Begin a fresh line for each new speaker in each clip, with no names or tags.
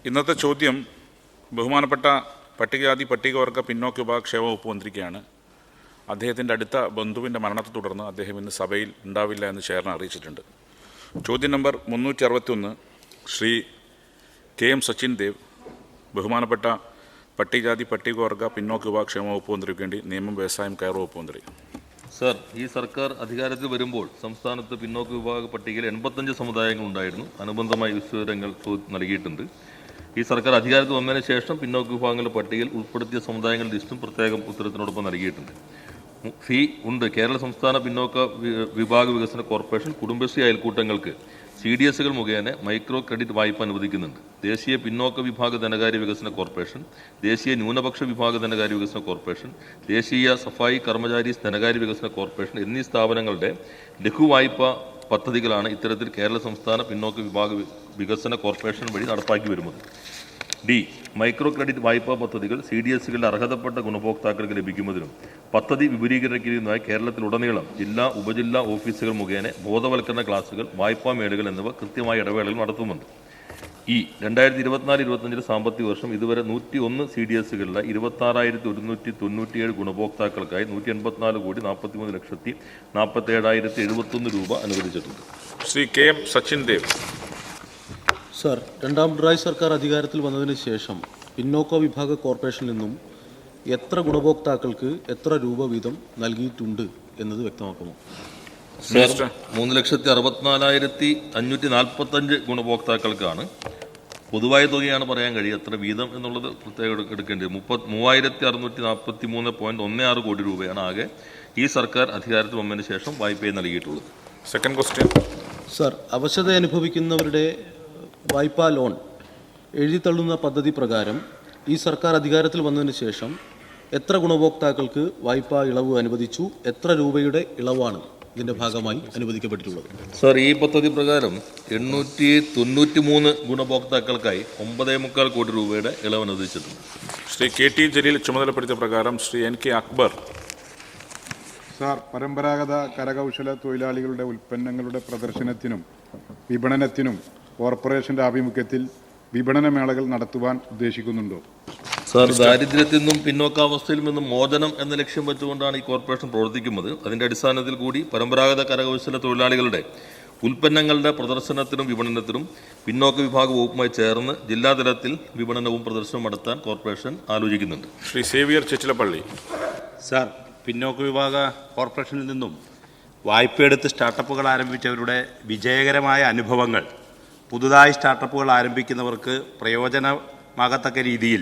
ഇന്നത്തെ ചോദ്യം ബഹുമാനപ്പെട്ട പട്ടികജാതി പട്ടികവർഗ പിന്നോക്ക വിഭാഗ ക്ഷേമ വകുപ്പ് മന്ത്രിക്കാണ്. അദ്ദേഹത്തിൻ്റെ അടുത്ത ബന്ധുവിൻ്റെ മരണത്തെ തുടർന്ന് അദ്ദേഹം ഇന്ന് സഭയിൽ ഉണ്ടാവില്ല എന്ന് ചെയർമാൻ അറിയിച്ചിട്ടുണ്ട്. ചോദ്യം നമ്പർ 361 ശ്രീ KM സച്ചിൻ ദേവ്, ബഹുമാനപ്പെട്ട പട്ടികജാതി പട്ടികവർഗ പിന്നോക്ക വിഭാഗ ക്ഷേമ വകുപ്പ് മന്ത്രിക്ക് വേണ്ടി നിയമം, വ്യവസായം, കയർ വകുപ്പ് മന്ത്രി.
സർ, ഈ സർക്കാർ അധികാരത്തിൽ വരുമ്പോൾ സംസ്ഥാനത്ത് പിന്നോക്ക വിഭാഗ പട്ടികയിൽ 85 സമുദായങ്ങൾ ഉണ്ടായിരുന്നു. അനുബന്ധമായി വിശദവിവരങ്ങൾ നൽകിയിട്ടുണ്ട്. ഈ സർക്കാർ അധികാരത്തിൽ വന്നതിന് ശേഷം പിന്നോക്ക വിഭാഗങ്ങളുടെ പട്ടികയിൽ ഉൾപ്പെടുത്തിയ സമുദായങ്ങളുടെ ലിസ്റ്റും പ്രത്യേകം ഉത്തരത്തിനോടൊപ്പം നൽകിയിട്ടുണ്ട്. ഉണ്ട്. കേരള സംസ്ഥാന പിന്നോക്ക വിഭാഗ വികസന കോർപ്പറേഷൻ കുടുംബശ്രീ അയൽക്കൂട്ടങ്ങൾക്ക് CDSകൾ മുഖേന മൈക്രോ ക്രെഡിറ്റ് വായ്പ അനുവദിക്കുന്നുണ്ട്. ദേശീയ പിന്നോക്ക വിഭാഗ ധനകാര്യ വികസന കോർപ്പറേഷൻ, ദേശീയ ന്യൂനപക്ഷ വിഭാഗ ധനകാര്യ വികസന കോർപ്പറേഷൻ, ദേശീയ സഫായി കർമ്മചാരീസ് ധനകാര്യ വികസന കോർപ്പറേഷൻ എന്നീ സ്ഥാപനങ്ങളുടെ ലഘുവായ്പ പദ്ധതികളാണ് ഇത്തരത്തിൽ കേരള സംസ്ഥാന പിന്നോക്ക വിഭാഗ വികസന കോർപ്പറേഷൻ വഴി നടപ്പാക്കി വരുന്നത്. മൈക്രോ ക്രെഡിറ്റ് വായ്പാ പദ്ധതികൾ CDSകളുടെ അർഹതപ്പെട്ട ഗുണഭോക്താക്കൾക്ക് ലഭിക്കുന്നതിനും പദ്ധതി വിപുലീകരിക്കുന്നതിനായി കേരളത്തിലുടനീളം ജില്ലാ ഉപജില്ലാ ഓഫീസുകൾ മുഖേന ബോധവൽക്കരണ ക്ലാസുകൾ, വായ്പാ മേളകൾ എന്നിവ കൃത്യമായ ഇടവേളകൾ നടത്തുന്നുണ്ട്. 2024-25 സാമ്പത്തിക വർഷം ഇതുവരെ 101 CDSകളിലെ 26,197 ഗുണഭോക്താക്കൾക്കായി 184,43,47,071 രൂപ അനുവദിച്ചിട്ടുണ്ട്.
ശ്രീ KM സച്ചിൻ ദേവ്.
സർ, രണ്ടാം പിണറായി സർക്കാർ അധികാരത്തിൽ വന്നതിന് ശേഷം പിന്നോക്ക വിഭാഗ കോർപ്പറേഷനിൽ നിന്നും എത്ര ഗുണഭോക്താക്കൾക്ക് എത്ര രൂപ വീതം നൽകിയിട്ടുണ്ട് എന്നത് വ്യക്തമാക്കുമോ?
3,64,545 ഗുണഭോക്താക്കൾക്കാണ്. പൊതുവായ തുകയാണ് പറയാൻ കഴിയുക. എത്ര വീതം എന്നുള്ളത് പ്രത്യേകം എടുക്കേണ്ടത് 3643.16 കോടി രൂപയാണ് ആകെ ഈ സർക്കാർ അധികാരത്തിൽ വന്നതിന് ശേഷം വായ്പയെ നൽകിയിട്ടുള്ളത്.
Second question.
സർ, അവശത അനുഭവിക്കുന്നവരുടെ വായ്പാ ലോൺ എഴുതിത്തള്ളുന്ന പദ്ധതി പ്രകാരം ഈ സർക്കാർ അധികാരത്തിൽ വന്നതിന് ശേഷം എത്ര ഗുണഭോക്താക്കൾക്ക് വായ്പാ ഇളവ് അനുവദിച്ചു? എത്ര രൂപയുടെ ഇളവാണ് ഇതിൻ്റെ ഭാഗമായി അനുവദിക്കപ്പെട്ടിട്ടുള്ളത്?
സർ, ഈ പദ്ധതി പ്രകാരം 893 ഗുണഭോക്താക്കൾക്കായി 9.25 കോടി രൂപയുടെ ഇളവ് അനുവദിച്ചിട്ടുണ്ട്.
ശ്രീ KT ജലീൽ ചുമതലപ്പെടുത്തിയ പ്രകാരം ശ്രീ NK അക്ബർ.
സാർ, പരമ്പരാഗത കരകൗശല തൊഴിലാളികളുടെ ഉൽപ്പന്നങ്ങളുടെ പ്രദർശനത്തിനും വിപണനത്തിനും കോർപ്പറേഷന്റെ ആഭിമുഖ്യത്തിൽ വിപണന മേളകൾ നടത്തുവാൻ ഉദ്ദേശിക്കുന്നുണ്ടോ?
സാർ, ദാരിദ്ര്യത്തിൽ നിന്നും പിന്നോക്കാവസ്ഥയിൽ നിന്നും മോചനം എന്ന ലക്ഷ്യം വെച്ചുകൊണ്ടാണ് ഈ കോർപ്പറേഷൻ പ്രവർത്തിക്കുന്നത്. അതിൻ്റെ അടിസ്ഥാനത്തിൽ കൂടി പരമ്പരാഗത കരകൗശല തൊഴിലാളികളുടെ ഉൽപ്പന്നങ്ങളുടെ പ്രദർശനത്തിനും വിപണനത്തിനും പിന്നോക്ക വിഭാഗ വകുപ്പുമായി ചേർന്ന് ജില്ലാതലത്തിൽ വിപണനവും പ്രദർശനവും നടത്താൻ കോർപ്പറേഷൻ ആലോചിക്കുന്നുണ്ട്.
ശ്രീ സേവിയർ ചിറ്റിലപ്പള്ളി.
സാർ, പിന്നോക്ക വിഭാഗ കോർപ്പറേഷനിൽ നിന്നും വായ്പയെടുത്ത് സ്റ്റാർട്ടപ്പുകൾ ആരംഭിച്ചവരുടെ വിജയകരമായ അനുഭവങ്ങൾ പുതുതായി സ്റ്റാർട്ടപ്പുകൾ ആരംഭിക്കുന്നവർക്ക് പ്രയോജനമാകത്തക്ക രീതിയിൽ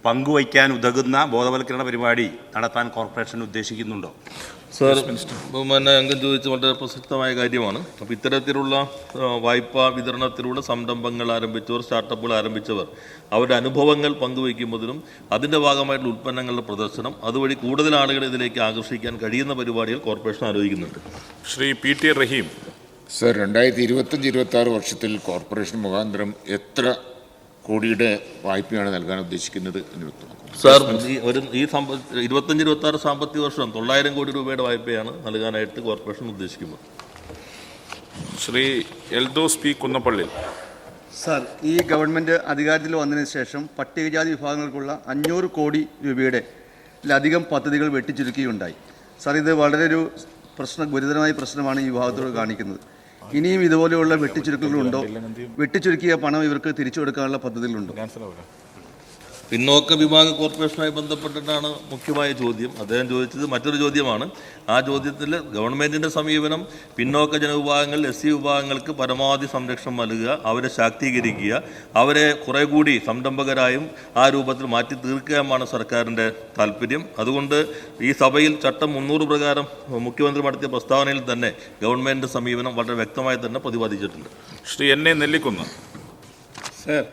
പങ്കുവയ്ക്കാൻ ഉതകുന്ന ബോധവൽക്കരണ പരിപാടി നടത്താൻ കോർപ്പറേഷൻ ഉദ്ദേശിക്കുന്നുണ്ടോ?
സാർ, അംഗം ചോദിച്ച വളരെ പ്രസക്തമായ കാര്യമാണ്. അപ്പോൾ ഇത്തരത്തിലുള്ള വായ്പാ വിതരണത്തിലൂടെ സംരംഭങ്ങൾ ആരംഭിച്ചവർ, സ്റ്റാർട്ടപ്പുകൾ ആരംഭിച്ചവർ അവരുടെ അനുഭവങ്ങൾ പങ്കുവയ്ക്കുന്നതിനും അതിൻ്റെ ഭാഗമായിട്ടുള്ള ഉൽപ്പന്നങ്ങളുടെ പ്രദർശനം, അതുവഴി കൂടുതൽ ആളുകളെ ഇതിലേക്ക് ആകർഷിക്കാൻ കഴിയുന്ന പരിപാടികൾ കോർപ്പറേഷൻ ആലോചിക്കുന്നുണ്ട്.
ശ്രീ PT റഹീം.
സർ, 2025-26 വർഷത്തിൽ കോർപ്പറേഷൻ മുഖാന്തരം എത്ര കോടിയുടെ വായ്പയാണ് നൽകാൻ ഉദ്ദേശിക്കുന്നത് എന്ന് വ്യക്തമാക്കും?
സാർ, ഈ 25-26 സാമ്പത്തിക വർഷം 900 കോടി രൂപയുടെ വായ്പയാണ് നൽകാനായിട്ട് കോർപ്പറേഷൻ ഉദ്ദേശിക്കുന്നത്.
ശ്രീ എൽദോസ് P കുന്നപ്പള്ളി.
സാർ, ഈ ഗവൺമെൻറ് അധികാരത്തിൽ വന്നതിന് ശേഷം പട്ടികജാതി വിഭാഗങ്ങൾക്കുള്ള 500 കോടി രൂപയുടെ ലധികം പദ്ധതികൾ വെട്ടിച്ചുരുക്കുകയുണ്ടായി. സാർ, ഇത് വളരെ ഒരു ഗുരുതരമായ പ്രശ്നമാണ് ഈ വിഭാഗത്തോട് കാണിക്കുന്നത്. ഇനിയും ഇതുപോലെയുള്ള വെട്ടിച്ചുരുക്കലുകളുണ്ടോ? വെട്ടിച്ചുരുക്കിയ പണം ഇവർക്ക് തിരിച്ചു കൊടുക്കാനുള്ള പദ്ധതികളുണ്ടോ?
പിന്നോക്ക വിഭാഗ കോർപ്പറേഷനുമായി ബന്ധപ്പെട്ടിട്ടാണ് മുഖ്യമായ ചോദ്യം. അദ്ദേഹം ചോദിച്ചത് മറ്റൊരു ചോദ്യമാണ്. ആ ചോദ്യത്തിൽ ഗവൺമെൻറ്റിൻ്റെ സമീപനം പിന്നോക്ക ജനവിഭാഗങ്ങൾ, SC വിഭാഗങ്ങൾക്ക് പരമാവധി സംരക്ഷണം നൽകുക, അവരെ ശാക്തീകരിക്കുക, അവരെ കുറെ കൂടി സംരംഭകരായും ആ രൂപത്തിൽ മാറ്റി തീർക്കുകയുമാണ് സർക്കാരിൻ്റെ താല്പര്യം. അതുകൊണ്ട് ഈ സഭയിൽ ചട്ടം 300 പ്രകാരം മുഖ്യമന്ത്രി നടത്തിയ പ്രസ്താവനയിൽ തന്നെ ഗവൺമെൻറ് സമീപനം വളരെ വ്യക്തമായി തന്നെ പ്രതിപാദിച്ചിട്ടുണ്ട്.
ശ്രീ NA നെല്ലിക്കുന്ന്.
സർ,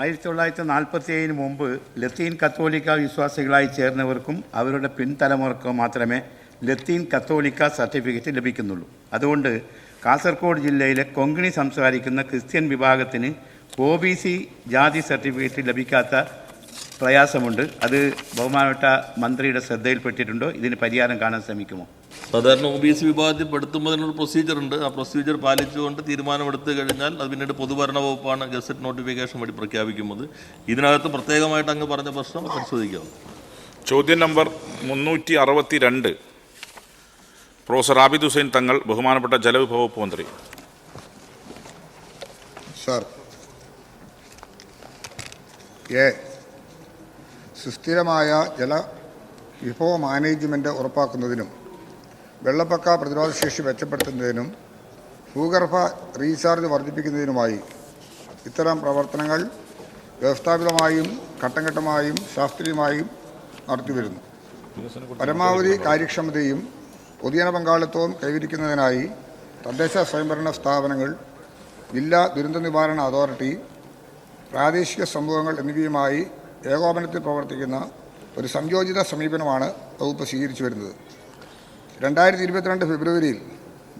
1947 മുമ്പ് ലത്തീൻ കത്തോലിക്ക വിശ്വാസികളായി ചേർന്നവർക്കും അവരുടെ പിൻതലമുറക്കും മാത്രമേ ലത്തീൻ കത്തോലിക്ക സർട്ടിഫിക്കറ്റ് ലഭിക്കുന്നുള്ളൂ. അതുകൊണ്ട് കാസർഗോഡ് ജില്ലയിലെ കൊങ്കണി സംസാരിക്കുന്ന ക്രിസ്ത്യൻ വിഭാഗത്തിന് OBC ജാതി സർട്ടിഫിക്കറ്റ് ലഭിക്കാത്ത പ്രയാസമുണ്ട്. അത് ബഹുമാനപ്പെട്ട മന്ത്രിയുടെ ശ്രദ്ധയിൽപ്പെട്ടിട്ടുണ്ടോ? ഇതിന് പരിഹാരം കാണാൻ ശ്രമിക്കുമോ?
സാധാരണ OBC വിഭാഗത്തിൽ പെടുത്തുന്നതിനൊരു പ്രൊസീജിയർ ഉണ്ട്. ആ പ്രൊസീജിയർ പാലിച്ചുകൊണ്ട് തീരുമാനമെടുത്തു കഴിഞ്ഞാൽ അത് പിന്നീട് പൊതുഭരണ വകുപ്പാണ് ഗസറ്റ് നോട്ടിഫിക്കേഷൻ വഴി പ്രഖ്യാപിക്കുന്നത്. ഇതിനകത്ത് പ്രത്യേകമായിട്ട് അങ്ങ് പറഞ്ഞ പ്രശ്നം പരിശോധിക്കാം.
ചോദ്യം നമ്പർ 362 പ്രൊഫസർ ആബിദ് ഹുസൈൻ തങ്ങൾ, ബഹുമാനപ്പെട്ട ജലവിഭവ വകുപ്പ് മന്ത്രി.
സർ, സുസ്ഥിരമായ ജലവിഭവ മാനേജ്മെൻറ്റ് ഉറപ്പാക്കുന്നതിനും വെള്ളപ്പൊക്ക പ്രതിരോധശേഷി മെച്ചപ്പെടുത്തുന്നതിനും ഭൂഗർഭ റീചാർജ് വർദ്ധിപ്പിക്കുന്നതിനുമായി ഇത്തരം പ്രവർത്തനങ്ങൾ വ്യവസ്ഥാപിതമായും ഘട്ടം ഘട്ടമായും ശാസ്ത്രീയമായും നടത്തിവരുന്നു. പരമാവധി കാര്യക്ഷമതയും പൊതുജന പങ്കാളിത്തവും കൈവരിക്കുന്നതിനായി തദ്ദേശ സ്വയംഭരണ സ്ഥാപനങ്ങൾ, ജില്ലാ ദുരന്ത നിവാരണ അതോറിറ്റി, പ്രാദേശിക സമൂഹങ്ങൾ എന്നിവയുമായി ഏകോപനത്തിൽ പ്രവർത്തിക്കുന്ന ഒരു സംയോജിത സമീപനമാണ് വകുപ്പ് സ്വീകരിച്ചു വരുന്നത്. 2022 ഫെബ്രുവരിയിൽ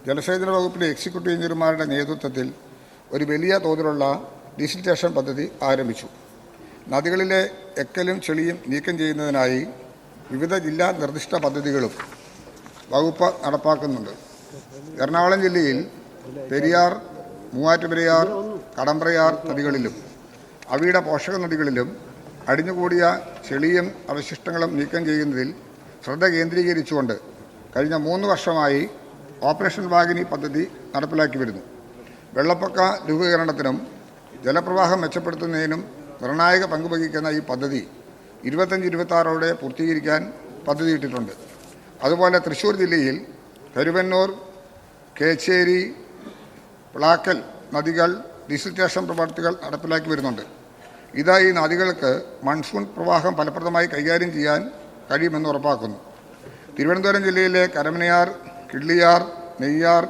ജലസേചന വകുപ്പിലെ എക്സിക്യൂട്ടീവ് എഞ്ചിനീയർമാരുടെ നേതൃത്വത്തിൽ ഒരു വലിയ തോതിലുള്ള ഡിസിൽറ്റേഷൻ പദ്ധതി ആരംഭിച്ചു. നദികളിലെ എക്കലും ചെളിയും നീക്കം ചെയ്യുന്നതിനായി വിവിധ ജില്ലാ നിർദ്ദിഷ്ട പദ്ധതികളും വകുപ്പ് നടപ്പാക്കുന്നുണ്ട്. എറണാകുളം ജില്ലയിൽ പെരിയാർ, മൂവാറ്റുപെരിയാർ, കടമ്പ്രയാർ നദികളിലും അവയുടെ പോഷക നദികളിലും അടിഞ്ഞുകൂടിയ ചെളിയും അവശിഷ്ടങ്ങളും നീക്കം ചെയ്യുന്നതിൽ ശ്രദ്ധ കേന്ദ്രീകരിച്ചുകൊണ്ട് കഴിഞ്ഞ 3 വർഷമായി ഓപ്പറേഷൻ വാഗിനി പദ്ധതി നടപ്പിലാക്കി വരുന്നു. വെള്ളപ്പൊക്ക രൂപീകരണത്തിനും ജലപ്രവാഹം മെച്ചപ്പെടുത്തുന്നതിനും നിർണായക പങ്കുവഹിക്കുന്ന ഈ പദ്ധതി 25-26 പൂർത്തീകരിക്കാൻ പദ്ധതിയിട്ടിട്ടുണ്ട്. അതുപോലെ തൃശ്ശൂർ ജില്ലയിൽ കരുവന്നൂർ, കേച്ചേരി, പ്ലാക്കൽ നദികൾ ഡിസിൽറ്റേഷൻ പ്രവർത്തികൾ നടപ്പിലാക്കി വരുന്നുണ്ട്. ഇത് ഈ നദികൾക്ക് മൺസൂൺ പ്രവാഹം ഫലപ്രദമായി കൈകാര്യം ചെയ്യാൻ കഴിയുമെന്ന് ഉറപ്പാക്കുന്നു. തിരുവനന്തപുരം ജില്ലയിലെ കരമനയാർ, കിള്ളിയാർ, നെയ്യാർ,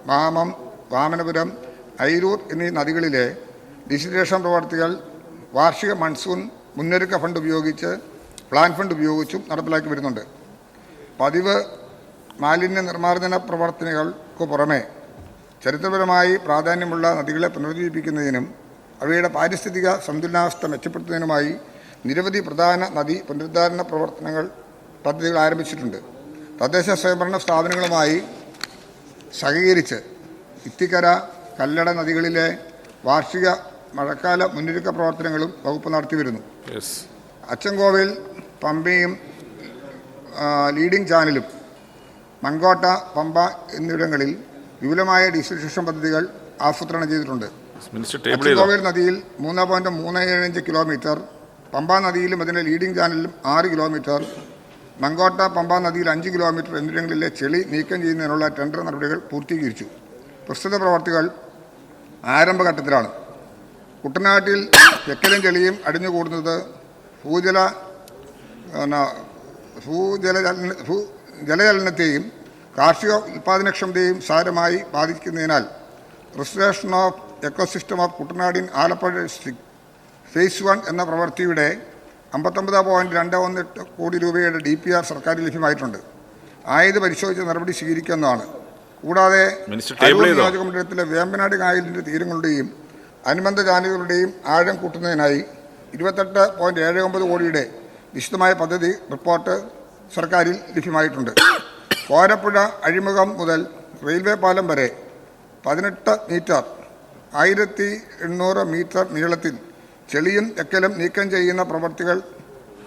മാമം, വാമനപുരം, ഐരൂർ എന്നീ നദികളിലെ ഡിസിൽറ്റേഷൻ പ്രവർത്തികൾ വാർഷിക മൺസൂൺ മുന്നൊരുക്ക ഫണ്ട് ഉപയോഗിച്ച്, പ്ലാൻ ഫണ്ട് ഉപയോഗിച്ചും നടപ്പിലാക്കി വരുന്നുണ്ട്. പതിവ് മാലിന്യ നിർമ്മാർജ്ജന പ്രവർത്തനങ്ങൾക്ക് പുറമെ ചരിത്രപരമായി പ്രാധാന്യമുള്ള നദികളെ പുനരുജ്ജീവിപ്പിക്കുന്നതിനും അവയുടെ പാരിസ്ഥിതിക സന്തുലനാവസ്ഥ മെച്ചപ്പെടുത്തുന്നതിനുമായി നിരവധി പ്രധാന നദീ പുനരുദ്ധാരണ പദ്ധതികൾ ആരംഭിച്ചിട്ടുണ്ട്. തദ്ദേശ സ്വയംഭരണ സ്ഥാപനങ്ങളുമായി സഹകരിച്ച് ഇത്തിക്കര, കല്ലട നദികളിലെ വാർഷിക മഴക്കാല മുന്നൊരുക്ക പ്രവർത്തനങ്ങളും വകുപ്പ് നടത്തിവരുന്നു. അച്ചൻകോവിൽ, പമ്പയും ലീഡിംഗ് ചാനലും, മങ്കോട്ട, പമ്പ എന്നിവിടങ്ങളിൽ വിപുലമായ ഡിസിൽറ്റേഷൻ പദ്ധതികൾ ആസൂത്രണം ചെയ്തിട്ടുണ്ട്. അച്ചൻകോവിൽ നദിയിൽ 3.375 കിലോമീറ്റർ, പമ്പ നദിയിലും അതിൻ്റെ ലീഡിംഗ് ചാനലിലും 6 കിലോമീറ്റർ, മങ്കോട്ട, പമ്പ നദിയിൽ 5 കിലോമീറ്റർ എന്നിവിടങ്ങളിലെ ചെളി നീക്കം ചെയ്യുന്നതിനുള്ള ടെൻഡർ നടപടികൾ പൂർത്തീകരിച്ചു. പ്രസ്തുത പ്രവർത്തികൾ ആരംഭഘട്ടത്തിലാണ്. കുട്ടനാട്ടിൽ എക്കലും ചെളിയും അടിഞ്ഞുകൂടുന്നത് ജലചലനത്തെയും കാർഷിക ഉൽപ്പാദനക്ഷമതയെയും സാരമായി ബാധിക്കുന്നതിനാൽ restoration of ecosystem of Kuttanad in Alappuzha district phase 1 എന്ന പ്രവൃത്തിയുടെ 59.28 കോടി രൂപയുടെ DPR സർക്കാരിൽ ലഭ്യമായിട്ടുണ്ട്. ആയത് പരിശോധിച്ച് നടപടി സ്വീകരിക്കുന്നതാണ്. കൂടാതെ നിയോജക മണ്ഡലത്തിലെ വേമ്പനാട് കായലിൻ്റെ തീരങ്ങളുടെയും അനുബന്ധ ചാനലുകളുടെയും ആഴം കൂട്ടുന്നതിനായി 28.79 കോടിയുടെ വിശദമായ പദ്ധതി റിപ്പോർട്ട് സർക്കാരിൽ ലഭ്യമായിട്ടുണ്ട്. കോരപ്പുഴ അഴിമുഖം മുതൽ റെയിൽവേ പാലം വരെ 18 മീറ്റർ 1800 മീറ്റർ നീളത്തിൽ ചെളിയും എക്കലും നീക്കം ചെയ്യുന്ന പ്രവർത്തികൾ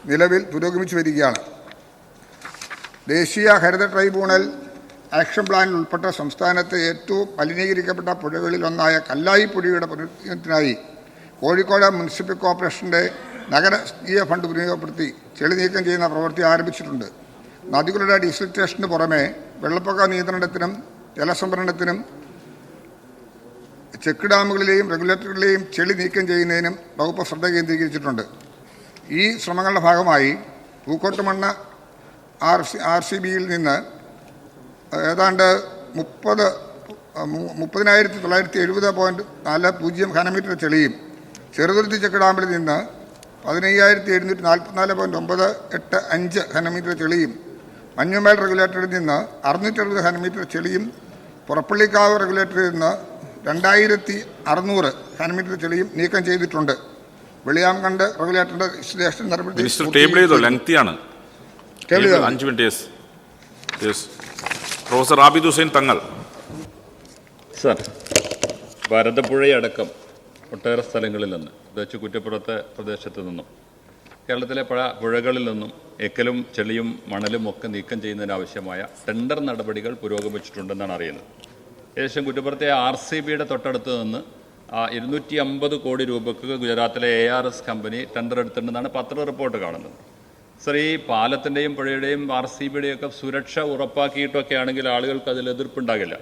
നിലവിൽ പുരോഗമിച്ചു വരികയാണ്. ദേശീയ ഹരിത ട്രൈബ്യൂണൽ ആക്ഷൻ പ്ലാനിൽ ഉൾപ്പെട്ട സംസ്ഥാനത്തെ ഏറ്റവും മലിനീകരിക്കപ്പെട്ട പുഴകളിലൊന്നായ കല്ലായി പുഴയുടെ പുനരുദ്ധരണത്തിനായി കോഴിക്കോട് മുനിസിപ്പൽ കോർപ്പറേഷൻ്റെ നഗരീയ ഫണ്ട് വിനിയോഗപ്പെടുത്തി ചെളി നീക്കം ചെയ്യുന്ന പ്രവൃത്തി ആരംഭിച്ചിട്ടുണ്ട്. നദികളുടെ ഡിസിൽറ്റേഷന് പുറമെ വെള്ളപ്പൊക്ക നിയന്ത്രണത്തിനും ജലസംഭരണത്തിനും ചെക്ക് ഡാമുകളിലെയും റെഗുലേറ്ററുകളിലെയും ചെളി നീക്കം ചെയ്യുന്നതിനും വകുപ്പ് ശ്രദ്ധ കേന്ദ്രീകരിച്ചിട്ടുണ്ട്. ഈ ശ്രമങ്ങളുടെ ഭാഗമായി പൂക്കോട്ടുമണ്ണ് RCBയിൽ നിന്ന് ഏതാണ്ട് 30,970.40 ഘനമീറ്റർ ചെളിയും ചെറുതുരുത്തി ചെക്ക് ഡാമിൽ നിന്ന് 15,744.985 ഘനമീറ്റർ ചെളിയും മഞ്ഞുമേൽ റെഗുലേറ്ററിൽ നിന്ന് 660 ഘനമീറ്റർ ചെളിയും പുറപ്പള്ളിക്കാവ് റെഗുലേറ്ററിൽ നിന്ന് 2,600 ഘനമീറ്റർ ചെളിയും നീക്കം ചെയ്തിട്ടുണ്ട്. വെളിയാംകണ്ട് റെഗുലേറ്ററിന്റെ ഇൻസ്റ്റലേഷൻ നടപടി
ടേബിൾ ചെയ്തോ? ലെങ്തിയാണ്. 5 minute. Professor Abid Hussain Thangal.
Sir, ഭാരതപ്പുഴയടക്കം ഒട്ടേറെ സ്ഥലങ്ങളിൽ നിന്ന്, പ്രത്യേകിച്ച് കുറ്റപ്പുറത്തെ പ്രദേശത്ത് നിന്നും കേരളത്തിലെ പുഴകളിൽ നിന്നും എക്കലും ചെളിയും മണലും ഒക്കെ നീക്കം ചെയ്യുന്നതിനാവശ്യമായ ടെൻഡർ നടപടികൾ പുരോഗമിച്ചിട്ടുണ്ടെന്നാണ് അറിയുന്നത്. ഏകദേശം കുറ്റപ്പുറത്തെ RCBയുടെ തൊട്ടടുത്ത് നിന്ന് 250 കോടി രൂപയ്ക്ക് ഗുജറാത്തിലെ ARS കമ്പനി ടെൻഡർ എടുത്തിട്ടുണ്ടെന്നാണ് പത്ര റിപ്പോർട്ട് കാണുന്നത്. സർ, ഈ പാലത്തിൻ്റെയും പുഴയുടെയും RCBയുടെയും ഒക്കെ സുരക്ഷ ഉറപ്പാക്കിയിട്ടൊക്കെ ആണെങ്കിൽ ആളുകൾക്ക് അതിൽ എതിർപ്പുണ്ടാകില്ല.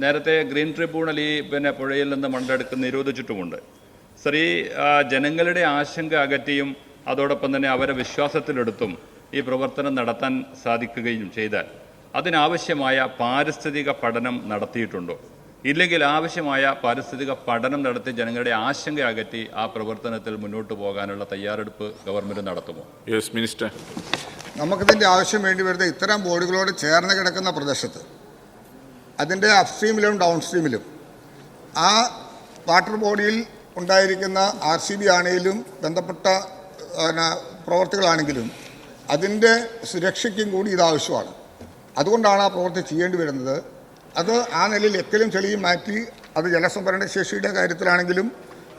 നേരത്തെ ഗ്രീൻ ട്രിബ്യൂണൽ ഈ പുഴയിൽ നിന്ന് മണ്ണെടുക്കുന്ന നിരോധിച്ചിട്ടുമുണ്ട്. സർ, ഈ ജനങ്ങളുടെ ആശങ്ക അകറ്റിയും അതോടൊപ്പം തന്നെ അവരെ വിശ്വാസത്തിലെടുത്തും ഈ പ്രവർത്തനം നടത്താൻ സാധിക്കുകയും ചെയ്താൽ അതിനാവശ്യമായ പാരിസ്ഥിതിക പഠനം നടത്തിയിട്ടുണ്ടോ? ഇല്ലെങ്കിൽ ആവശ്യമായ പാരിസ്ഥിതിക പഠനം നടത്തി ജനങ്ങളുടെ ആശങ്ക അകറ്റി ആ പ്രവർത്തനത്തിൽ മുന്നോട്ട് പോകാനുള്ള തയ്യാറെടുപ്പ് ഗവൺമെൻറ് നടത്തുമോ?
Yes minister.
നമുക്കിതിൻ്റെ ആവശ്യം വേണ്ടി വരുന്ന ഇത്തരം ബോർഡുകളോട് ചേർന്ന് കിടക്കുന്ന പ്രദേശത്ത് അതിൻ്റെ അപ്സ്ട്രീമിലും ഡൗൺ സ്ട്രീമിലും ആ വാട്ടർ ബോഡിയിൽ ഉണ്ടായിരിക്കുന്ന RCB ആണെങ്കിലും ബന്ധപ്പെട്ട പ്രവർത്തികളാണെങ്കിലും അതിൻ്റെ സുരക്ഷയ്ക്കും കൂടി ഇതാവശ്യമാണ്. അതുകൊണ്ടാണ് ആ പ്രവൃത്തി ചെയ്യേണ്ടി വരുന്നത്. അത് ആ നിലയിൽ എക്കലും ചെളിയും മാറ്റി അത് ജലസംഭരണ ശേഷിയുടെ കാര്യത്തിലാണെങ്കിലും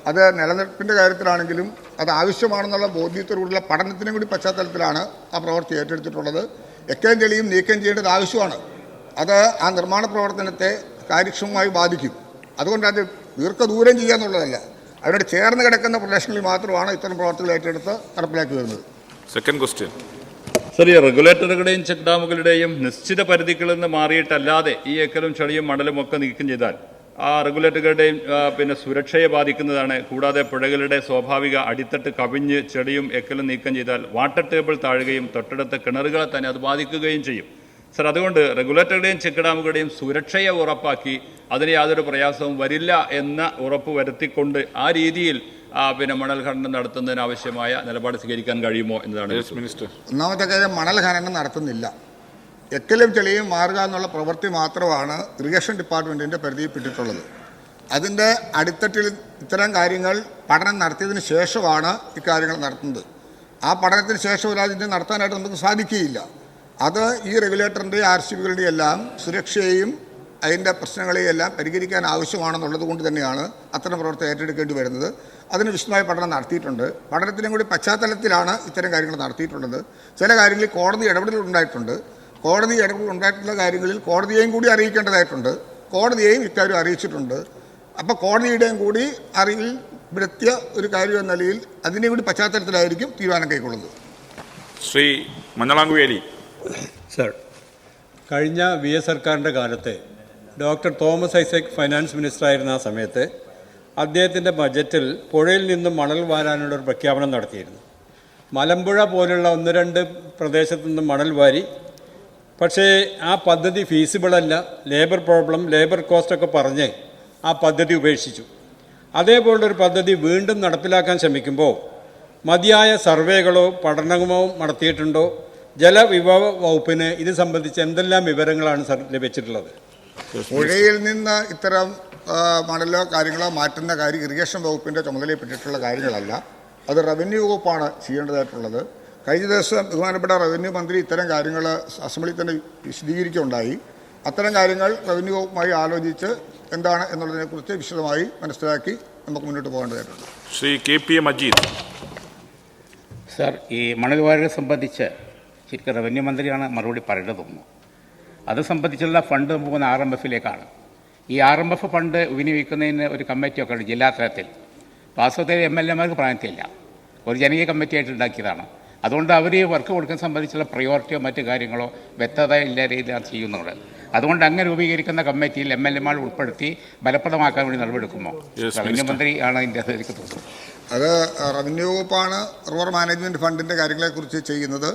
അത് നിലനിൽപ്പിൻ്റെ കാര്യത്തിലാണെങ്കിലും അത് ആവശ്യമാണെന്നുള്ള ബോധ്യത്തോടുള്ള പഠനത്തിനും കൂടി പശ്ചാത്തലത്തിലാണ് ആ പ്രവൃത്തി ഏറ്റെടുത്തിട്ടുള്ളത്. എക്കലും ചെളിയും നീക്കം ചെയ്യേണ്ടത് ആവശ്യമാണ്. അത് ആ നിർമ്മാണ പ്രവർത്തനത്തെ കാര്യക്ഷമമായി ബാധിക്കും. അതുകൊണ്ട് അത് ദീർഘദൂരം ചെയ്യുക എന്നുള്ളതല്ല, അവരോട് ചേർന്ന് കിടക്കുന്ന പ്രദേശങ്ങളിൽ മാത്രമാണ് ഇത്തരം പ്രവർത്തികൾ ഏറ്റെടുത്ത് നടപ്പിലാക്കി വരുന്നത്.
Second question.
സർ, ഈ റെഗുലേറ്ററുകളുടെയും ചെക്ക് ഡാമുകളുടെയും നിശ്ചിത പരിധികളിൽ നിന്ന് മാറിയിട്ടല്ലാതെ ഈ എക്കലും ചെളിയും മണലും ഒക്കെ നീക്കം ചെയ്താൽ ആ റെഗുലേറ്ററുകളുടെയും സുരക്ഷയെ ബാധിക്കുന്നതാണ്. കൂടാതെ പുഴകളുടെ സ്വാഭാവിക അടിത്തട്ട് കവിഞ്ഞ് ചെളിയും എക്കലും നീക്കം ചെയ്താൽ വാട്ടർ ടേബിൾ താഴുകയും തൊട്ടടുത്ത കിണറുകളെ തന്നെ അത് ബാധിക്കുകയും ചെയ്യും. സർ, അതുകൊണ്ട് റെഗുലേറ്ററുടെയും ചെക്ക് ഡാമുകളുടെയും സുരക്ഷയെ ഉറപ്പാക്കി അതിന് യാതൊരു പ്രയാസവും വരില്ല എന്ന ഉറപ്പ് വരുത്തിക്കൊണ്ട് ആ രീതിയിൽ മണൽ ഖനനം നടത്തുന്നതിന് ആവശ്യമായ നിലപാട് സ്വീകരിക്കാൻ കഴിയുമോ എന്നതാണ്
മിനിസ്റ്റർ.
ഒന്നാമത്തെ കാര്യം, മണൽ ഖനനം നടത്തുന്നില്ല. എക്കലും ചെളിയും മാറുക എന്നുള്ള പ്രവൃത്തി മാത്രമാണ് ഇറിഗേഷൻ ഡിപ്പാർട്ട്മെൻറ്റിൻ്റെ പരിധിയിൽപ്പെട്ടിട്ടുള്ളത്. അതിൻ്റെ അടിത്തട്ടിൽ ഇത്തരം കാര്യങ്ങൾ പഠനം നടത്തിയതിന് ശേഷമാണ് ഇക്കാര്യങ്ങൾ നടത്തുന്നത്. ആ പഠനത്തിന് ശേഷം ഒരു അതിൻ്റെ നടത്താനായിട്ട് നമുക്ക് സാധിക്കുകയില്ല. അത് ഈ റെഗുലേറ്ററിൻ്റെയും RCBകളുടെയും എല്ലാം സുരക്ഷയെയും അതിൻ്റെ പ്രശ്നങ്ങളെയും എല്ലാം പരിഹരിക്കാൻ ആവശ്യമാണെന്നുള്ളത് കൊണ്ട് തന്നെയാണ് അത്തരം പ്രവർത്തനം ഏറ്റെടുക്കേണ്ടി വരുന്നത്. അതിന് വിശദമായ പഠനം നടത്തിയിട്ടുണ്ട്. പഠനത്തിനും കൂടി പശ്ചാത്തലത്തിലാണ് ഇത്തരം കാര്യങ്ങൾ നടത്തിയിട്ടുള്ളത്. ചില കാര്യങ്ങളിൽ കോടതി ഇടപെടൽ ഉണ്ടായിട്ടുണ്ട്. കോടതി ഇടപെടൽ ഉണ്ടായിട്ടുള്ള കാര്യങ്ങളിൽ കോടതിയെയും കൂടി അറിയിക്കേണ്ടതായിട്ടുണ്ട്. കോടതിയെയും ഇക്കാര്യം അറിയിച്ചിട്ടുണ്ട്. അപ്പോൾ കോടതിയുടെയും കൂടി അറിവിൽപ്പെടുത്തിയ ഒരു കാര്യം എന്ന നിലയിൽ അതിൻ്റെ കൂടി പശ്ചാത്തലത്തിലായിരിക്കും തീരുമാനം കൈക്കൊള്ളുന്നത്.
ശ്രീ മഞ്ഞളാംകുവേലി.
സർ, കഴിഞ്ഞ VS സർക്കാരിൻ്റെ കാലത്ത് ഡോക്ടർ തോമസ് ഐസക് ഫൈനാൻസ് മിനിസ്റ്ററായിരുന്ന ആ സമയത്ത് അദ്ദേഹത്തിൻ്റെ ബജറ്റിൽ പുഴയിൽ നിന്നും മണൽ വാരാനുള്ള ഒരു പ്രഖ്യാപനം നടത്തിയിരുന്നു. മലമ്പുഴ പോലുള്ള 1-2 പ്രദേശത്തു നിന്നും മണൽ വാരി. പക്ഷേ ആ പദ്ധതി ഫീസിബിളല്ല, ലേബർ പ്രോബ്ലം, ലേബർ കോസ്റ്റൊക്കെ പറഞ്ഞ് ആ പദ്ധതി ഉപേക്ഷിച്ചു. അതേപോലുള്ളൊരു പദ്ധതി വീണ്ടും നടപ്പിലാക്കാൻ ശ്രമിക്കുമ്പോൾ മതിയായ സർവേകളോ പഠനമോ നടത്തിയിട്ടുണ്ടോ? ജലവിഭവ വകുപ്പിന് ഇത് സംബന്ധിച്ച് എന്തെല്ലാം വിവരങ്ങളാണ് സർ ലഭിച്ചിട്ടുള്ളത്?
പുഴയിൽ നിന്ന് ഇത്തരം മണലോ കാര്യങ്ങളോ മാറ്റുന്ന കാര്യം ഇറിഗേഷൻ വകുപ്പിൻ്റെ ചുമതലയിൽപ്പെട്ടിട്ടുള്ള കാര്യങ്ങളല്ല. അത് റവന്യൂ വകുപ്പാണ് ചെയ്യേണ്ടതായിട്ടുള്ളത്. കഴിഞ്ഞ ദിവസം ബഹുമാനപ്പെട്ട റവന്യൂ മന്ത്രി ഇത്തരം കാര്യങ്ങൾ അസംബ്ലിയിൽ തന്നെ വിശദീകരിക്കുകയുണ്ടായി. അത്തരം കാര്യങ്ങൾ റവന്യൂ വകുപ്പുമായി ആലോചിച്ച് എന്താണ് എന്നുള്ളതിനെക്കുറിച്ച് വിശദമായി മനസ്സിലാക്കി നമുക്ക് മുന്നോട്ട് പോകേണ്ടതായിട്ടുണ്ട്.
ശ്രീ KPA മജീദ്.
സർ, ഈ മണൽ വാരൽ സംബന്ധിച്ച് ശരിക്കും റവന്യൂ മന്ത്രിയാണ് മറുപടി പറയേണ്ടതെന്ന്. അത് സംബന്ധിച്ചുള്ള ഫണ്ട് പോകുന്ന RMFിലേക്കാണ്. ഈ RMF ഫണ്ട് വിനിയോഗിക്കുന്നതിന് ഒരു കമ്മിറ്റിയൊക്കെ ഉണ്ട് ജില്ലാ തലത്തിൽ. വാസ്തവത്തിൽ MLAമാർക്ക് പ്രായത്തില്ല, ഒരു ജനകീയ കമ്മിറ്റിയായിട്ട് ഉണ്ടാക്കിയതാണ്. അതുകൊണ്ട് അവർ ഈ വർക്ക് കൊടുക്കുന്ന സംബന്ധിച്ചുള്ള പ്രയോറിറ്റിയോ മറ്റു കാര്യങ്ങളോ വ്യക്തത ഇല്ല രീതിയിലാണ് ചെയ്യുന്നത്. അതുകൊണ്ട് അങ്ങനെ രൂപീകരിക്കുന്ന കമ്മിറ്റിയിൽ MLAമാർ ഉൾപ്പെടുത്തി ഫലപ്രദമാക്കാൻ വേണ്ടി നടപടിയെടുക്കുമോ? റവന്യൂ മന്ത്രി ആണ് ഇതിൻ്റെ അതിലേക്ക് തോന്നുന്നത്.
അത് റവന്യൂ വകുപ്പാണ് റിവർ മാനേജ്മെൻറ്റ് ഫണ്ടിൻ്റെ കാര്യങ്ങളെക്കുറിച്ച് ചെയ്യുന്നത്.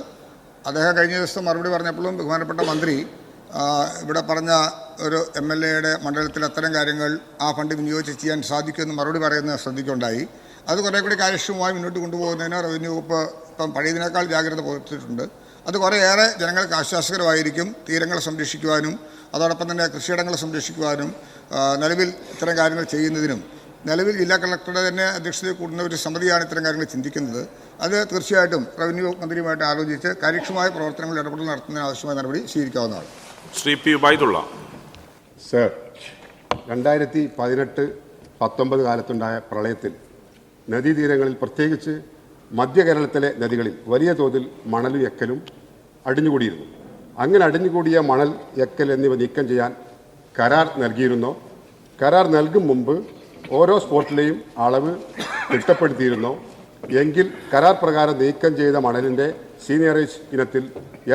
അദ്ദേഹം കഴിഞ്ഞ ദിവസം മറുപടി പറഞ്ഞപ്പോഴും ബഹുമാനപ്പെട്ട മന്ത്രി ഇവിടെ പറഞ്ഞ ഒരു MLAയുടെ മണ്ഡലത്തിൽ അത്തരം കാര്യങ്ങൾ ആ ഫണ്ട് വിനിയോഗിച്ച് ചെയ്യാൻ സാധിക്കുമെന്ന് മറുപടി പറയുന്നത് ശ്രദ്ധിക്കുകയുണ്ടായി. അത് കുറേ കൂടി കാര്യക്ഷമമായി മുന്നോട്ട് കൊണ്ടുപോകുന്നതിന് റവന്യൂ വകുപ്പ് ഇപ്പം പഴയതിനേക്കാൾ ജാഗ്രത പുലർത്തിയിട്ടുണ്ട്. അത് കുറേയേറെ ജനങ്ങൾക്ക് ആശ്വാസകരമായിരിക്കും. തീരങ്ങളെ സംരക്ഷിക്കുവാനും അതോടൊപ്പം തന്നെ കൃഷിയിടങ്ങളെ സംരക്ഷിക്കുവാനും നിലവിൽ ഇത്തരം കാര്യങ്ങൾ ചെയ്യുന്നതിനും നിലവിൽ ജില്ലാ കളക്ടറുടെ തന്നെ അധ്യക്ഷതയിൽ കൂടുന്ന ഒരു സമിതിയാണ് ഇത്തരം കാര്യങ്ങൾ ചിന്തിക്കുന്നത്. അത് തീർച്ചയായിട്ടും റവന്യൂ മന്ത്രിയുമായിട്ട് ആലോചിച്ച് കാര്യക്ഷമമായ പ്രവർത്തനങ്ങൾ ഇടപെടൽ നടത്തുന്നതിന് ആവശ്യമായ നടപടി സ്വീകരിക്കാവുന്നതാണ്.
ശ്രീ പി ഉബൈദുള്ള.
സർ, 2018-19 കാലത്തുണ്ടായ പ്രളയത്തിൽ നദീതീരങ്ങളിൽ പ്രത്യേകിച്ച് മധ്യ കേരളത്തിലെ നദികളിൽ വലിയ തോതിൽ മണലും എക്കലും അടിഞ്ഞുകൂടിയിരുന്നു. അങ്ങനെ അടിഞ്ഞുകൂടിയ മണൽ, എക്കൽ എന്നിവ നീക്കം ചെയ്യാൻ കരാർ നൽകിയിരുന്നോ? കരാർ നൽകും മുമ്പ് ഓരോ സ്പോട്ടിലെയും അളവ് തിട്ടപ്പെടുത്തിയിരുന്നോ? എങ്കിൽ കരാർ പ്രകാരം നീക്കം ചെയ്ത മണലിൻ്റെ സീനിയറേജ് ഇനത്തിൽ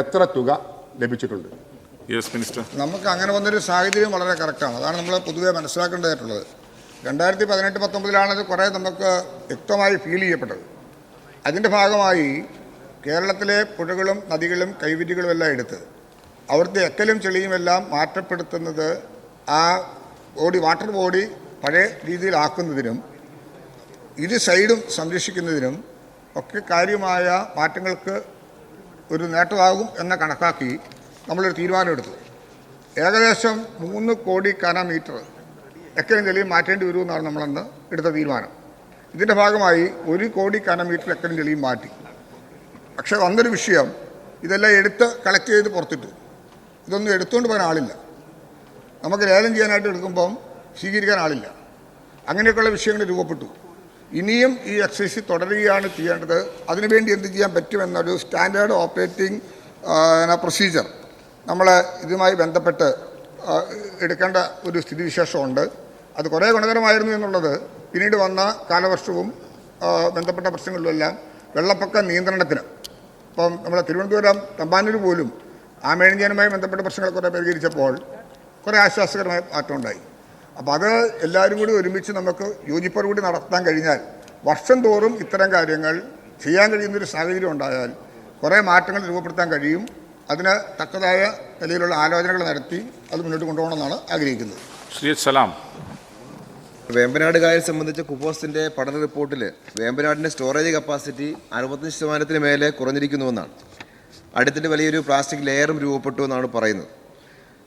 എത്ര തുക ലഭിച്ചിട്ടുണ്ട്?
Yes minister.
നമുക്ക് അങ്ങനെ വന്നൊരു സാഹചര്യം വളരെ കറക്റ്റാണ്. അതാണ് നമ്മൾ പൊതുവെ മനസ്സിലാക്കേണ്ടതായിട്ടുള്ളത്. 2018-19 കുറേ നമുക്ക് വ്യക്തമായി ഫീൽ ചെയ്യപ്പെട്ടത്. അതിൻ്റെ ഭാഗമായി കേരളത്തിലെ പുഴകളും നദികളും കൈവരികളും എല്ലാം എടുത്ത് അവിടുത്തെ എക്കലും ചെളിയുമെല്ലാം മാറ്റപ്പെടുത്തുന്നത് ആ വാട്ടർ ബോഡി പഴയ രീതിയിലാക്കുന്നതിനും ഇരു സൈഡും സംരക്ഷിക്കുന്നതിനും ഒക്കെ കാര്യമായ മാറ്റങ്ങൾക്ക് ഒരു നേട്ടമാകും എന്ന് കണക്കാക്കി നമ്മളൊരു തീരുമാനമെടുത്തു. ഏകദേശം 3 കോടി ഘനമീറ്റർ എക്കലും ചെളിയും മാറ്റേണ്ടി വരുമെന്നാണ് നമ്മളന്ന് എടുത്ത തീരുമാനം. ഇതിൻ്റെ ഭാഗമായി 1 കോടി ഘനമീറ്റർ എക്കലും ചെളിയും മാറ്റി. പക്ഷേ വന്നൊരു വിഷയം, ഇതെല്ലാം കളക്ട് ചെയ്ത് പുറത്തിട്ടു. ഇതൊന്നും എടുത്തുകൊണ്ട് പോകാൻ ആളില്ല. നമുക്ക് ലേലം ചെയ്യാനായിട്ട് എടുക്കുമ്പം സ്വീകരിക്കാൻ ആളില്ല. അങ്ങനെയൊക്കെയുള്ള വിഷയങ്ങൾ രൂപപ്പെട്ടു. ഇനിയും ഈ എക്സസൈസ് തുടരുകയാണ് ചെയ്യേണ്ടത്. അതിനുവേണ്ടി എന്ത് ചെയ്യാൻ പറ്റുമെന്നൊരു സ്റ്റാൻഡേർഡ് ഓപ്പറേറ്റിംഗ് പ്രൊസീജിയർ നമ്മൾ ഇതുമായി ബന്ധപ്പെട്ട് എടുക്കേണ്ട ഒരു സ്ഥിതിവിശേഷമുണ്ട്. അത് കുറേ ഗുണകരമായിരുന്നു എന്നുള്ളത് പിന്നീട് വന്ന കാലവർഷവും ബന്ധപ്പെട്ട പ്രശ്നങ്ങളിലെല്ലാം വെള്ളപ്പൊക്ക നിയന്ത്രണത്തിന് ഇപ്പം നമ്മൾ തിരുവനന്തപുരം തമ്പാനൂർ പോലും ആമേഴഞ്ചനുമായി ബന്ധപ്പെട്ട പ്രശ്നങ്ങൾ കുറേ പരിഹരിച്ചപ്പോൾ കുറേ ആശ്വാസകരമായ മാറ്റമുണ്ടായി. അപ്പോൾ അത് എല്ലാവരും കൂടി ഒരുമിച്ച് നമുക്ക് യോജിപ്പോടുകൂടി നടത്താൻ കഴിഞ്ഞാൽ വർഷം തോറും ഇത്തരം കാര്യങ്ങൾ ചെയ്യാൻ കഴിയുന്നൊരു സാഹചര്യം ഉണ്ടായാൽ കുറേ മാറ്റങ്ങൾ രൂപപ്പെടുത്താൻ കഴിയും. അതിന് തക്കതായ നിലയിലുള്ള ആലോചനകൾ നടത്തി അത് മുന്നോട്ട് കൊണ്ടുപോകണമെന്നാണ് ആഗ്രഹിക്കുന്നത്.
ശ്രീ സലാം.
വേമ്പനാട് കായൽ സംബന്ധിച്ച കുപോസിൻ്റെ പഠന റിപ്പോർട്ടിൽ വേമ്പനാടിൻ്റെ സ്റ്റോറേജ് കപ്പാസിറ്റി 65% മേലെ കുറഞ്ഞിരിക്കുന്നുവെന്നാണ്. അടുത്തിട്ട് വലിയൊരു പ്ലാസ്റ്റിക് ലെയറും രൂപപ്പെട്ടു എന്നാണ് പറയുന്നത്.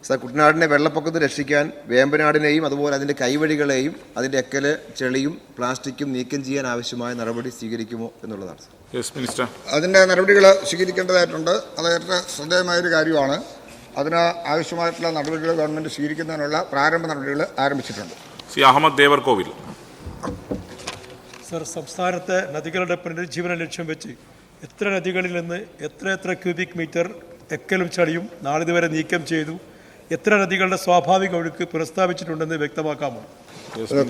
സർ, കുട്ടനാടിനെ വെള്ളപ്പൊക്കത്തിൽ രക്ഷിക്കാൻ വേമ്പനാടിനെയും അതുപോലെ അതിൻ്റെ കൈവഴികളെയും അതിൻ്റെ എക്കല്, ചെളിയും പ്ലാസ്റ്റിക്കും നീക്കം ചെയ്യാൻ ആവശ്യമായ നടപടി സ്വീകരിക്കുമോ എന്നുള്ളതാണ്.
Yes minister.
അതിൻ്റെ നടപടികൾ സ്വീകരിക്കേണ്ടതായിട്ടുണ്ട്. അത് ഏറ്റവും ശ്രദ്ധേയമായൊരു കാര്യമാണ്. അതിന് ആവശ്യമായിട്ടുള്ള നടപടികൾ ഗവൺമെൻറ് സ്വീകരിക്കുന്നതിനുള്ള പ്രാരംഭ നടപടികൾ ആരംഭിച്ചിട്ടുണ്ട്.
ശ്രീ അഹമ്മദ് ദേവർകോവിൽ.
സർ, സംസ്ഥാനത്തെ നദികളുടെ പുനരുജ്ജീവന ലക്ഷ്യം വെച്ച് എത്ര നദികളിൽ നിന്ന് എത്ര ക്യൂബിക് മീറ്റർ എക്കലും ചളിയും നാളിതുവരെ നീക്കം ചെയ്തു? എത്ര നദികളുടെ സ്വാഭാവിക ഒഴുക്ക് പുനഃസ്ഥാപിച്ചിട്ടുണ്ടെന്ന് വ്യക്തമാക്കാമോ?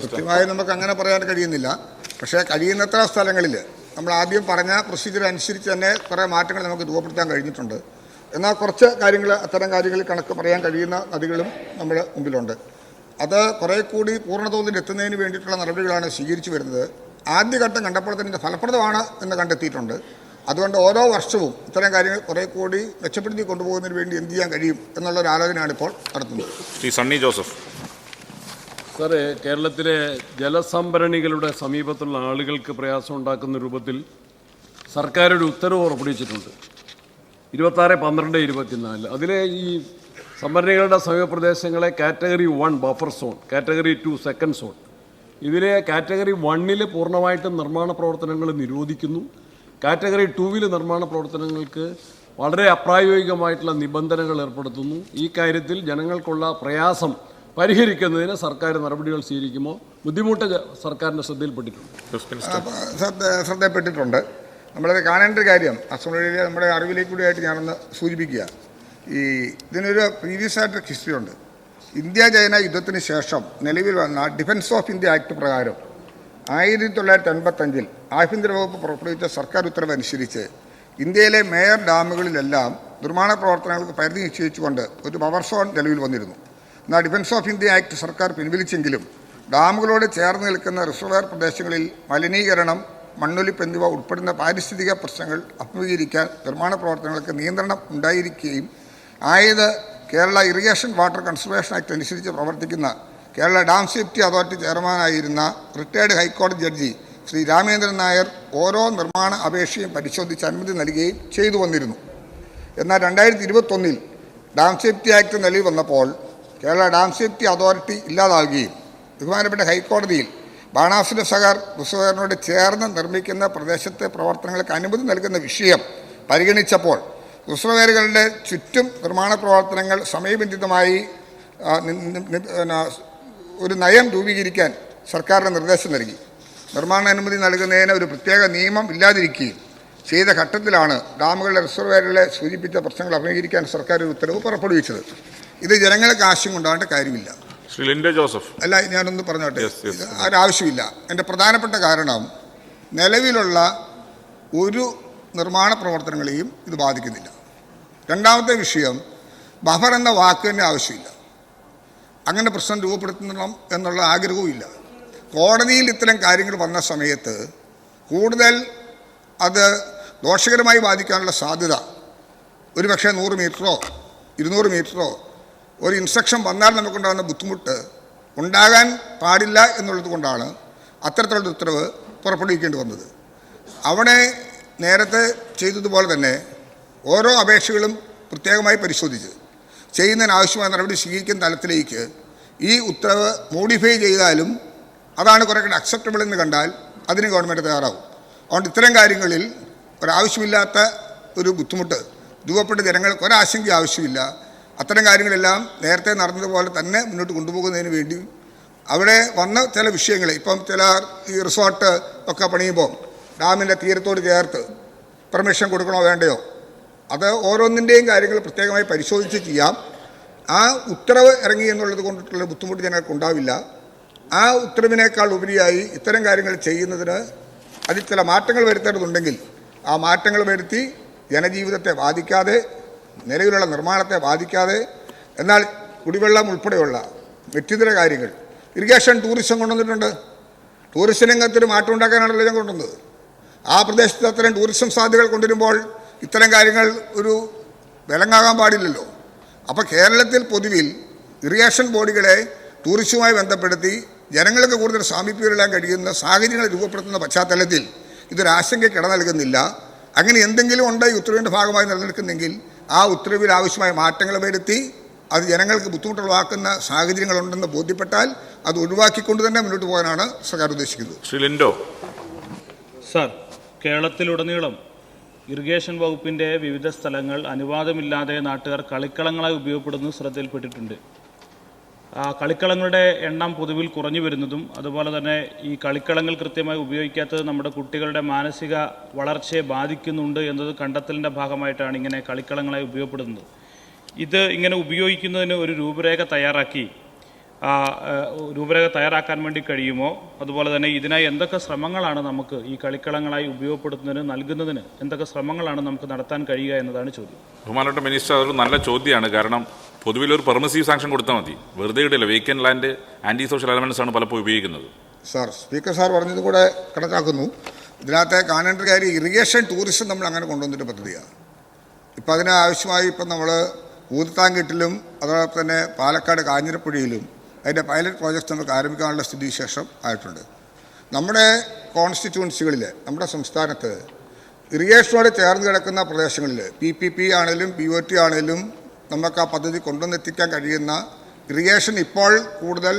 കൃത്യമായി നമുക്ക് അങ്ങനെ പറയാൻ കഴിയുന്നില്ല. പക്ഷേ കഴിയുന്നത്ര സ്ഥലങ്ങളിൽ നമ്മൾ ആദ്യം പറഞ്ഞ പ്രൊസീജിയർ അനുസരിച്ച് തന്നെ കുറേ മാറ്റങ്ങൾ നമുക്ക് രൂപപ്പെടുത്താൻ കഴിഞ്ഞിട്ടുണ്ട്. എന്നാൽ കുറച്ച് കാര്യങ്ങൾ, അത്തരം കാര്യങ്ങളിൽ കണക്ക് പറയാൻ കഴിയുന്ന നദികളും നമ്മുടെ മുമ്പിലുണ്ട്. അത് കുറേ കൂടി പൂർണ്ണതോതിൽ എത്തുന്നതിന് വേണ്ടിയിട്ടുള്ള നടപടികളാണ് സ്വീകരിച്ചു വരുന്നത്. ആദ്യഘട്ടം കണ്ടപ്പോൾ തന്നെ ഇത് ഫലപ്രദമാണ് എന്ന് കണ്ടെത്തിയിട്ടുണ്ട്. അതുകൊണ്ട് ഓരോ വർഷവും ഇത്തരം കാര്യങ്ങൾ കുറേ കൂടി മെച്ചപ്പെടുത്തി കൊണ്ടുപോകുന്നതിന് വേണ്ടി എന്ത് ചെയ്യാൻ കഴിയും എന്നുള്ളൊരു ആലോചനയാണ് ഇപ്പോൾ നടത്തുന്നത്.
ശ്രീ സണ്ണി ജോസഫ്.
സാറേ, കേരളത്തിലെ ജലസംഭരണികളുടെ സമീപത്തുള്ള ആളുകൾക്ക് പ്രയാസം ഉണ്ടാക്കുന്ന രൂപത്തിൽ സർക്കാർ ഒരു ഉത്തരവ് പുറപ്പെടുവിച്ചിട്ടുണ്ട് 26/12/24. അതിലെ ഈ സംഭരണികളുടെ സമീപപ്രദേശങ്ങളെ category 1 buffer zone, category 2 second zone, ഇതിലെ കാറ്റഗറി 1 പൂർണ്ണമായിട്ടും നിർമ്മാണ പ്രവർത്തനങ്ങൾ നിരോധിക്കുന്നു. കാറ്റഗറി 2 നിർമ്മാണ പ്രവർത്തനങ്ങൾക്ക് വളരെ അപ്രായോഗികമായിട്ടുള്ള നിബന്ധനകൾ ഏർപ്പെടുത്തുന്നു. ഈ കാര്യത്തിൽ ജനങ്ങൾക്കുള്ള പ്രയാസം പരിഹരിക്കുന്നതിന് സർക്കാർ നടപടികൾ സ്വീകരിക്കുമോ? ബുദ്ധിമുട്ട് സർക്കാരിൻ്റെ
ശ്രദ്ധയിൽപ്പെട്ടിട്ടുണ്ട്. നമ്മളത് കാണേണ്ട ഒരു കാര്യം അസംബ്ലിയിലെ നമ്മുടെ അറിവിലേക്ക് കൂടിയായിട്ട് ഞാനൊന്ന് സൂചിപ്പിക്കുക. ഇതിനൊരു പ്രീവിയസ് ആയിട്ട് ഹിസ്റ്ററി ഉണ്ട്. ഇന്ത്യ ചൈന യുദ്ധത്തിന് ശേഷം നിലവിൽ വന്ന ഡിഫൻസ് ഓഫ് ഇന്ത്യ ആക്ട് പ്രകാരം 1985 ആഭ്യന്തര വകുപ്പ് പുറപ്പെടുവിച്ച സർക്കാർ ഉത്തരവ് അനുസരിച്ച് ഇന്ത്യയിലെ മേയർ ഡാമുകളിലെല്ലാം നിർമ്മാണ പ്രവർത്തനങ്ങൾക്ക് പരിധി നിശ്ചയിച്ചുകൊണ്ട് ഒരു ബഫർ സോൺ നിലവിൽ വന്നിരുന്നു. എന്നാൽ ഡിഫൻസ് ഓഫ് ഇന്ത്യ ആക്ട് സർക്കാർ പിൻവലിച്ചെങ്കിലും ഡാമുകളോട് ചേർന്ന് നിൽക്കുന്ന റിസർവയർ പ്രദേശങ്ങളിൽ മലിനീകരണം, മണ്ണൊലിപ്പ് എന്നിവ ഉൾപ്പെടുന്ന പാരിസ്ഥിതിക പ്രശ്നങ്ങൾ അഭിമുഖീകരിക്കാൻ നിർമ്മാണ പ്രവർത്തനങ്ങൾക്ക് നിയന്ത്രണം ഉണ്ടായിരിക്കുകയും ആയത് Kerala irrigation water conservation act അനുസരിച്ച് പ്രവർത്തിക്കുന്ന കേരള ഡാം സേഫ്റ്റി അതോറിറ്റി ചെയർമാനായിരുന്ന റിട്ടയർഡ് ഹൈക്കോടതി ജഡ്ജി ശ്രീ രാമേന്ദ്രൻ നായർ ഓരോ നിർമ്മാണ അപേക്ഷയും പരിശോധിച്ച് അനുമതി നൽകുകയും ചെയ്തു വന്നിരുന്നു. എന്നാൽ 2021 ഡാം സേഫ്റ്റി ആക്ട് നിലവിൽ വന്നപ്പോൾ കേരള ഡാം സേഫ്റ്റി അതോറിറ്റി ഇല്ലാതാവുകയും ബഹുമാനപ്പെട്ട ഹൈക്കോടതിയിൽ ബാണാസുര സാഗർ റിസർവയറിനോട് ചേർന്ന് നിർമ്മിക്കുന്ന പ്രദേശത്തെ പ്രവർത്തനങ്ങൾക്ക് അനുമതി നൽകുന്ന വിഷയം പരിഗണിച്ചപ്പോൾ റിസർവെയറുകളുടെ ചുറ്റും നിർമ്മാണ പ്രവർത്തനങ്ങൾ സമയബന്ധിതമായി ഒരു നയം രൂപീകരിക്കാൻ സർക്കാരിന് നിർദ്ദേശം നൽകി. നിർമ്മാണ അനുമതി നൽകുന്നതിന് ഒരു പ്രത്യേക നിയമം ഇല്ലാതിരിക്കുകയും ചെയ്ത ഘട്ടത്തിലാണ് ഡാമുകളുടെ റിസർവെയറുകളെ സൂചിപ്പിച്ച പ്രശ്നങ്ങൾ അഭിമുഖീകരിക്കാൻ സർക്കാർ ഒരു ഉത്തരവ് പുറപ്പെടുവിച്ചത്. ഇത് ജനങ്ങൾക്ക് ആശങ്ക ഉണ്ടാകേണ്ട കാര്യമില്ല.
ശ്രീ ലിൻഡോ ജോസഫ്.
അല്ല, ഞാനൊന്ന് പറഞ്ഞോട്ടെ. ഒരാവശ്യമില്ല. എൻ്റെ പ്രധാനപ്പെട്ട കാരണം നിലവിലുള്ള ഒരു നിർമ്മാണ പ്രവർത്തനങ്ങളെയും ഇത് ബാധിക്കുന്നില്ല. രണ്ടാമത്തെ വിഷയം, ബഫർ എന്ന വാക്ക് തന്നെ ആവശ്യമില്ല. അങ്ങനെ പ്രശ്നം രൂപപ്പെടുത്തണം എന്നുള്ള ആഗ്രഹവും ഇല്ല. കോടതിയിൽ ഇത്തരം കാര്യങ്ങൾ വന്ന സമയത്ത് കൂടുതൽ അത് ദോഷകരമായി ബാധിക്കാനുള്ള സാധ്യത ഒരുപക്ഷെ 100 മീറ്ററോ 200 മീറ്ററോ ഒരു ഇൻസ്ട്രക്ഷൻ വന്നാൽ നമുക്കുണ്ടാകുന്ന ബുദ്ധിമുട്ട് ഉണ്ടാകാൻ പാടില്ല എന്നുള്ളത് കൊണ്ടാണ് അത്തരത്തിലുള്ള ഉത്തരവ് പുറപ്പെടുവിക്കേണ്ടി വന്നത്. അവിടെ നേരത്തെ ചെയ്തതുപോലെ തന്നെ ഓരോ അപേക്ഷകളും പ്രത്യേകമായി പരിശോധിച്ച് ചെയ്യുന്നതിനാവശ്യമായ നടപടി സ്വീകരിക്കുന്ന തലത്തിലേക്ക് ഈ ഉത്തരവ് മോഡിഫൈ ചെയ്താലും അതാണ് കുറേ കൂടെ അക്സെപ്റ്റബിൾ എന്ന് കണ്ടാൽ അതിന് ഗവൺമെൻറ് തയ്യാറാവും. അതുകൊണ്ട് ഇത്തരം കാര്യങ്ങളിൽ ഒരാവശ്യമില്ലാത്ത ഒരു ബുദ്ധിമുട്ട് രൂപപ്പെട്ട ജനങ്ങൾക്ക് ഒരാശങ്ക ആവശ്യമില്ല. അത്തരം കാര്യങ്ങളെല്ലാം നേരത്തെ നടന്നതുപോലെ തന്നെ മുന്നോട്ട് കൊണ്ടുപോകുന്നതിന് വേണ്ടി അവിടെ വന്ന ചില വിഷയങ്ങൾ, ഇപ്പം ചില ഈ റിസോർട്ട് ഒക്കെ പണിയുമ്പോൾ ഡാമിൻ്റെ തീരത്തോട് ചേർത്ത് പെർമിഷൻ കൊടുക്കണോ വേണ്ടയോ, അത് ഓരോന്നിൻ്റെയും കാര്യങ്ങൾ പ്രത്യേകമായി പരിശോധിച്ച് ചെയ്യാം. ആ ഉത്തരവ് ഇറങ്ങി എന്നുള്ളത് കൊണ്ടിട്ടുള്ള ബുദ്ധിമുട്ട് ജനങ്ങൾക്ക് ഉണ്ടാവില്ല. ആ ഉത്തരവിനേക്കാൾ ഉപരിയായി ഇത്തരം കാര്യങ്ങൾ ചെയ്യുന്നതിന് അതിൽ ചില മാറ്റങ്ങൾ വരുത്തേണ്ടതുണ്ടെങ്കിൽ ആ മാറ്റങ്ങൾ വരുത്തി ജനജീവിതത്തെ ബാധിക്കാതെ, നിലവിലുള്ള നിർമ്മാണത്തെ ബാധിക്കാതെ, എന്നാൽ കുടിവെള്ളം ഉൾപ്പെടെയുള്ള വ്യക്തിതര കാര്യങ്ങൾ, ഇറിഗേഷൻ ടൂറിസം കൊണ്ടുവന്നിട്ടുണ്ട്. ടൂറിസം രംഗത്തൊരു മാറ്റം ഉണ്ടാക്കാനാണല്ലോ ഞാൻ കൊണ്ടുവന്നത്. ആ പ്രദേശത്ത് അത്തരം ടൂറിസം സാധ്യതകൾ കൊണ്ടുവരുമ്പോൾ ഇത്തരം കാര്യങ്ങൾ ഒരു വിലങ്ങാകാൻ പാടില്ലല്ലോ. അപ്പോൾ കേരളത്തിൽ പൊതുവിൽ ഇറിഗേഷൻ ബോഡികളെ ടൂറിസവുമായി ബന്ധപ്പെടുത്തി ജനങ്ങൾക്ക് കൂടുതൽ സാമീപ്യമില്ലാൻ കഴിയുന്ന സാഹചര്യങ്ങൾ രൂപപ്പെടുത്തുന്ന പശ്ചാത്തലത്തിൽ ഇതൊരാശങ്കയ്ക്ക് ഇട നൽകുന്നില്ല. അങ്ങനെ എന്തെങ്കിലും ഉണ്ട് ഈ ഉത്തരവിൻ്റെ ഭാഗമായി നിലനിൽക്കുന്നെങ്കിൽ ആ ഉത്തരവിൽ ആവശ്യമായ മാറ്റങ്ങൾ വരുത്തി അത് ജനങ്ങൾക്ക് ബുദ്ധിമുട്ടുളവാക്കുന്ന സാഹചര്യങ്ങളുണ്ടെന്ന് ബോധ്യപ്പെട്ടാൽ അത് ഒഴിവാക്കിക്കൊണ്ട് തന്നെ മുന്നോട്ട് പോകാനാണ് സർക്കാർ ഉദ്ദേശിക്കുന്നത്.
ശ്രീ ലിൻഡോ.
സാർ, കേരളത്തിലുടനീളം ഇറിഗേഷൻ വകുപ്പിൻ്റെ വിവിധ സ്ഥലങ്ങൾ അനുവാദമില്ലാതെ നാട്ടുകാർ കളിക്കളങ്ങളായി ഉപയോഗപ്പെടുന്നത് ശ്രദ്ധയിൽപ്പെട്ടിട്ടുണ്ട്. കളിക്കളങ്ങളുടെ എണ്ണം പൊതുവിൽ കുറഞ്ഞു വരുന്നതും അതുപോലെ തന്നെ ഈ കളിക്കളങ്ങൾ കൃത്യമായി ഉപയോഗിക്കാത്തത് നമ്മുടെ കുട്ടികളുടെ മാനസിക വളർച്ചയെ ബാധിക്കുന്നുണ്ട് എന്നത് കണ്ടെത്തലിൻ്റെ ഭാഗമായിട്ടാണ് ഇങ്ങനെ കളിക്കളങ്ങളായി ഉപയോഗപ്പെടുന്നത്. ഇത് ഇങ്ങനെ ഉപയോഗിക്കുന്നതിന് ഒരു രൂപരേഖ തയ്യാറാക്കാൻ വേണ്ടി കഴിയുമോ? അതുപോലെ തന്നെ ഇതിനായി എന്തൊക്കെ ശ്രമങ്ങളാണ് നമുക്ക് ഈ കളിക്കളങ്ങളായി ഉപയോഗപ്പെടുത്തുന്നതിന് നൽകുന്നതിന് എന്തൊക്കെ ശ്രമങ്ങളാണ് നമുക്ക് നടത്താൻ കഴിയുക എന്നതാണ് ചോദ്യം.
ബഹുമാനപ്പെട്ട മിനിസ്റ്റർ, അതൊരു നല്ല ചോദ്യമാണ്. കാരണം പൊതുവിലൊരു പെർമിസീവ് സാങ്ഷൻ കൊടുത്താൽ മതി. വെറുതെ ഇടില്ല. Vacant land anti social elements ആണ് പലപ്പോഴും ഉപയോഗിക്കുന്നത്.
സാർ, സ്പീക്കർ സാർ പറഞ്ഞത് കൂടെ കണക്കാക്കുന്നു. ഇതിനകത്ത് കാണേണ്ട കാര്യം ഇറിഗേഷൻ ടൂറിസം നമ്മൾ അങ്ങനെ കൊണ്ടുവന്നിട്ട് പദ്ധതിയാണ്. ഇപ്പം അതിന് ആവശ്യമായി ഇപ്പം നമ്മൾ ഊർത്താങ്കിട്ടിലും അതോടൊപ്പം തന്നെ പാലക്കാട് കാഞ്ഞിരപ്പുഴയിലും അതിൻ്റെ പൈലറ്റ് പ്രോജക്റ്റ് നമുക്ക് ആരംഭിക്കാനുള്ള സ്ഥിതിവിശേഷം ആയിട്ടുണ്ട്. നമ്മുടെ കോൺസ്റ്റിറ്റ്യുവൻസികളിൽ നമ്മുടെ സംസ്ഥാനത്ത് ഇറിഗേഷനോട് ചേർന്ന് കിടക്കുന്ന പ്രദേശങ്ങളിൽ PPP ആണെങ്കിലും BOT ആണെങ്കിലും നമുക്ക് ആ പദ്ധതി കൊണ്ടുവന്നെത്തിക്കാൻ കഴിയുന്ന, ഇറിഗേഷൻ ഇപ്പോൾ കൂടുതൽ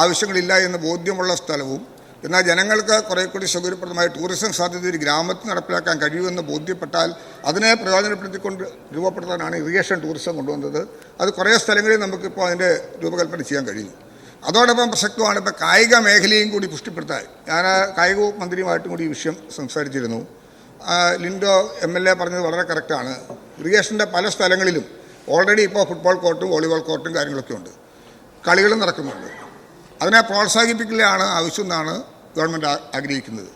ആവശ്യങ്ങളില്ല എന്ന് ബോധ്യമുള്ള സ്ഥലവും എന്നാൽ ജനങ്ങൾക്ക് കുറേ കൂടി സൗകര്യപ്രദമായ ടൂറിസം സാധ്യത ഒരു ഗ്രാമത്തിൽ നടപ്പിലാക്കാൻ കഴിയുമെന്ന് ബോധ്യപ്പെട്ടാൽ അതിനെ പ്രയോജനപ്പെടുത്തിക്കൊണ്ട് രൂപപ്പെടുത്താനാണ് ഇറിഗേഷൻ ടൂറിസം കൊണ്ടുവന്നത്. അത് കുറേ സ്ഥലങ്ങളിൽ നമുക്കിപ്പോൾ അതിൻ്റെ രൂപകൽപ്പന ചെയ്യാൻ കഴിയും. അതോടൊപ്പം പ്രസക്തമാണ് ഇപ്പോൾ കായിക മേഖലയും കൂടി പുഷ്ടിപ്പെടുത്താൻ. ഞാൻ കായിക വകുപ്പ് മന്ത്രിയുമായിട്ടും കൂടി ഈ വിഷയം സംസാരിച്ചിരുന്നു. ലിൻഡോ MLA പറഞ്ഞത് വളരെ കറക്റ്റാണ്. ഇറിഗേഷൻ്റെ പല സ്ഥലങ്ങളിലും ഓൾറെഡി ഇപ്പോൾ ഫുട്ബോൾ കോർട്ടും വോളിബോൾ കോർട്ടും കാര്യങ്ങളൊക്കെ ഉണ്ട്, കളികളും നടക്കുന്നുണ്ട്. അതിനെ പ്രോത്സാഹിപ്പിക്കലാണ് ആവശ്യമെന്നാണ് ഗവൺമെൻറ് ആഗ്രഹിക്കുന്നത്.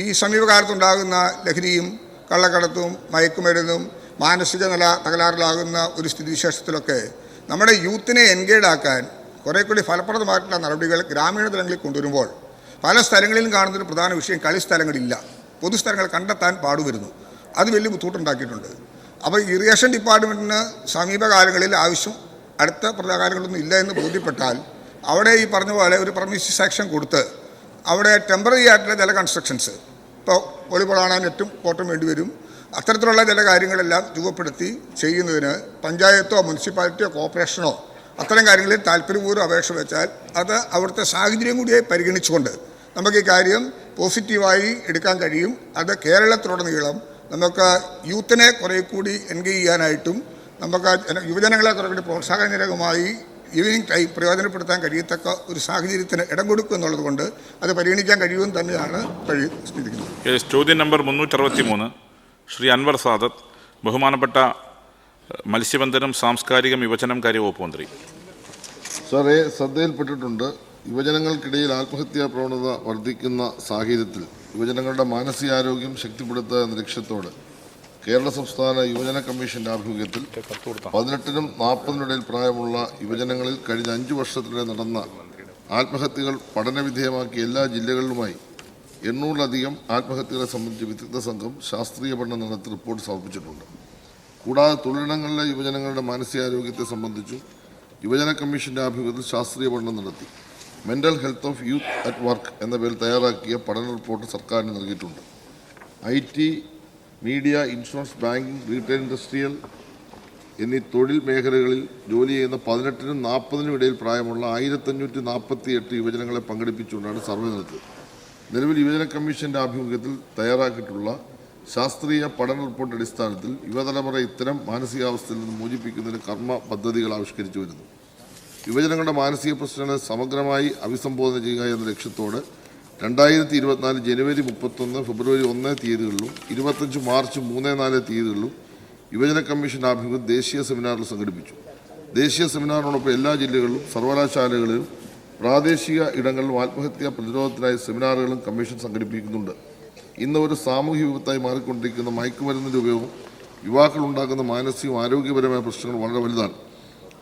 ഈ സമീപകാലത്തുണ്ടാകുന്ന ലഹരിയും കള്ളക്കടത്തും മയക്കുമരുന്നും മാനസിക നില തകരാറിലാകുന്ന ഒരു സ്ഥിതിവിശേഷത്തിലൊക്കെ നമ്മുടെ യൂത്തിനെ എൻഗേജ് ആക്കാൻ കുറേ കൂടി ഫലപ്രദമായിട്ടുള്ള നടപടികൾ ഗ്രാമീണ തലങ്ങളിൽ കൊണ്ടുവരുമ്പോൾ പല സ്ഥലങ്ങളിലും കാണുന്നൊരു പ്രധാന വിഷയം കളിസ്ഥലങ്ങളില്ല, പൊതുസ്ഥലങ്ങൾ കണ്ടെത്താൻ പാടുവരുന്നു. അത് വലിയ ബുദ്ധിമുട്ടുണ്ടാക്കിയിട്ടുണ്ട്. അപ്പോൾ ഇറിഗേഷൻ ഡിപ്പാർട്ട്മെൻറ്റിന് സമീപകാലങ്ങളിൽ ആവശ്യം അടുത്ത പ്രധാനങ്ങളൊന്നും ഇല്ല എന്ന് ബോധ്യപ്പെട്ടാൽ അവിടെ ഈ പറഞ്ഞ പോലെ ഒരു പെർമിഷൻ സാക്ഷൻ കൊടുത്ത് അവിടെ ടെമ്പററി ആയിട്ടുള്ള ചില കൺസ്ട്രക്ഷൻസ്, ഇപ്പോൾ വോളിബോളാണ് നെറ്റും കോർട്ടും വേണ്ടി വരും, അത്തരത്തിലുള്ള ചില കാര്യങ്ങളെല്ലാം രൂപപ്പെടുത്തി ചെയ്യുന്നതിന് പഞ്ചായത്തോ മുനിസിപ്പാലിറ്റിയോ കോർപ്പറേഷനോ അത്തരം കാര്യങ്ങളിൽ താല്പര്യപൂർവ്വം അപേക്ഷ വെച്ചാൽ അത് അവിടുത്തെ സാഹചര്യം കൂടിയായി പരിഗണിച്ചുകൊണ്ട് നമുക്ക് ഈ കാര്യം പോസിറ്റീവായി എടുക്കാൻ കഴിയും. അത് കേരളത്തിലുടനീളം നമുക്ക് യൂത്തിനെ കുറേ കൂടി എൻഗേജ് ചെയ്യാനായിട്ടും നമുക്ക് യുവജനങ്ങളെ കുറേ കൂടി പ്രോത്സാഹനജനകമായി ഈവനിങ് ടൈം പ്രയോജനപ്പെടുത്താൻ കഴിയത്തക്ക ഒരു സാഹചര്യത്തിന് ഇടം കൊടുക്കും എന്നുള്ളത് കൊണ്ട് അത് പരിഗണിക്കാൻ കഴിയുമെന്ന് തന്നെയാണ് സ്ഥിതിക്കുന്നത്.
ചോദ്യം നമ്പർ 363 ശ്രീ അൻവർ സാദത്ത്, ബഹുമാനപ്പെട്ട മത്സ്യബന്ധനം, സാംസ്കാരികം, യുവജനം കാര്യ വകുപ്പ് മന്ത്രി.
സാറേ, ശ്രദ്ധയിൽപ്പെട്ടിട്ടുണ്ട്. യുവജനങ്ങൾക്കിടയിൽ ആത്മഹത്യാ പ്രവണത വർദ്ധിക്കുന്ന സാഹചര്യത്തിൽ യുവജനങ്ങളുടെ മാനസികാരോഗ്യം ശക്തിപ്പെടുത്തുക എന്ന ലക്ഷ്യത്തോടെ കേരള സംസ്ഥാന യുവജന കമ്മീഷന്റെ ആഭിമുഖ്യത്തിൽ 18-നും 40-നും പ്രായമുള്ള യുവജനങ്ങളിൽ കഴിഞ്ഞ 5 വർഷത്തിനിടെ നടന്ന ആത്മഹത്യകൾ പഠനവിധേയമാക്കിയ എല്ലാ ജില്ലകളിലുമായി 800-ലധികം ആത്മഹത്യകളെ സംബന്ധിച്ച് വിദഗ്ധ സംഘം ശാസ്ത്രീയ പഠനം നടത്തി റിപ്പോർട്ട് സമർപ്പിച്ചിട്ടുണ്ട്. കൂടാതെ തൊഴിലിടങ്ങളിലെ യുവജനങ്ങളുടെ മാനസികാരോഗ്യത്തെ സംബന്ധിച്ചും യുവജന കമ്മീഷന്റെ ആഭിമുഖ്യത്തിൽ ശാസ്ത്രീയ പഠനം നടത്തി mental health of youth at work എന്ന പേരിൽ തയ്യാറാക്കിയ പഠന റിപ്പോർട്ട് സർക്കാരിന് നൽകിയിട്ടുണ്ട്. IT, media, insurance, banking, retail, industrial എന്നീ തൊഴിൽ മേഖലകളിൽ ജോലി ചെയ്യുന്ന 18-നും 40-നും ഇടയിൽ പ്രായമുള്ള 1548 യുവജനങ്ങളെ പങ്കെടുപ്പിച്ചുകൊണ്ടാണ് സർവേ നടത്തിയത്. നിലവിൽ യുവജന കമ്മീഷന്റെ ആഭിമുഖ്യത്തിൽ തയ്യാറാക്കിയിട്ടുള്ള ശാസ്ത്രീയ പഠന റിപ്പോർട്ടിന്റെ അടിസ്ഥാനത്തിൽ യുവതലമുറ ഇത്തരം മാനസികാവസ്ഥയിൽ നിന്ന് മോചിപ്പിക്കുന്നതിന് കർമ്മ പദ്ധതികൾ ആവിഷ്കരിച്ചു വരുന്നു. യുവജനങ്ങളുടെ മാനസിക പ്രശ്നങ്ങളെ സമഗ്രമായി അഭിസംബോധന ചെയ്യുക എന്ന ലക്ഷ്യത്തോടെ 2024 ജനുവരി 31, ഫെബ്രുവരി 1 തീയതികളിലും 25 മാർച്ച് 3, 4 തീയതികളിലും യുവജന കമ്മീഷൻ ആഭിമുഖ്യം ദേശീയ സെമിനാറുകൾ സംഘടിപ്പിച്ചു. ദേശീയ സെമിനാറിനോടൊപ്പം എല്ലാ ജില്ലകളിലും സർവകലാശാലകളിലും പ്രാദേശിക ഇടങ്ങളിലും ആത്മഹത്യാ പ്രതിരോധത്തിനായി സെമിനാറുകളും കമ്മീഷൻ സംഘടിപ്പിക്കുന്നുണ്ട്. ഇന്ന് ഒരു സാമൂഹ്യ വിപത്തായി മാറിക്കൊണ്ടിരിക്കുന്ന മയക്കുമരുന്നിൻ്റെ ഉപയോഗം യുവാക്കളുണ്ടാക്കുന്ന മാനസികവും ആരോഗ്യപരമായ പ്രശ്നങ്ങൾ വളരെ വലുതാണ്.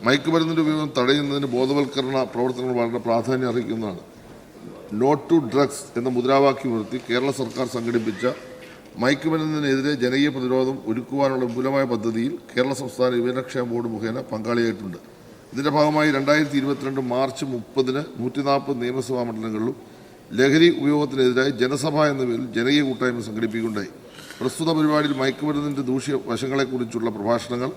മയക്കുമരുന്നിൻ്റെ ഉപയോഗം തടയുന്നതിന് ബോധവൽക്കരണ പ്രവർത്തനങ്ങൾ വളരെ പ്രാധാന്യം അർഹിക്കുന്നതാണ്. നോ ടു ഡ്രഗ്സ് എന്ന മുദ്രാവാക്യം ഉയർത്തി കേരള സർക്കാർ സംഘടിപ്പിച്ച മയക്കുമരുന്നിനെതിരെ ജനകീയ പ്രതിരോധം ഒരുക്കുവാനുള്ള വിപുലമായ പദ്ധതിയിൽ കേരള സംസ്ഥാന യുവജനക്ഷേമ ബോർഡ് മുഖേന പങ്കാളിയായിട്ടുണ്ട്. ഇതിൻ്റെ ഭാഗമായി 2022 മാർച്ച് 30-ന് 140 നിയമസഭാ മണ്ഡലങ്ങളിലും ലഹരി ഉപയോഗത്തിനെതിരായി ജനസഭ എന്ന പേരിൽ ജനകീയ കൂട്ടായ്മ സംഘടിപ്പിക്കുകയുണ്ടായി. പ്രസ്തുത പരിപാടിയിൽ മയക്കുമരുന്നിൻ്റെ ദൂഷ്യ വശങ്ങളെക്കുറിച്ചുള്ള പ്രഭാഷണങ്ങൾ,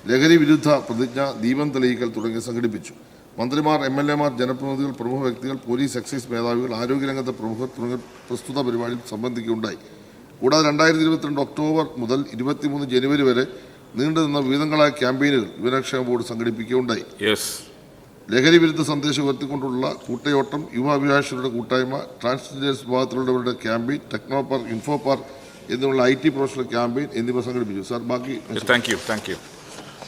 ലഹരി വിരുദ്ധ പ്രതിജ്ഞ, ദീപം തെളിയിക്കൽ തുടങ്ങിയ സംഘടിപ്പിച്ചു. മന്ത്രിമാർ, MLA മാർ, ജനപ്രതിനിധികൾ, പ്രമുഖ വ്യക്തികൾ, പോലീസ്, എക്സൈസ് മേധാവികൾ, ആരോഗ്യരംഗത്തെ പ്രമുഖർ തുടങ്ങിയ പ്രസ്തുത പരിപാടിയിൽ സംബന്ധിക്കുകയുണ്ടായി. കൂടാതെ 2022 ഒക്ടോബർ മുതൽ 23 ജനുവരി വരെ നീണ്ടുനിന്ന വിവിധങ്ങളായ ക്യാമ്പയിനുകൾ യുവജനക്ഷേമ ബോർഡ് സംഘടിപ്പിക്കുകയുണ്ടായി. ലഹരി വിരുദ്ധ സന്ദേശം ഉയർത്തിക്കൊണ്ടുള്ള കൂട്ടയോട്ടം, യുവ അഭിലാഷരുടെ കൂട്ടായ്മ, ട്രാൻസ്ജെൻഡേഴ്സ് വിഭാഗത്തിലുള്ളവരുടെ campaign, Technopark, Infopark എന്നിവയുള്ള IT പ്രൊഫഷണൽ ക്യാമ്പയിൻ എന്നിവ സംഘടിപ്പിച്ചു. സാർ, ബാക്കി
thank you.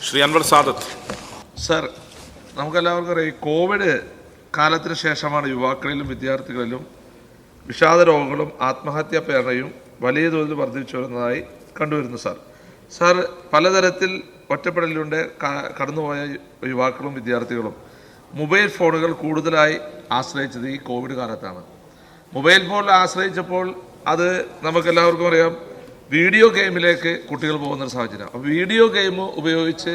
Shri Anwar Sadath.
Sir, നമുക്കെല്ലാവർക്കും അറിയാം, ഈ കോവിഡ് കാലത്തിന് ശേഷമാണ് യുവാക്കളിലും വിദ്യാർത്ഥികളിലും വിഷാദ രോഗങ്ങളും ആത്മഹത്യാ പ്രേരണയും വലിയ തോതിൽ വർദ്ധിച്ചു വരുന്നതായി കണ്ടുവരുന്നു. സാർ, പലതരത്തിൽ ഒറ്റപ്പെടലിലൂടെ കടന്നുപോയ യുവാക്കളും വിദ്യാർത്ഥികളും മൊബൈൽ ഫോണുകൾ കൂടുതലായി ആശ്രയിച്ചത് ഈ കോവിഡ് കാലത്താണ്. മൊബൈൽ ഫോണിൽ ആശ്രയിച്ചപ്പോൾ അത് നമുക്കെല്ലാവർക്കും അറിയാം, വീഡിയോ ഗെയിമിലേക്ക് കുട്ടികൾ പോകുന്നൊരു സാഹചര്യം. അപ്പോൾ വീഡിയോ ഗെയിം ഉപയോഗിച്ച്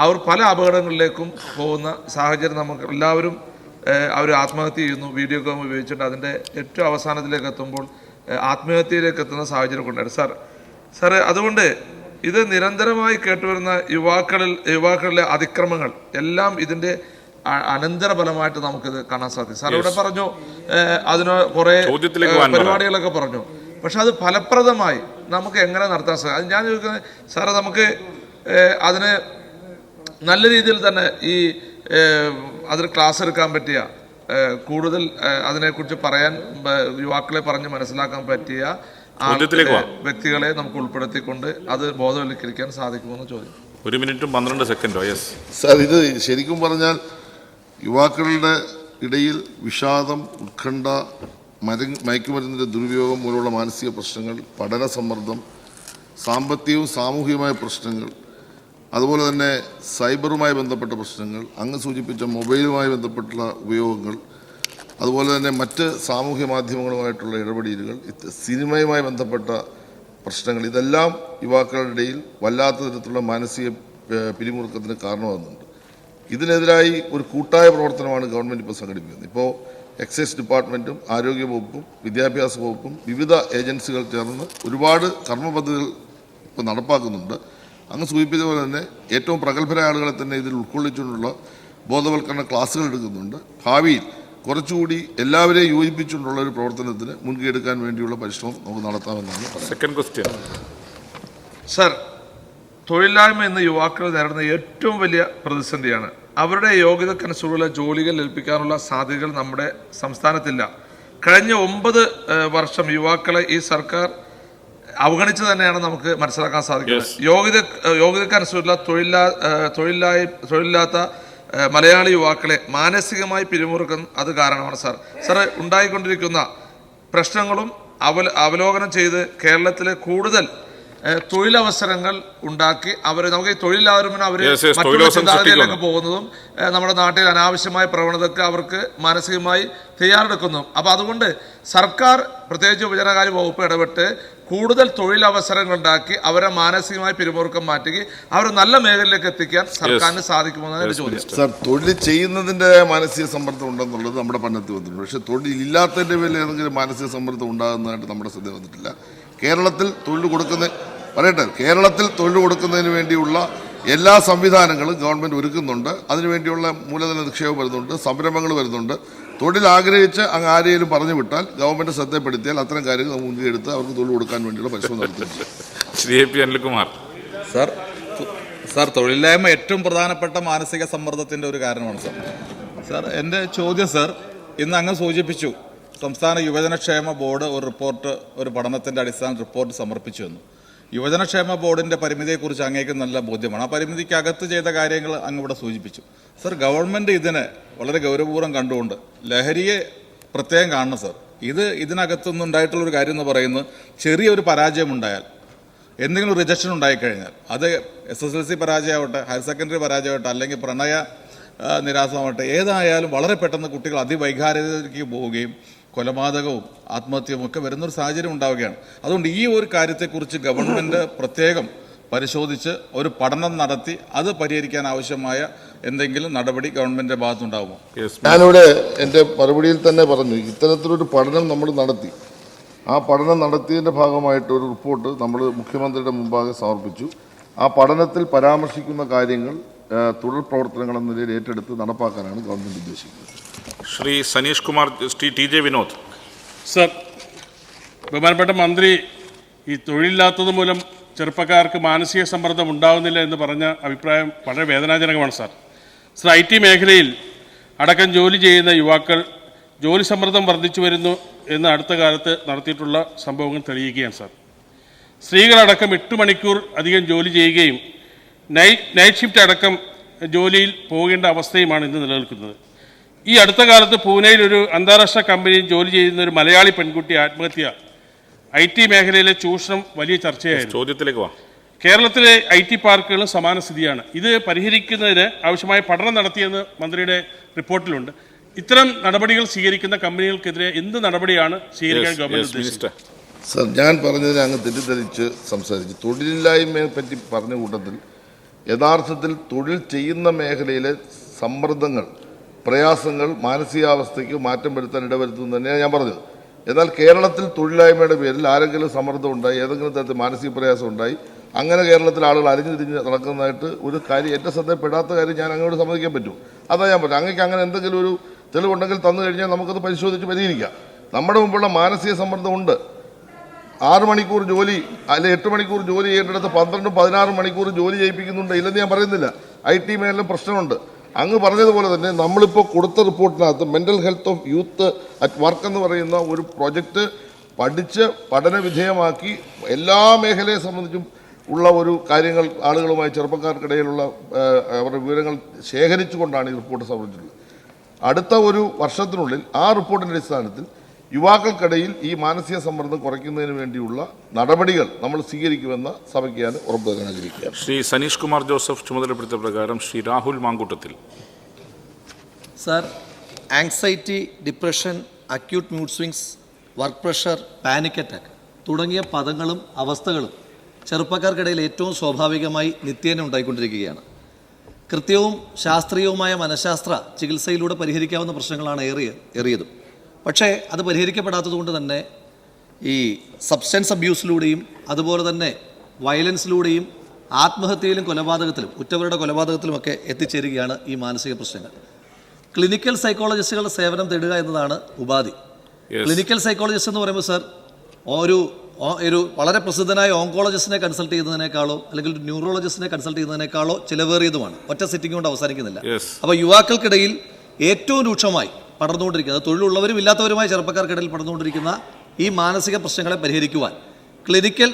അവർ പല അപകടങ്ങളിലേക്കും പോകുന്ന സാഹചര്യം നമുക്ക് എല്ലാവരും അവർ ആത്മഹത്യ ചെയ്യുന്നു. വീഡിയോ ഗെയിം ഉപയോഗിച്ചിട്ട് അതിൻ്റെ ഏറ്റവും അവസാനത്തിലേക്ക് എത്തുമ്പോൾ ആത്മഹത്യയിലേക്ക് എത്തുന്ന സാഹചര്യം ഉണ്ടായിരുന്നു. സാറ്, അതുകൊണ്ട് ഇത് നിരന്തരമായി കേട്ടുവരുന്ന യുവാക്കളിലെ അതിക്രമങ്ങൾ എല്ലാം ഇതിൻ്റെ അനന്തരഫലമായിട്ട് നമുക്കിത് കാണാൻ സാധിക്കും. സാർ ഇവിടെ പറഞ്ഞു, അതിന് കുറേ പരിപാടികളൊക്കെ പറഞ്ഞു, പക്ഷെ അത് ഫലപ്രദമായി നമുക്ക് എങ്ങനെ നടത്താൻ സാധിക്കും? അത് ഞാൻ ചോദിക്കുന്നത് സാറേ, നമുക്ക് അതിന് നല്ല രീതിയിൽ തന്നെ ഈ അതിന് ക്ലാസ് എടുക്കാൻ പറ്റിയ, കൂടുതൽ അതിനെക്കുറിച്ച് പറയാൻ, യുവാക്കളെ പറഞ്ഞ് മനസ്സിലാക്കാൻ പറ്റിയ വ്യക്തികളെ നമുക്ക് ഉൾപ്പെടുത്തിക്കൊണ്ട് അത് ബോധവൽക്കരിക്കാൻ സാധിക്കുമെന്ന് ചോദ്യം.
1 മിനിറ്റും 12 സെക്കൻഡോ?
സാർ, ഇത് ശരിക്കും പറഞ്ഞാൽ യുവാക്കളുടെ ഇടയിൽ വിഷാദം, ഉത്കണ്ഠ, മയക്കുമരുന്നിൻ്റെ ദുരുപയോഗം മൂലമുള്ള മാനസിക പ്രശ്നങ്ങൾ, പഠന സമ്മർദ്ദം, സാമ്പത്തികവും സാമൂഹികമായ പ്രശ്നങ്ങൾ, അതുപോലെ തന്നെ സൈബറുമായി ബന്ധപ്പെട്ട പ്രശ്നങ്ങൾ, അങ്ങ് സൂചിപ്പിച്ച മൊബൈലുമായി ബന്ധപ്പെട്ടുള്ള ഉപയോഗങ്ങൾ, അതുപോലെ തന്നെ മറ്റ് സാമൂഹ്യ മാധ്യമങ്ങളുമായിട്ടുള്ള ഇടപെടലുകൾ, സിനിമയുമായി ബന്ധപ്പെട്ട പ്രശ്നങ്ങൾ, ഇതെല്ലാം യുവാക്കളുടെ ഇടയിൽ വല്ലാത്ത തരത്തിലുള്ള മാനസിക പിരിമുറുക്കത്തിന് കാരണമാകുന്നുണ്ട്. ഇതിനെതിരായി ഒരു കൂട്ടായ പ്രവർത്തനമാണ് ഗവൺമെൻറ് ഇപ്പോൾ സംഘടിപ്പിക്കുന്നത്. ഇപ്പോൾ എക്സൈസ് ഡിപ്പാർട്ട്മെൻറ്റും ആരോഗ്യ വകുപ്പും വിദ്യാഭ്യാസ വകുപ്പും വിവിധ ഏജൻസികൾ ചേർന്ന് ഒരുപാട് കർമ്മ പദ്ധതികൾ ഇപ്പോൾ നടപ്പാക്കുന്നുണ്ട്. അങ്ങ് സൂചിപ്പിച്ച പോലെ തന്നെ ഏറ്റവും പ്രഗത്ഭരായ ആളുകളെ തന്നെ ഇതിൽ ഉൾക്കൊള്ളിച്ചുകൊണ്ടുള്ള ബോധവൽക്കരണ ക്ലാസ്സുകൾ എടുക്കുന്നുണ്ട്. ഭാവിയിൽ കുറച്ചുകൂടി എല്ലാവരെയും യോജിപ്പിച്ചുകൊണ്ടുള്ള ഒരു പ്രവർത്തനത്തിന് മുൻകൈ എടുക്കാൻ വേണ്ടിയുള്ള പരിശ്രമം നമുക്ക് നടത്താമെന്നാണ്.
Second question.
സർ, തൊഴിലില്ലായ്മ എന്ന യുവാക്കൾ നേരിടുന്ന ഏറ്റവും വലിയ പ്രതിസന്ധിയാണ്. അവരുടെ യോഗ്യതക്കനുസരിച്ചുള്ള ജോലികൾ ഏൽപ്പിക്കാനുള്ള സാധ്യതകൾ നമ്മുടെ സംസ്ഥാനത്തില്ല. കഴിഞ്ഞ 9 വർഷം യുവാക്കളെ ഈ സർക്കാർ അവഗണിച്ച് തന്നെയാണ് നമുക്ക് മനസ്സിലാക്കാൻ സാധിക്കുന്നത്. യോഗ്യതക്കനുസരിച്ചുള്ള തൊഴിലില്ലാത്ത മലയാളി യുവാക്കളെ മാനസികമായി പിരിമുറുക്കുന്ന അത് കാരണമാണ് സാർ. ഉണ്ടായിക്കൊണ്ടിരിക്കുന്ന പ്രശ്നങ്ങളും അവലോകനം ചെയ്ത് കേരളത്തിലെ കൂടുതൽ തൊഴിലവസരങ്ങൾ ഉണ്ടാക്കി നമുക്ക് ഈ തൊഴിലില്ലായ്മ മറ്റുള്ള ചിന്താഗതിയിലേക്ക് പോകുന്നതും നമ്മുടെ നാട്ടിൽ അനാവശ്യമായ പ്രവണതയ്ക്ക് അവർക്ക് മാനസികമായി തയ്യാറെടുക്കുന്നു. അപ്പോൾ അതുകൊണ്ട് സർക്കാർ പ്രത്യേകിച്ച് യുവജനകാര്യ വകുപ്പ് ഇടപെട്ട് കൂടുതൽ തൊഴിലവസരങ്ങൾ ഉണ്ടാക്കി അവരെ മാനസികമായി പിരിമുറുക്കം മാറ്റി അവർ നല്ല മേഖലയിലേക്ക് എത്തിക്കാൻ സർക്കാരിന് സാധിക്കുമെന്നാണ് എൻ്റെ ചോദ്യം.
സാർ, തൊഴിൽ ചെയ്യുന്നതിൻ്റെ മാനസിക സമ്മർദ്ദം ഉണ്ടെന്നുള്ളത് നമ്മുടെ പഠനത്തിൽ വന്നിട്ടുണ്ട്. പക്ഷേ തൊഴിലില്ലാത്തതിൻ്റെ പേരിൽ ഏതെങ്കിലും മാനസിക സമ്മർദ്ദം ഉണ്ടാകുന്നതായിട്ട് നമ്മുടെ ശ്രദ്ധ വന്നിട്ടില്ല. കേരളത്തിൽ തൊഴിൽ കൊടുക്കുന്നതിന് വേണ്ടിയുള്ള എല്ലാ സംവിധാനങ്ങളും ഗവൺമെൻറ് ഒരുക്കുന്നുണ്ട്. അതിനുവേണ്ടിയുള്ള മൂലധന നിക്ഷേപം വരുന്നുണ്ട്, സംരംഭങ്ങൾ വരുന്നുണ്ട്. തൊഴിൽ ആഗ്രഹിച്ച് അങ്ങ് ആരെയും പറഞ്ഞു വിട്ടാൽ ഗവൺമെൻറ് ശ്രദ്ധപ്പെടുത്തിയാൽ അത്തരം കാര്യങ്ങൾ മുൻകൈയെടുത്ത് അവർക്ക് തൊഴിൽ കൊടുക്കാൻ വേണ്ടിയുള്ള പരിശ്രമം നടത്തുന്നുണ്ട്.
Shri A P Anilkumar.
Sir, തൊഴിലില്ലായ്മ ഏറ്റവും പ്രധാനപ്പെട്ട മാനസിക സമ്മർദ്ദത്തിൻ്റെ ഒരു കാരണമാണ് സാർ. എൻ്റെ ചോദ്യം സാർ, ഇന്ന് അങ്ങ് സൂചിപ്പിച്ചു സംസ്ഥാന യുവജനക്ഷേമ ബോർഡ് ഒരു പഠനത്തിൻ്റെ അടിസ്ഥാന റിപ്പോർട്ട് സമർപ്പിച്ചു എന്ന്. യുവജനക്ഷേമ ബോർഡിൻ്റെ പരിമിതിയെക്കുറിച്ച് അങ്ങേക്ക് നല്ല ബോധ്യമാണ്. ആ പരിമിതിക്കകത്ത് ചെയ്ത കാര്യങ്ങൾ അങ്ങ് ഇവിടെ സൂചിപ്പിച്ചു. സർ, ഗവൺമെൻറ് ഇതിനെ വളരെ ഗൗരവപൂർവ്വം കണ്ടുകൊണ്ട് ലഹരിയെ പ്രത്യേകം കാണണം സർ. ഇതിനകത്തുനിന്നുണ്ടായിട്ടുള്ളൊരു കാര്യം എന്ന് പറയുന്നത് ചെറിയൊരു പരാജയമുണ്ടായാൽ, എന്തെങ്കിലും റിജക്ഷൻ ഉണ്ടായിക്കഴിഞ്ഞാൽ, അത് SSLC പരാജയമാവട്ടെ, ഹയർ സെക്കൻഡറി പരാജയമാവട്ടെ, അല്ലെങ്കിൽ പ്രണയ നിരാസമാവട്ടെ, ഏതായാലും വളരെ പെട്ടെന്ന് കുട്ടികൾ അതിവൈകാരികതയിലേക്ക് പോവുകയും കൊലപാതകവും ആത്മഹത്യയും ഒക്കെ വരുന്നൊരു സാഹചര്യം ഉണ്ടാവുകയാണ്. അതുകൊണ്ട് ഈ ഒരു കാര്യത്തെക്കുറിച്ച് ഗവൺമെൻറ് പ്രത്യേകം പരിശോധിച്ച് ഒരു പഠനം നടത്തി അത് പരിഹരിക്കാൻ ആവശ്യമായ എന്തെങ്കിലും നടപടി ഗവൺമെൻറ്റിൻ്റെ ഭാഗത്തുണ്ടാകുമോ?
ഞാനിവിടെ എൻ്റെ മറുപടിയിൽ തന്നെ പറഞ്ഞു, ഇത്തരത്തിലൊരു പഠനം നമ്മൾ നടത്തി. ആ പഠനം നടത്തിയതിൻ്റെ ഭാഗമായിട്ട് ഒരു റിപ്പോർട്ട് നമ്മൾ മുഖ്യമന്ത്രിയുടെ മുമ്പാകെ സമർപ്പിച്ചു. ആ പഠനത്തിൽ പരാമർശിക്കുന്ന കാര്യങ്ങൾ തുടർ പ്രവർത്തനങ്ങൾ എന്ന നിലയിൽ ഏറ്റെടുത്ത് നടപ്പാക്കാനാണ് ഗവൺമെൻറ് ഉദ്ദേശിക്കുന്നത്.
Shri Sanish Kumar, T J Vinod.
Sir, ബഹുമാനപ്പെട്ട മന്ത്രി ഈ തൊഴിലില്ലാത്തത് മൂലം ചെറുപ്പക്കാർക്ക് മാനസിക സമ്മർദ്ദം ഉണ്ടാകുന്നില്ല എന്ന് പറഞ്ഞ അഭിപ്രായം വളരെ വേദനാജനകമാണ് സാർ. IT മേഖലയിൽ അടക്കം ജോലി ചെയ്യുന്ന യുവാക്കൾ ജോലി സമ്മർദ്ദം വർദ്ധിച്ചു വരുന്നു എന്ന് അടുത്ത കാലത്ത് നടത്തിയിട്ടുള്ള സംഭവങ്ങൾ തെളിയിക്കുകയാണ് സാർ. സ്ത്രീകളടക്കം 8 മണിക്കൂർ അധികം ജോലി ചെയ്യുകയും നൈറ്റ് ഷിഫ്റ്റ് അടക്കം ജോലിയിൽ പോകേണ്ട അവസ്ഥയുമാണ് ഇന്ന് നിലനിൽക്കുന്നത്. ഈ അടുത്ത കാലത്ത് പൂനെയിൽ ഒരു അന്താരാഷ്ട്ര കമ്പനിയിൽ ജോലി ചെയ്യുന്ന ഒരു മലയാളി പെൺകുട്ടി ആത്മഹത്യ, IT മേഖലയിലെ ചൂഷണം വലിയ ചർച്ചയായിരുന്നു.
ചോദ്യത്തിലേക്ക് വാ.
കേരളത്തിലെ IT പാർക്കുകളും സമാന സ്ഥിതിയാണ്. ഇത് പരിഹരിക്കുന്നതിന് ആവശ്യമായ പഠനം നടത്തിയെന്ന് മന്ത്രിയുടെ റിപ്പോർട്ടിലുണ്ട്. ഇത്തരം നടപടികൾ സ്വീകരിക്കുന്ന കമ്പനികൾക്കെതിരെ എന്ത് നടപടിയാണ് സ്വീകരിക്കാൻ ഗവൺമെന്റ് ഉദ്ദേശിച്ചത്?
സർ, ഞാൻ പറഞ്ഞതിനെ അങ്ങ് തെറ്റിദ്ധരിച്ച് സംസാരിച്ചു. തൊഴിലില്ലായ്മയെ പറ്റി പറഞ്ഞ കൂട്ടത്തിൽ യഥാർത്ഥത്തിൽ തൊഴിൽ ചെയ്യുന്ന മേഖലയിലെ സമ്മർദ്ദങ്ങൾ, പ്രയാസങ്ങൾ, മാനസികാവസ്ഥയ്ക്ക് മാറ്റം വരുത്താൻ ഇടവരുത്തുന്നു തന്നെയാണ് ഞാൻ പറഞ്ഞത്. എന്നാൽ കേരളത്തിൽ തൊഴിലില്ലായ്മയുടെ പേരിൽ ആരെങ്കിലും സമ്മർദ്ദം ഉണ്ടായി, ഏതെങ്കിലും തരത്തിൽ മാനസിക പ്രയാസം ഉണ്ടായി, അങ്ങനെ കേരളത്തിൽ ആളുകൾ അരിഞ്ഞു തിരിഞ്ഞ് നടക്കുന്നതായിട്ട് ഒരു കാര്യം എൻ്റെ ശ്രദ്ധയിൽപ്പെടാത്ത കാര്യം ഞാൻ അങ്ങോട്ട് സമ്മതിക്കാൻ പറ്റും. അതാ ഞാൻ പറഞ്ഞു. അങ്ങേക്ക് അങ്ങനെ എന്തെങ്കിലും ഒരു തെളിവുണ്ടെങ്കിൽ തന്നു കഴിഞ്ഞാൽ നമുക്കത് പരിശോധിച്ച് പരിഹരിക്കാം. നമ്മുടെ മുമ്പുള്ള മാനസിക സമ്മർദ്ദമുണ്ട്. 6 മണിക്കൂർ ജോലി അല്ലെ 8 മണിക്കൂർ ജോലി ചെയ്യേണ്ടിടത്ത് 12-16 മണിക്കൂർ ജോലി ചെയ്യിപ്പിക്കുന്നുണ്ട്. ഇല്ലെന്ന് ഞാൻ പറയുന്നില്ല. IT മേഖലയിലും പ്രശ്നമുണ്ട്. അങ്ങ് പറഞ്ഞതുപോലെ തന്നെ നമ്മളിപ്പോൾ കൊടുത്ത റിപ്പോർട്ടിനകത്ത് mental health of youth at work എന്ന് പറയുന്ന ഒരു പ്രൊജക്റ്റ് പഠിച്ച് പഠന വിധേയമാക്കി എല്ലാ മേഖലയെ സംബന്ധിച്ചും ഉള്ള ഒരു കാര്യങ്ങൾ ആളുകളുമായി ചെറുപ്പക്കാർക്കിടയിലുള്ള അവരുടെ വിവരങ്ങൾ ശേഖരിച്ചുകൊണ്ടാണ് ഈ റിപ്പോർട്ട് സമർപ്പിച്ചിട്ടുള്ളത്. അടുത്ത ഒരു വർഷത്തിനുള്ളിൽ ആ റിപ്പോർട്ടിൻ്റെ അടിസ്ഥാനത്തിൽ യുവാക്കൾക്കിടയിൽ ഈ മാനസിക സമ്മർദ്ദം കുറയ്ക്കുന്നതിന് വേണ്ടിയുള്ള നടപടികൾ നമ്മൾ സ്വീകരിക്കുമെന്ന സഭയ്ക്ക് ഞാൻ ഉറപ്പ് നൽകാൻ ആഗ്രഹിക്കുകയാണ്.
ശ്രീ സനീഷ് കുമാർ ജോസഫ് ചുമതലപ്പെടുത്തിയ പ്രകാരം Shri Rahul Mamkootathil.
Sir, anxiety, depression, acute mood swings, work pressure, panic attack തുടങ്ങിയ പദങ്ങളും അവസ്ഥകളും ചെറുപ്പക്കാർക്കിടയിൽ ഏറ്റവും സ്വാഭാവികമായി നിത്യേന ഉണ്ടായിക്കൊണ്ടിരിക്കുകയാണ്. കൃത്യവും ശാസ്ത്രീയവുമായ മനഃശാസ്ത്ര ചികിത്സയിലൂടെ പരിഹരിക്കാവുന്ന പ്രശ്നങ്ങളാണ് ഏറിയതും. പക്ഷേ അത് പരിഹരിക്കപ്പെടാത്തതുകൊണ്ട് തന്നെ ഈ സബ്സ്റ്റൻസ് അബ്യൂസിലൂടെയും അതുപോലെ തന്നെ വയലൻസിലൂടെയും ആത്മഹത്യയിലും കൊലപാതകത്തിലും ഉറ്റവരുടെ കൊലപാതകത്തിലുമൊക്കെ എത്തിച്ചേരുകയാണ് ഈ മാനസിക പ്രശ്നങ്ങൾ. ക്ലിനിക്കൽ സൈക്കോളജിസ്റ്റുകളുടെ സേവനം തേടുക എന്നതാണ് ഉപാധി. ക്ലിനിക്കൽ സൈക്കോളജിസ്റ്റ് എന്ന് പറയുമ്പോൾ സർ, ഒരു
ഒരു വളരെ പ്രസിദ്ധനായ ഓങ്കോളജിസ്റ്റിനെ കൺസൾട്ട് ചെയ്യുന്നതിനേക്കാളോ അല്ലെങ്കിൽ ഒരു ന്യൂറോളജിസ്റ്റിനെ കൺസൾട്ട് ചെയ്യുന്നതിനേക്കാളോ ചിലവേറിയതുമാണ്. ഒറ്റ സിറ്റിംഗ് കൊണ്ട് അവസാനിക്കുന്നില്ല. അപ്പോൾ യുവാക്കൾക്കിടയിൽ ഏറ്റവും രൂക്ഷമായി പടർന്നുകൊണ്ടിരിക്കുന്നത്, തൊഴിലുള്ളവരും ഇല്ലാത്തവരുമായ ചെറുപ്പക്കാർക്കിടയിൽ പടർന്നുകൊണ്ടിരിക്കുന്ന ഈ മാനസിക പ്രശ്നങ്ങളെ പരിഹരിക്കുവാൻ ക്ലിനിക്കൽ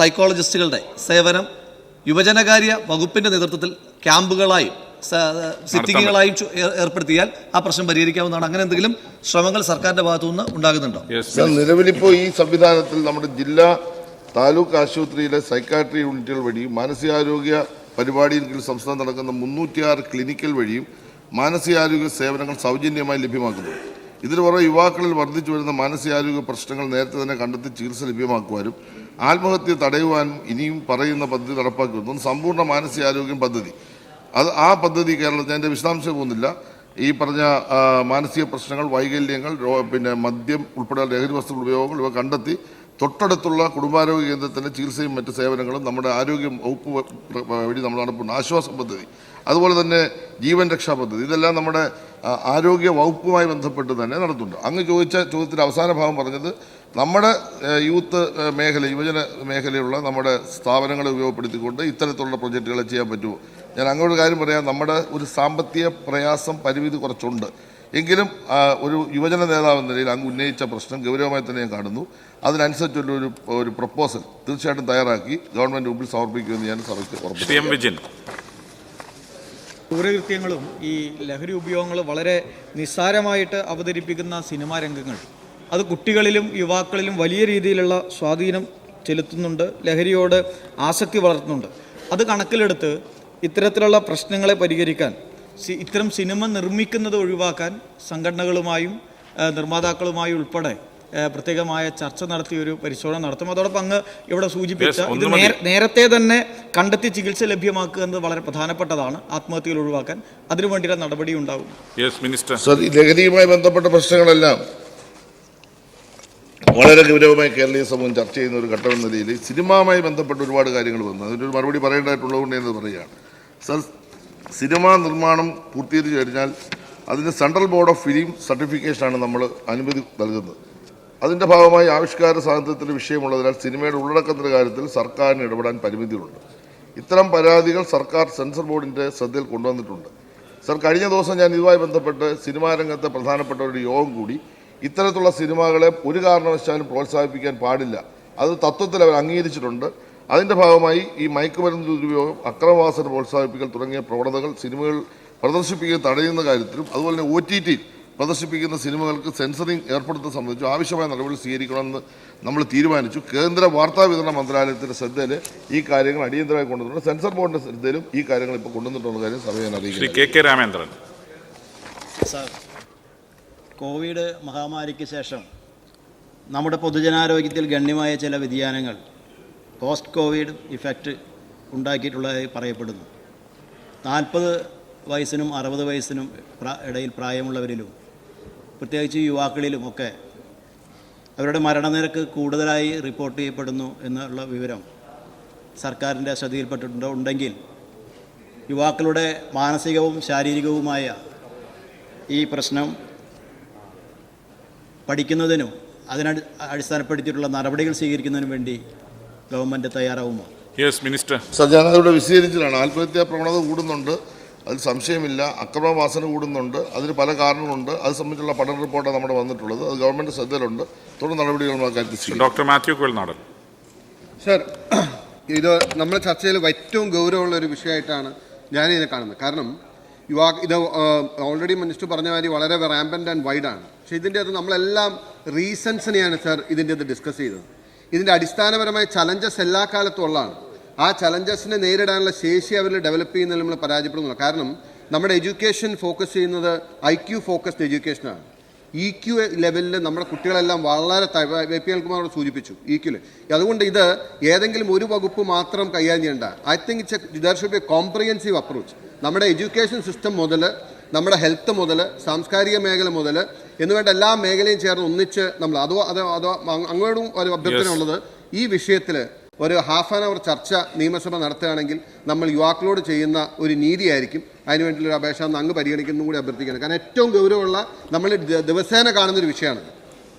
സൈക്കോളജിസ്റ്റുകളുടെ സേവനം യുവജനകാര്യ വകുപ്പിൻ്റെ നേതൃത്വത്തിൽ ക്യാമ്പുകളായും സിറ്റിങ്ങുകളായും ഏർപ്പെടുത്തിയാൽ ആ പ്രശ്നം പരിഹരിക്കാവുന്നതാണ്. അങ്ങനെ എന്തെങ്കിലും ശ്രമങ്ങൾ സർക്കാരിന്റെ ഭാഗത്തുനിന്ന് ഉണ്ടാകുന്നുണ്ടോ?
നിലവിലിപ്പോൾ ഈ സംവിധാനത്തിൽ നമ്മുടെ ജില്ലാ താലൂക്ക് ആശുപത്രിയിലെ സൈക്കാട്രി യൂണിറ്റുകൾ വഴിയും മാനസികാരോഗ്യ പരിപാടിയിൽ കീഴിൽ സംസ്ഥാനം നടക്കുന്ന 306 ക്ലിനിക്കൽ വഴിയും മാനസികാരോഗ്യ സേവനങ്ങൾ സൗജന്യമായി ലഭ്യമാക്കുന്നു. ഇതിനു പുറമെ യുവാക്കളിൽ വർദ്ധിച്ചു വരുന്ന മാനസികാരോഗ്യ പ്രശ്നങ്ങൾ നേരത്തെ തന്നെ കണ്ടെത്തി ചികിത്സ ലഭ്യമാക്കുവാനും ആത്മഹത്യ തടയുവാനും ഇനിയും പറയുന്ന പദ്ധതി നടപ്പാക്കി വരുന്നു. സമ്പൂർണ്ണ മാനസികാരോഗ്യം പദ്ധതി, ആ പദ്ധതി കേരളത്തിൽ, അതിൻ്റെ വിശദാംശം പോകുന്നില്ല, ഈ പറഞ്ഞ മാനസിക പ്രശ്നങ്ങൾ, വൈകല്യങ്ങൾ, പിന്നെ മദ്യം ഉൾപ്പെടെ ലഹരി വസ്തുക്കൾ ഉപയോഗങ്ങൾ ഇവ കണ്ടെത്തി തൊട്ടടുത്തുള്ള കുടുംബാരോഗ്യ കേന്ദ്രത്തിൻ്റെ ചികിത്സയും മറ്റ് സേവനങ്ങളും നമ്മുടെ ആരോഗ്യ വകുപ്പ് വഴി നമ്മൾ നടത്തുന്ന ആശ്വാസ പദ്ധതി, അതുപോലെ തന്നെ ജീവൻ രക്ഷാ പദ്ധതി, ഇതെല്ലാം നമ്മുടെ ആരോഗ്യ വകുപ്പുമായി ബന്ധപ്പെട്ട് തന്നെ നടത്തുന്നുണ്ട്. അങ്ങ് ചോദിച്ച ചോദ്യത്തിൻ്റെ അവസാന ഭാഗം പറഞ്ഞത് നമ്മുടെ യൂത്ത് മേഖല, യുവജന മേഖലയിലുള്ള നമ്മുടെ സ്ഥാപനങ്ങളെ ഉപയോഗപ്പെടുത്തിക്കൊണ്ട് ഇത്തരത്തിലുള്ള പ്രൊജക്റ്റുകൾ ചെയ്യാൻ പറ്റുമോ? ഞാൻ അങ്ങോട്ട് കാര്യം പറയാം, നമ്മുടെ ഒരു സാമ്പത്തിക പ്രയാസം പരിമിതി കുറച്ചുണ്ട്. എങ്കിലും ഒരു യുവജന നേതാവ് എന്ന നിലയിൽ അങ്ങ് ഉന്നയിച്ച പ്രശ്നം ഗൗരവമായി തന്നെ ഞാൻ കാണുന്നു. അതിനനുസരിച്ചുള്ള ഒരു പ്രപ്പോസൽ തീർച്ചയായിട്ടും തയ്യാറാക്കി ഗവൺമെൻറ് മുമ്പിൽ സമർപ്പിക്കുമെന്ന് ഞാൻ സഭയ്ക്ക് ഉറപ്പിക്കുന്നു.
ക്രൂരകൃത്യങ്ങളും ഈ ലഹരി ഉപയോഗങ്ങളും വളരെ നിസ്സാരമായിട്ട് അവതരിപ്പിക്കുന്ന സിനിമാ രംഗങ്ങൾ അത് കുട്ടികളിലും യുവാക്കളിലും വലിയ രീതിയിലുള്ള സ്വാധീനം ചെലുത്തുന്നുണ്ട്, ലഹരിയോട് ആസക്തി വളർത്തുന്നുണ്ട്. അത് കണക്കിലെടുത്ത് ഇത്തരത്തിലുള്ള പ്രശ്നങ്ങളെ പരിഹരിക്കാൻ ഇത്തരം സിനിമ നിർമ്മിക്കുന്നത് ഒഴിവാക്കാൻ സംഘടനകളുമായും നിർമ്മാതാക്കളുമായും ഉൾപ്പെടെ പ്രത്യേകമായ ചർച്ച നടത്തി ഒരു പരിശോധന നടത്തും. അതോടൊപ്പം അങ്ങ് ഇവിടെ സൂചിപ്പിച്ച ഇത് നേരത്തെ തന്നെ കണ്ടെത്തി ചികിത്സ ലഭ്യമാക്കുക എന്നത് വളരെ പ്രധാനപ്പെട്ടതാണ്. ആത്മഹത്യകൾ ഒഴിവാക്കാൻ അതിനുവേണ്ടിയുള്ള നടപടി ഉണ്ടാകും.
ലഹരിയുമായി ബന്ധപ്പെട്ട പ്രശ്നങ്ങളെല്ലാം വളരെ ഗൗരവമായി കേരളീയ സമൂഹം ചർച്ച ചെയ്യുന്ന ഒരു ഘട്ടമെന്ന നിലയിൽ സിനിമയുമായി ബന്ധപ്പെട്ട് ഒരുപാട് കാര്യങ്ങൾ വന്നു. അതിനൊരു മറുപടി പറയേണ്ടതായിട്ടുള്ളതുകൊണ്ട് എന്ന് പറയുകയാണ്. സർ, സിനിമാ നിർമ്മാണം പൂർത്തീകരിച്ചു കഴിഞ്ഞാൽ അതിന് സെൻട്രൽ ബോർഡ് ഓഫ് ഫിലിം സർട്ടിഫിക്കേഷനാണ് നമ്മൾ അനുമതി നൽകുന്നത്. അതിൻ്റെ ഭാഗമായി ആവിഷ്കാര സ്വാതന്ത്ര്യത്തിൻ്റെ വിഷയമുള്ളതിനാൽ സിനിമയുടെ ഉള്ളടക്കത്തിൻ്റെ കാര്യത്തിൽ സർക്കാരിന് ഇടപെടാൻ പരിമിതികളുണ്ട്. ഇത്തരം പരാതികൾ സർക്കാർ സെൻസർ ബോർഡിൻ്റെ ശ്രദ്ധയിൽ കൊണ്ടുവന്നിട്ടുണ്ട്. സർ, കഴിഞ്ഞ ദിവസം ഞാൻ ഇതുമായി ബന്ധപ്പെട്ട് സിനിമാ രംഗത്തെ പ്രധാനപ്പെട്ട ഒരു യോഗം കൂടി. ഇത്തരത്തിലുള്ള സിനിമകളെ ഒരു കാരണവശാലും പ്രോത്സാഹിപ്പിക്കാൻ പാടില്ല, അത് തത്വത്തിൽ അവർ അംഗീകരിച്ചിട്ടുണ്ട്. അതിൻ്റെ ഭാഗമായി ഈ മയക്കുമരുന്ന് ദുരുപയോഗം, അക്രമവാസന പ്രോത്സാഹിപ്പിക്കൽ തുടങ്ങിയ പ്രവണതകൾ സിനിമകൾ പ്രദർശിപ്പിക്കാൻ തടയുന്ന കാര്യത്തിലും അതുപോലെ തന്നെ OTT പ്രദർശിപ്പിക്കുന്ന സിനിമകൾക്ക് സെൻസറിങ് ഏർപ്പെടുത്തുന്നത് സംബന്ധിച്ച് ആവശ്യമായ നടപടി സ്വീകരിക്കണമെന്ന് നമ്മൾ തീരുമാനിച്ചു. കേന്ദ്ര വാർത്താ വിതരണ മന്ത്രാലയത്തിൻ്റെ ശ്രദ്ധയിൽ ഈ കാര്യങ്ങൾ അടിയന്തരമായി കൊണ്ടുവന്നിട്ടുണ്ട്. സെൻസർ ബോർഡിൻ്റെ ശ്രദ്ധയിലും ഈ കാര്യങ്ങൾ ഇപ്പോൾ കൊണ്ടുവന്നിട്ടുള്ള കാര്യം സഭയെ അറിയിക്കുന്നു.
കോവിഡ് മഹാമാരിക്ക് ശേഷം നമ്മുടെ പൊതുജനാരോഗ്യത്തിൽ ഗണ്യമായ ചില വ്യതിയാനങ്ങൾ പോസ്റ്റ് കോവിഡ് ഇഫക്റ്റ് ഉണ്ടാക്കിയിട്ടുള്ളതായി പറയപ്പെടുന്നു. 40 വയസ്സിനും 60 വയസ്സിനും ഇടയിൽ പ്രായമുള്ളവരിലും പ്രത്യേകിച്ച് യുവാക്കളിലുമൊക്കെ അവരുടെ മരണനിരക്ക് കൂടുതലായി റിപ്പോർട്ട് ചെയ്യപ്പെടുന്നു എന്നുള്ള വിവരം സർക്കാരിൻ്റെ ശ്രദ്ധയിൽപ്പെട്ടിട്ടുണ്ടോ? ഉണ്ടെങ്കിൽ യുവാക്കളുടെ മാനസികവും ശാരീരികവുമായ ഈ പ്രശ്നം പഠിക്കുന്നതിനും അടിസ്ഥാനപ്പെടുത്തിയിട്ടുള്ള നടപടികൾ സ്വീകരിക്കുന്നതിനും വേണ്ടി ഗവൺമെൻറ് തയ്യാറാവുമോ?
സർ, ഞാനതിവിടെ വിശദീകരിച്ചതാണ്. ആത്മഹത്യാ പ്രവണത കൂടുന്നുണ്ട്, അതിൽ സംശയമില്ല. അക്രമവാസന കൂടുന്നുണ്ട്, അതിന് പല കാരണങ്ങളുണ്ട്. അത് സംബന്ധിച്ചുള്ള പഠന റിപ്പോർട്ടാണ് നമ്മുടെ വന്നിട്ടുള്ളത്. അത് ഗവൺമെൻറ് ശ്രദ്ധയിലുണ്ട്. തുടർ നടപടികൾ
ഡോക്ടർ മാത്യു കുഴൽനാടൻ.
സർ, ഇത് നമ്മുടെ ചർച്ചയിൽ ഏറ്റവും ഗൗരവമുള്ള ഒരു വിഷയമായിട്ടാണ് ഞാനിതിനെ കാണുന്നത്. കാരണം ഇത് ഓൾറെഡി മിനിസ്റ്റർ പറഞ്ഞ മാതിരി വളരെ റാമ്പൻ്റ് ആൻഡ് വൈഡാണ്. പക്ഷേ ഇതിൻ്റെ അത് നമ്മളെല്ലാം റീസൺസിനെയാണ് സർ ഇതിൻ്റെ അത് ഡിസ്കസ് ചെയ്തത്. ഇതിൻ്റെ അടിസ്ഥാനപരമായ ചലഞ്ചസ് എല്ലാ കാലത്തും ഉള്ളതാണ്. ആ ചലഞ്ചസിനെ നേരിടാനുള്ള ശേഷി അവരിൽ ഡെവലപ്പ് ചെയ്യുന്നതിൽ നമ്മൾ പരാജയപ്പെടുന്നില്ല. കാരണം നമ്മുടെ എഡ്യൂക്കേഷൻ ഫോക്കസ് ചെയ്യുന്നത് IQ ഫോക്കസ്ഡ് എഡ്യൂക്കേഷനാണ്. EQ ലെവലിൽ നമ്മുടെ കുട്ടികളെല്ലാം വളരെ VP കുമാർ സൂചിപ്പിച്ചു EQ. അതുകൊണ്ട് ഇത് ഏതെങ്കിലും ഒരു വകുപ്പ് മാത്രം കൈകാര്യം ചെയ്യേണ്ട. I think there should be A comprehensive approach. നമ്മുടെ എഡ്യൂക്കേഷൻ സിസ്റ്റം മുതൽ നമ്മുടെ ഹെൽത്ത് മുതൽ സാംസ്കാരിക മേഖല മുതൽ എന്നുവേണ്ട എല്ലാ മേഖലയും ചേർന്ന് ഒന്നിച്ച് നമ്മൾ അതോ അങ്ങോട്ടും ഒരു അഭ്യർത്ഥന ഉള്ളത്, ഈ വിഷയത്തിൽ ഒരു ഹാഫ് ആൻ അവർ ചർച്ച നിയമസഭ നടത്തുകയാണെങ്കിൽ നമ്മൾ യുവാക്കളോട് ചെയ്യുന്ന ഒരു നീതിയായിരിക്കും. അതിനുവേണ്ടിയുള്ള അപേക്ഷ അങ്ങ് പരിഗണിക്കുന്നതും കൂടി അഭ്യർത്ഥിക്കണം. കാരണം ഏറ്റവും ഗൗരവമുള്ള നമ്മൾ ദിവസേന കാണുന്നൊരു വിഷയമാണ്.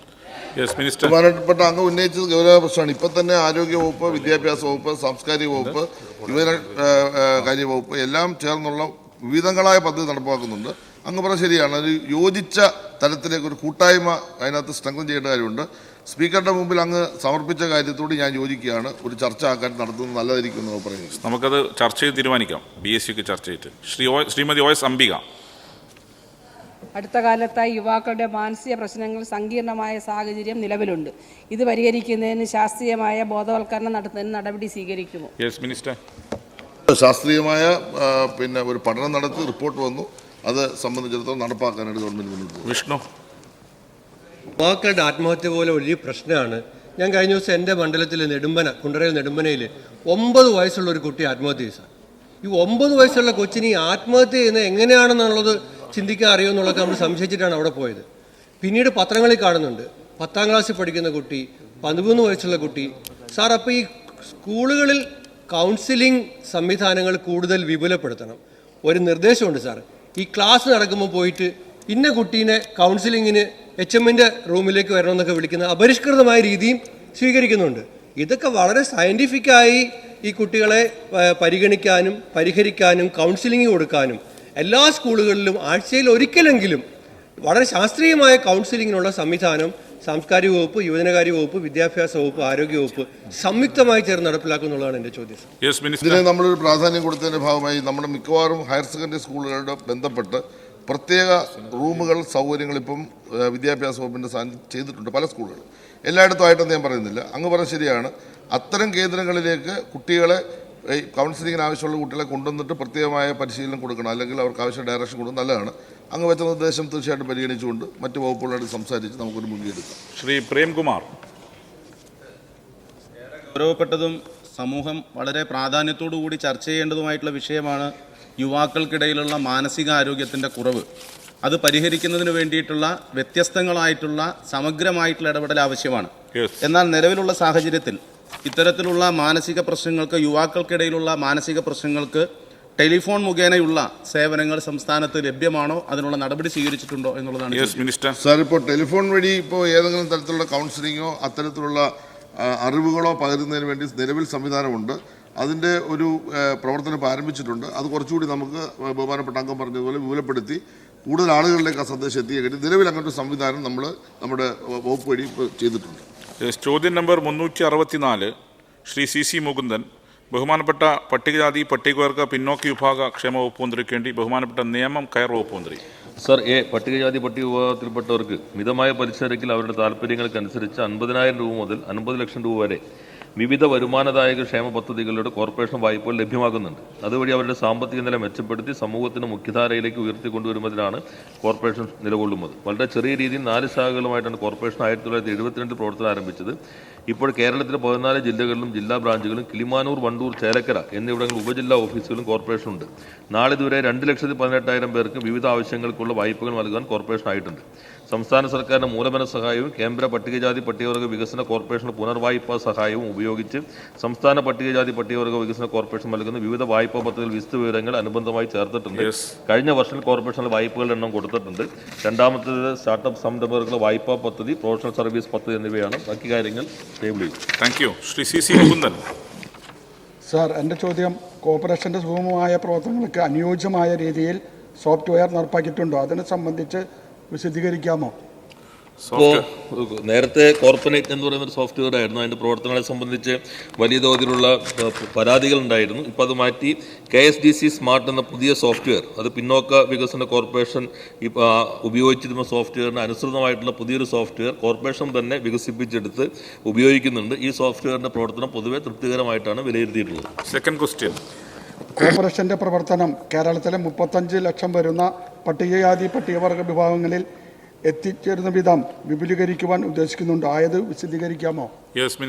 ബഹുമാനപ്പെട്ട അംഗം ഉന്നയിച്ചത് ഗൗരവ പ്രശ്നമാണ്. ഇപ്പം തന്നെ ആരോഗ്യ വകുപ്പ്, വിദ്യാഭ്യാസ വകുപ്പ്, സാംസ്കാരിക വകുപ്പ്, യുവജന കാര്യ വകുപ്പ് എല്ലാം ചേർന്നുള്ള വിവിധങ്ങളായ പദ്ധതി നടപ്പാക്കുന്നുണ്ട്. അങ്ങ് പറഞ്ഞ ശരിയാണ്. ഒരു യോജിച്ച തലത്തിലേക്ക് ഒരു കൂട്ടായ്മ അതിനകത്ത് സ്ട്രെങ്തൻ ചെയ്യേണ്ട കാര്യമുണ്ട്. സ്പീക്കറുടെ മുമ്പിൽ അങ്ങ് സമർപ്പിച്ച കാര്യത്തോട് ഞാൻ യോജിക്കുകയാണ്. ഒരു ചർച്ച ആക്കാൻ നടത്തുന്നത് നല്ലതായിരിക്കും എന്ന് പറയുന്നത്.
നമുക്കത് ചർച്ച ചെയ്ത് തീരുമാനിക്കാം. BSc ചർച്ച ചെയ്തിട്ട്. ശ്രീമതി OS അംബിക.
അടുത്ത കാലത്തായി യുവാക്കളുടെ മാനസിക പ്രശ്നങ്ങൾ സങ്കീർണമായ സാഹചര്യം നിലവിലുണ്ട്. ഇത് പരിഹരിക്കുന്നതിന് ശാസ്ത്രീയമായ ബോധവൽക്കരണം നടത്തുന്നതിന് നടപടി സ്വീകരിക്കുമോ?
Yes minister.
ശാസ്ത്രീയമായ ഒരു പഠനം നടത്തി റിപ്പോർട്ട് വന്നു. അത് സംബന്ധിച്ചിടത്തോളം നടപ്പാക്കാനായിട്ട് ഗവൺമെന്റ് മുന്നോട്ട് പോകും.
വിഷ്ണു.
യുവാക്കളുടെ ആത്മഹത്യ പോലെ വലിയ പ്രശ്നമാണ്. ഞാൻ കഴിഞ്ഞ ദിവസം എൻ്റെ മണ്ഡലത്തിൽ കുണ്ടറയിൽ നെടുമ്പനയിൽ 9 വയസ്സുള്ള ഒരു കുട്ടി ആത്മഹത്യ ചെയ്തു. ഈ 9 വയസ്സുള്ള കൊച്ചിന് ഈ ആത്മഹത്യ ചെയ്യുന്നത് എങ്ങനെയാണെന്നുള്ളത് ചിന്തിക്കാൻ അറിയുമെന്നുള്ളതൊക്കെ നമ്മൾ സംശയിച്ചിട്ടാണ് അവിടെ പോയത്. പിന്നീട് പത്രങ്ങളിൽ കാണുന്നുണ്ട് 10ാം ക്ലാസ്സിൽ പഠിക്കുന്ന കുട്ടി, 13 വയസ്സുള്ള കുട്ടി. സാർ, അപ്പോൾ ഈ സ്കൂളുകളിൽ കൗൺസിലിംഗ് സംവിധാനങ്ങൾ കൂടുതൽ വിപുലപ്പെടുത്തണം. ഒരു നിർദ്ദേശമുണ്ട് സാർ. ഈ ക്ലാസ് നടക്കുമ്പോൾ പോയിട്ട് ഇന്ന കുട്ടീനെ കൗൺസിലിങ്ങിന് HMന്റെ റൂമിലേക്ക് വരണമെന്നൊക്കെ വിളിക്കുന്ന അപരിഷ്കൃതമായ രീതിയും സ്വീകരിക്കുന്നുണ്ട്. ഇതൊക്കെ വളരെ സയൻറ്റിഫിക്കായി ഈ കുട്ടികളെ പരിഗണിക്കാനും പരിഹരിക്കാനും കൗൺസിലിംഗ് കൊടുക്കാനും എല്ലാ സ്കൂളുകളിലും ആഴ്ചയിൽ ഒരിക്കലെങ്കിലും വളരെ ശാസ്ത്രീയമായ കൗൺസിലിങ്ങിനുള്ള സംവിധാനം സാംസ്കാരിക വകുപ്പ്, യുവജനകാര്യ വകുപ്പ്, വിദ്യാഭ്യാസ വകുപ്പ്, ആരോഗ്യ വകുപ്പ് സംയുക്തമായി ചേർന്ന് നടപ്പിലാക്കുന്നുള്ളതാണ് എൻ്റെ ചോദ്യം.
ഇതിന് നമ്മളൊരു പ്രാധാന്യം കൊടുത്തതിൻ്റെ ഭാഗമായി നമ്മുടെ മിക്കവാറും ഹയർ സെക്കൻഡറി സ്കൂളുകളുടെ ബന്ധപ്പെട്ട് പ്രത്യേക റൂമുകൾ, സൗകര്യങ്ങൾ ഇപ്പം വിദ്യാഭ്യാസ വകുപ്പിൻ്റെ ചെയ്തിട്ടുണ്ട് പല സ്കൂളുകളും. എല്ലായിടത്തും ആയിട്ടൊന്നും ഞാൻ പറയുന്നില്ല. അങ്ങ് പറഞ്ഞ ശരിയാണ്. അത്തരം കേന്ദ്രങ്ങളിലേക്ക് കുട്ടികളെ കൗൺസിലിങ്ങിന് ആവശ്യമുള്ള കുട്ടികളെ കൊണ്ടുവന്നിട്ട് പ്രത്യേകമായ പരിശീലനം കൊടുക്കണം, അല്ലെങ്കിൽ അവർക്ക് ആവശ്യ ഡയറക്ഷൻ കൊടുക്കുന്നത് നല്ലതാണ്. അങ്ങ് വെച്ച നിർദ്ദേശം തീർച്ചയായിട്ടും പരിഗണിച്ചുകൊണ്ട് മറ്റ് വകുപ്പുകളോട് സംസാരിച്ച് നമുക്കൊരു മുൻകൈ എടുക്കാം.
ശ്രീ പ്രേംകുമാർ.
ഗൗരവപ്പെട്ടതും സമൂഹം വളരെ പ്രാധാന്യത്തോടു കൂടി ചർച്ച ചെയ്യേണ്ടതുമായിട്ടുള്ള വിഷയമാണ് യുവാക്കൾക്കിടയിലുള്ള മാനസികാരോഗ്യത്തിൻ്റെ കുറവ്. അത് പരിഹരിക്കുന്നതിന് വേണ്ടിയിട്ടുള്ള വ്യത്യസ്തങ്ങളായിട്ടുള്ള സമഗ്രമായിട്ടുള്ള ഇടപെടൽ ആവശ്യമാണ്. എന്നാൽ നിലവിലുള്ള സാഹചര്യത്തിൽ ഇത്തരത്തിലുള്ള മാനസിക പ്രശ്നങ്ങൾക്ക്, യുവാക്കൾക്കിടയിലുള്ള മാനസിക പ്രശ്നങ്ങൾക്ക് ടെലിഫോൺ മുഖേനയുള്ള സേവനങ്ങൾ സംസ്ഥാനത്ത് ലഭ്യമാണോ, അതിനുള്ള നടപടി സ്വീകരിച്ചിട്ടുണ്ടോ എന്നുള്ളതാണ്.
സാർ, ഇപ്പോൾ ടെലിഫോൺ വഴി ഇപ്പോൾ ഏതെങ്കിലും തരത്തിലുള്ള കൗൺസിലിങ്ങോ അത്തരത്തിലുള്ള അറിവുകളോ പകരുന്നതിന് വേണ്ടി നിലവിൽ സംവിധാനമുണ്ട്. അതിൻ്റെ ഒരു പ്രവർത്തനം ആരംഭിച്ചിട്ടുണ്ട്. അത് കുറച്ചുകൂടി നമുക്ക് ബഹുമാനപ്പെട്ട അംഗം പറഞ്ഞതുപോലെ വിപുലപ്പെടുത്തി കൂടുതൽ ആളുകളിലേക്ക് ആ സന്ദേശം എത്തിക്കാൻ കഴിയും. നിലവിൽ അങ്ങനത്തെ സംവിധാനം നമ്മൾ നമ്മുടെ വകുപ്പ് വഴി ചെയ്തിട്ടുണ്ട്.
ചോദ്യം നമ്പർ 364 ശ്രീ CC മുകുന്ദൻ. ബഹുമാനപ്പെട്ട പട്ടികജാതി പട്ടികവർഗ പിന്നോക്ക വിഭാഗ ക്ഷേമ വകുപ്പ് മന്ത്രിക്ക് വേണ്ടി ബഹുമാനപ്പെട്ട നിയമം കയർ വകുപ്പ് മന്ത്രി.
സർ, പട്ടികജാതി പട്ടിക വിഭാഗത്തിൽപ്പെട്ടവർക്ക് മിതമായ പലിശ നിരക്കിൽ അവരുടെ താല്പര്യങ്ങൾക്കനുസരിച്ച് 50,000 രൂപ മുതൽ 50 ലക്ഷം രൂപ വരെ വിവിധ വരുമാനദായക ക്ഷേമ പദ്ധതികളുടെ കോർപ്പറേഷൻ വായ്പകൾ ലഭ്യമാകുന്നുണ്ട്. അതുവഴി അവരുടെ സാമ്പത്തിക നില മെച്ചപ്പെടുത്തി സമൂഹത്തിന് മുഖ്യധാരയിലേക്ക് ഉയർത്തിക്കൊണ്ടുവരുന്നതിനാണ് കോർപ്പറേഷൻ നിലകൊള്ളുന്നത്. വളരെ ചെറിയ രീതിയിൽ 4 ശാഖകളുമായിട്ടാണ് കോർപ്പറേഷൻ 1972 പ്രവർത്തനം ആരംഭിച്ചത്. ഇപ്പോൾ കേരളത്തിലെ 14 ജില്ലകളിലും ജില്ലാ ബ്രാഞ്ചുകളും കിളിമാനൂർ, വണ്ടൂർ, ചേലക്കര എന്നിവിടങ്ങളിൽ ഉപജില്ലാ ഓഫീസുകളും കോർപ്പറേഷനുണ്ട്. നാളിതുവരെ 2,18,000 പേർക്ക് വിവിധ ആവശ്യങ്ങൾക്കുള്ള വായ്പകൾ നൽകാൻ കോർപ്പറേഷൻ ആയിട്ടുണ്ട്. സംസ്ഥാന സർക്കാരിന്റെ മൂലധന സഹായവും കേന്ദ്ര പട്ടികജാതി പട്ടികവർഗ വികസന കോർപ്പറേഷന്റെ പുനർവായ്പാ സഹായവും ഉപയോഗിച്ച് സംസ്ഥാന പട്ടികജാതി പട്ടികവർഗ വികസന കോർപ്പറേഷൻ നൽകുന്ന വിവിധ വായ്പാ പദ്ധതികൾ വിശദ വിവരങ്ങൾ അനുബന്ധമായി ചേർത്തിട്ടുണ്ട്. കഴിഞ്ഞ വർഷം കോർപ്പറേഷനിൽ വായ്പകളുടെ എണ്ണം കൊടുത്തിട്ടുണ്ട്. രണ്ടാമത്തേത് സ്റ്റാർട്ടപ്പ് സംരംഭകരുടെ വായ്പാ പദ്ധതി, പ്രൊഫഷണൽ സർവീസ് പദ്ധതി എന്നിവയാണ്. ബാക്കി കാര്യങ്ങൾ ടേബിൾ ചെയ്യും.
Thank you. Shri CC Mukundan.
Sir, എൻ്റെ ചോദ്യം കോർപ്പറേഷൻ്റെ സുഗമമായ പ്രവർത്തനങ്ങൾക്ക് അനുയോജ്യമായ രീതിയിൽ സോഫ്റ്റ്വെയർ നടപ്പാക്കിയിട്ടുണ്ടോ? അതിനെ സംബന്ധിച്ച് വിശദീകരിക്കാമോ?
ഇപ്പോൾ നേരത്തെ കോർപ്പറേറ്റ് എന്ന് പറയുന്ന ഒരു സോഫ്റ്റ്വെയർ ആയിരുന്നു. അതിൻ്റെ പ്രവർത്തനങ്ങളെ സംബന്ധിച്ച് വലിയ തോതിലുള്ള പരാതികൾ ഉണ്ടായിരുന്നു. ഇപ്പോൾ അത് മാറ്റി KSDC സ്മാർട്ട് എന്ന പുതിയ സോഫ്റ്റ്വെയർ, അത് പിന്നോക്ക വികസന കോർപ്പറേഷൻ ഇപ്പോൾ ഉപയോഗിച്ചിരുന്ന സോഫ്റ്റ്വെയറിന് അനുസൃതമായിട്ടുള്ള പുതിയൊരു സോഫ്റ്റ്വെയർ കോർപ്പറേഷൻ തന്നെ വികസിപ്പിച്ചെടുത്ത് ഉപയോഗിക്കുന്നുണ്ട്. ഈ സോഫ്റ്റ്വെയറിൻ്റെ പ്രവർത്തനം പൊതുവെ തൃപ്തികരമായിട്ടാണ് വിലയിരുത്തിയിട്ടുള്ളത്.
Second question.
കോർപ്പറേഷൻ്റെ പ്രവർത്തനം കേരളത്തിലെ 35 ലക്ഷം വരുന്ന പട്ടികജാതി പട്ടികവർഗ വിഭാഗങ്ങളിൽ എത്തിച്ചേരുന്ന വിധം വിപുലീകരിക്കുവാൻ ഉദ്ദേശിക്കുന്നുണ്ട്. ആയത് വിശദീകരിക്കാമോ?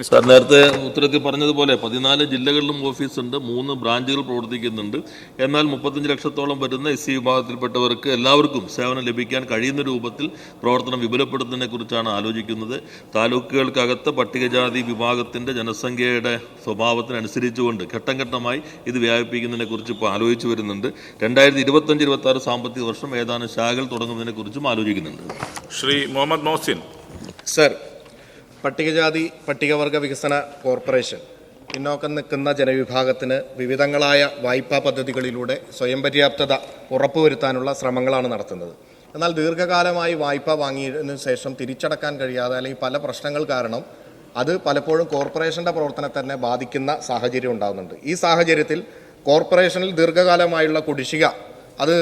സാർ, നേരത്തെ ഉത്തരത്തിൽ പറഞ്ഞതുപോലെ 14 ജില്ലകളിലും ഓഫീസുണ്ട്, 3 ബ്രാഞ്ചുകൾ പ്രവർത്തിക്കുന്നുണ്ട്. എന്നാൽ 35 ലക്ഷത്തോളം വരുന്ന SC വിഭാഗത്തിൽപ്പെട്ടവർക്ക് എല്ലാവർക്കും സേവനം ലഭിക്കാൻ കഴിയുന്ന രൂപത്തിൽ പ്രവർത്തനം വിപുലപ്പെടുത്തുന്നതിനെ കുറിച്ചാണ് ആലോചിക്കുന്നത്. താലൂക്കുകൾക്കകത്ത് പട്ടികജാതി വിഭാഗത്തിൻ്റെ ജനസംഖ്യയുടെ സ്വഭാവത്തിനനുസരിച്ചുകൊണ്ട് ഘട്ടം ഘട്ടമായി ഇത് വ്യാപിപ്പിക്കുന്നതിനെ കുറിച്ച് ഇപ്പോൾ ആലോചിച്ചു വരുന്നുണ്ട്. 2025-26 സാമ്പത്തിക വർഷം ഏതാനും ശാഖകൾ തുടങ്ങുന്നതിനെ കുറിച്ചും ആലോചിക്കുന്നുണ്ട്.
ശ്രീ മുഹമ്മദ് മോഹസിൻ.
സർ,
പട്ടികജാതി പട്ടികവർഗ വികസന കോർപ്പറേഷൻ പിന്നോക്കം നിൽക്കുന്ന ജനവിഭാഗത്തിന് വിവിധങ്ങളായ വായ്പാ പദ്ധതികളിലൂടെ സ്വയം പര്യാപ്തത ഉറപ്പുവരുത്താനുള്ള ശ്രമങ്ങളാണ് നടത്തുന്നത്. എന്നാൽ ദീർഘകാലമായി വായ്പ വാങ്ങിയതിനു ശേഷം തിരിച്ചടക്കാൻ കഴിയാതെ അല്ലെങ്കിൽ പല പ്രശ്നങ്ങൾ കാരണം അത് പലപ്പോഴും കോർപ്പറേഷൻ്റെ പ്രവർത്തനത്തെ തന്നെ ബാധിക്കുന്ന സാഹചര്യം ഉണ്ടാകുന്നുണ്ട്. ഈ സാഹചര്യത്തിൽ കോർപ്പറേഷനിൽ ദീർഘകാലമായുള്ള കുടിശ്ശിക അത്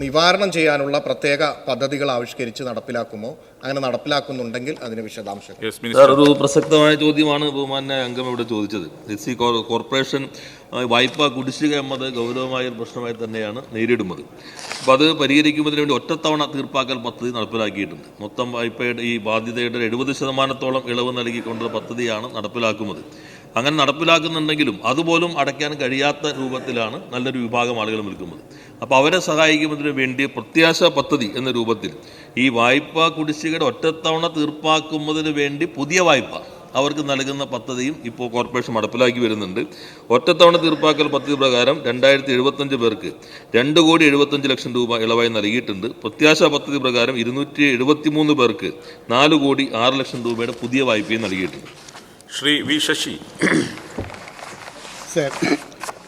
നിവാരണം ചെയ്യാനുള്ള പ്രത്യേക പദ്ധതികൾ ആവിഷ്കരിച്ച് നടപ്പിലാക്കുമോ? അങ്ങനെ നടപ്പിലാക്കുന്നുണ്ടെങ്കിൽ അതിന് വിശദാംശം.
സാർ, ഒരു പ്രസക്തമായ ചോദ്യമാണ് ബഹുമാന്യ അംഗം ഇവിടെ ചോദിച്ചത്. ഈ കോർപ്പറേഷൻ വായ്പ കുടിശ്ശിക എന്നത് ഗൗരവമായ ഒരു പ്രശ്നമായി തന്നെയാണ് നേരിടുന്നത്. അപ്പോൾ അത് പരിഹരിക്കുന്നതിന് വേണ്ടി ഒറ്റത്തവണ തീർപ്പാക്കൽ പദ്ധതി നടപ്പിലാക്കിയിട്ടുണ്ട്. മൊത്തം വായ്പയുടെ ഈ ബാധ്യതയുടെ 70% ഇളവ് നൽകിക്കൊണ്ടുള്ള പദ്ധതിയാണ് നടപ്പിലാക്കുന്നത്. അങ്ങനെ നടപ്പിലാക്കുന്നുണ്ടെങ്കിലും അതുപോലും അടയ്ക്കാൻ കഴിയാത്ത രൂപത്തിലാണ് നല്ലൊരു വിഭാഗം ആളുകൾ നിൽക്കുന്നത്. അപ്പോൾ അവരെ സഹായിക്കുന്നതിന് വേണ്ടി പ്രത്യാശ പദ്ധതി എന്ന രൂപത്തിൽ ഈ വായ്പാ കുടിശ്ശികയുടെ ഒറ്റത്തവണ തീർപ്പാക്കുന്നതിന് വേണ്ടി പുതിയ വായ്പ അവർക്ക് നൽകുന്ന പദ്ധതിയും ഇപ്പോൾ കോർപ്പറേഷൻ നടപ്പിലാക്കി വരുന്നുണ്ട്. ഒറ്റത്തവണ തീർപ്പാക്കൽ പദ്ധതി പ്രകാരം 2075 പേർക്ക് 2,75,00,000 രൂപ ഇളവായി നൽകിയിട്ടുണ്ട്. പ്രത്യാശ പദ്ധതി പ്രകാരം 273 പേർക്ക് 4,06,00,000 രൂപയുടെ പുതിയ വായ്പയും നൽകിയിട്ടുണ്ട്.
ശ്രീ വി ശശി.
സർ,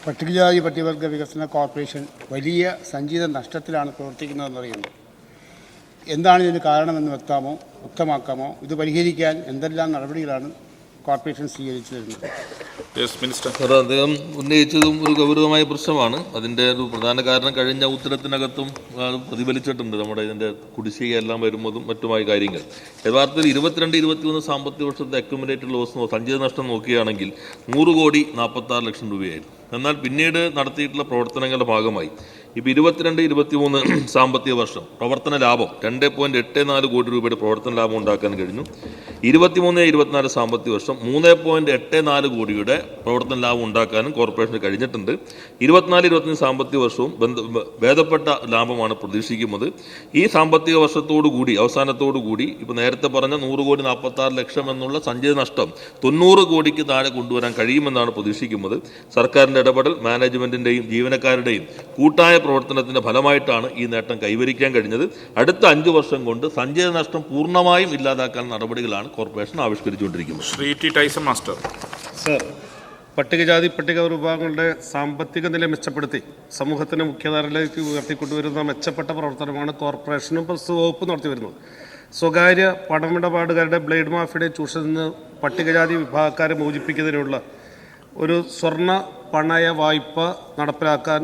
പട്ടികജാതി പട്ടികവർഗ വികസന കോർപ്പറേഷൻ വലിയ സഞ്ചിത നഷ്ടത്തിലാണ് പ്രവർത്തിക്കുന്നതെന്നറിയുന്നു. എന്താണ് ഇതിന് കാരണമെന്ന് വ്യക്തമാക്കാമോ? ഇത് പരിഹരിക്കാൻ എന്തെല്ലാം നടപടികളാണ് കോർപ്പറേഷൻ സ്വീകരിച്ചു വരുന്നത്?
സാർ, അദ്ദേഹം ഉന്നയിച്ചതും ഒരു ഗൗരവമായ പ്രശ്നമാണ്. അതിൻ്റെ ഒരു പ്രധാന കാരണം കഴിഞ്ഞ ഉത്തരത്തിനകത്തും പ്രതിഫലിച്ചിട്ടുണ്ട്. നമ്മുടെ ഇതിൻ്റെ കുടിശ്ശിക എല്ലാം വരുന്നതും മറ്റുമായ കാര്യങ്ങൾ. യഥാർത്ഥത്തിൽ 22-23 സാമ്പത്തിക വർഷത്തെ അക്യുമുലേറ്റഡ് ലോസ് സഞ്ചിത നഷ്ടം നോക്കുകയാണെങ്കിൽ 100,46,00,000 രൂപയായിരുന്നു. എന്നാൽ പിന്നീട് നടത്തിയിട്ടുള്ള പ്രവർത്തനങ്ങളുടെ ഭാഗമായി ഇപ്പോൾ 22-23 സാമ്പത്തിക വർഷം പ്രവർത്തന ലാഭം 2.84 കോടി രൂപയുടെ പ്രവർത്തന ലാഭം ഉണ്ടാക്കാൻ കഴിഞ്ഞു. 23-24 സാമ്പത്തിക വർഷം 3.84 കോടിയുടെ പ്രവർത്തന ലാഭം ഉണ്ടാക്കാനും കോർപ്പറേഷന് കഴിഞ്ഞിട്ടുണ്ട്. 24-25 സാമ്പത്തിക വർഷവും ഭേദപ്പെട്ട ലാഭമാണ് പ്രതീക്ഷിക്കുന്നത്. ഈ സാമ്പത്തിക വർഷത്തോടുകൂടി അവസാനത്തോടുകൂടി ഇപ്പോൾ നേരത്തെ പറഞ്ഞ 100,46,00,000 എന്നുള്ള സഞ്ചിത നഷ്ടം 90 കോടിക്ക് താഴെ കൊണ്ടുവരാൻ കഴിയുമെന്നാണ് പ്രതീക്ഷിക്കുന്നത്. സർക്കാരിൻ്റെ ഇടപെടൽ, മാനേജ്മെൻറ്റിൻ്റെയും ജീവനക്കാരുടെയും കൂട്ടായ പ്രവർത്തനത്തിന്റെ ഫലമായിട്ടാണ് ഈ നേട്ടം കൈവരിക്കാൻ കഴിഞ്ഞത്. അടുത്ത 5 വർഷം കൊണ്ട് സഞ്ചിത നഷ്ടം പൂർണ്ണമായും ഇല്ലാതാക്കാൻ നടപടികളാണ് കോർപ്പറേഷൻ ആവിഷ്കരിച്ചുകൊണ്ടിരിക്കുന്നത്.
Shri T Taison master.
Sir, പട്ടികജാതി പട്ടിക വിഭാഗങ്ങളുടെ സാമ്പത്തിക നില മെച്ചപ്പെടുത്തി സമൂഹത്തിന് മുഖ്യധാരയിലേക്ക് ഉയർത്തിക്കൊണ്ടുവരുന്ന മെച്ചപ്പെട്ട പ്രവർത്തനമാണ് കോർപ്പറേഷനും വകുപ്പ് നടത്തി വരുന്നത്. സ്വകാര്യ പണമിടപാടുകാരുടെ ബ്ലേഡ് മാഫിയുടെ ചൂഷണത്തിൽ നിന്ന് പട്ടികജാതി വിഭാഗക്കാരെ മോചിപ്പിക്കുന്നതിനുള്ള ഒരു സ്വർണ്ണ പണയ വായ്പ നടപ്പിലാക്കാൻ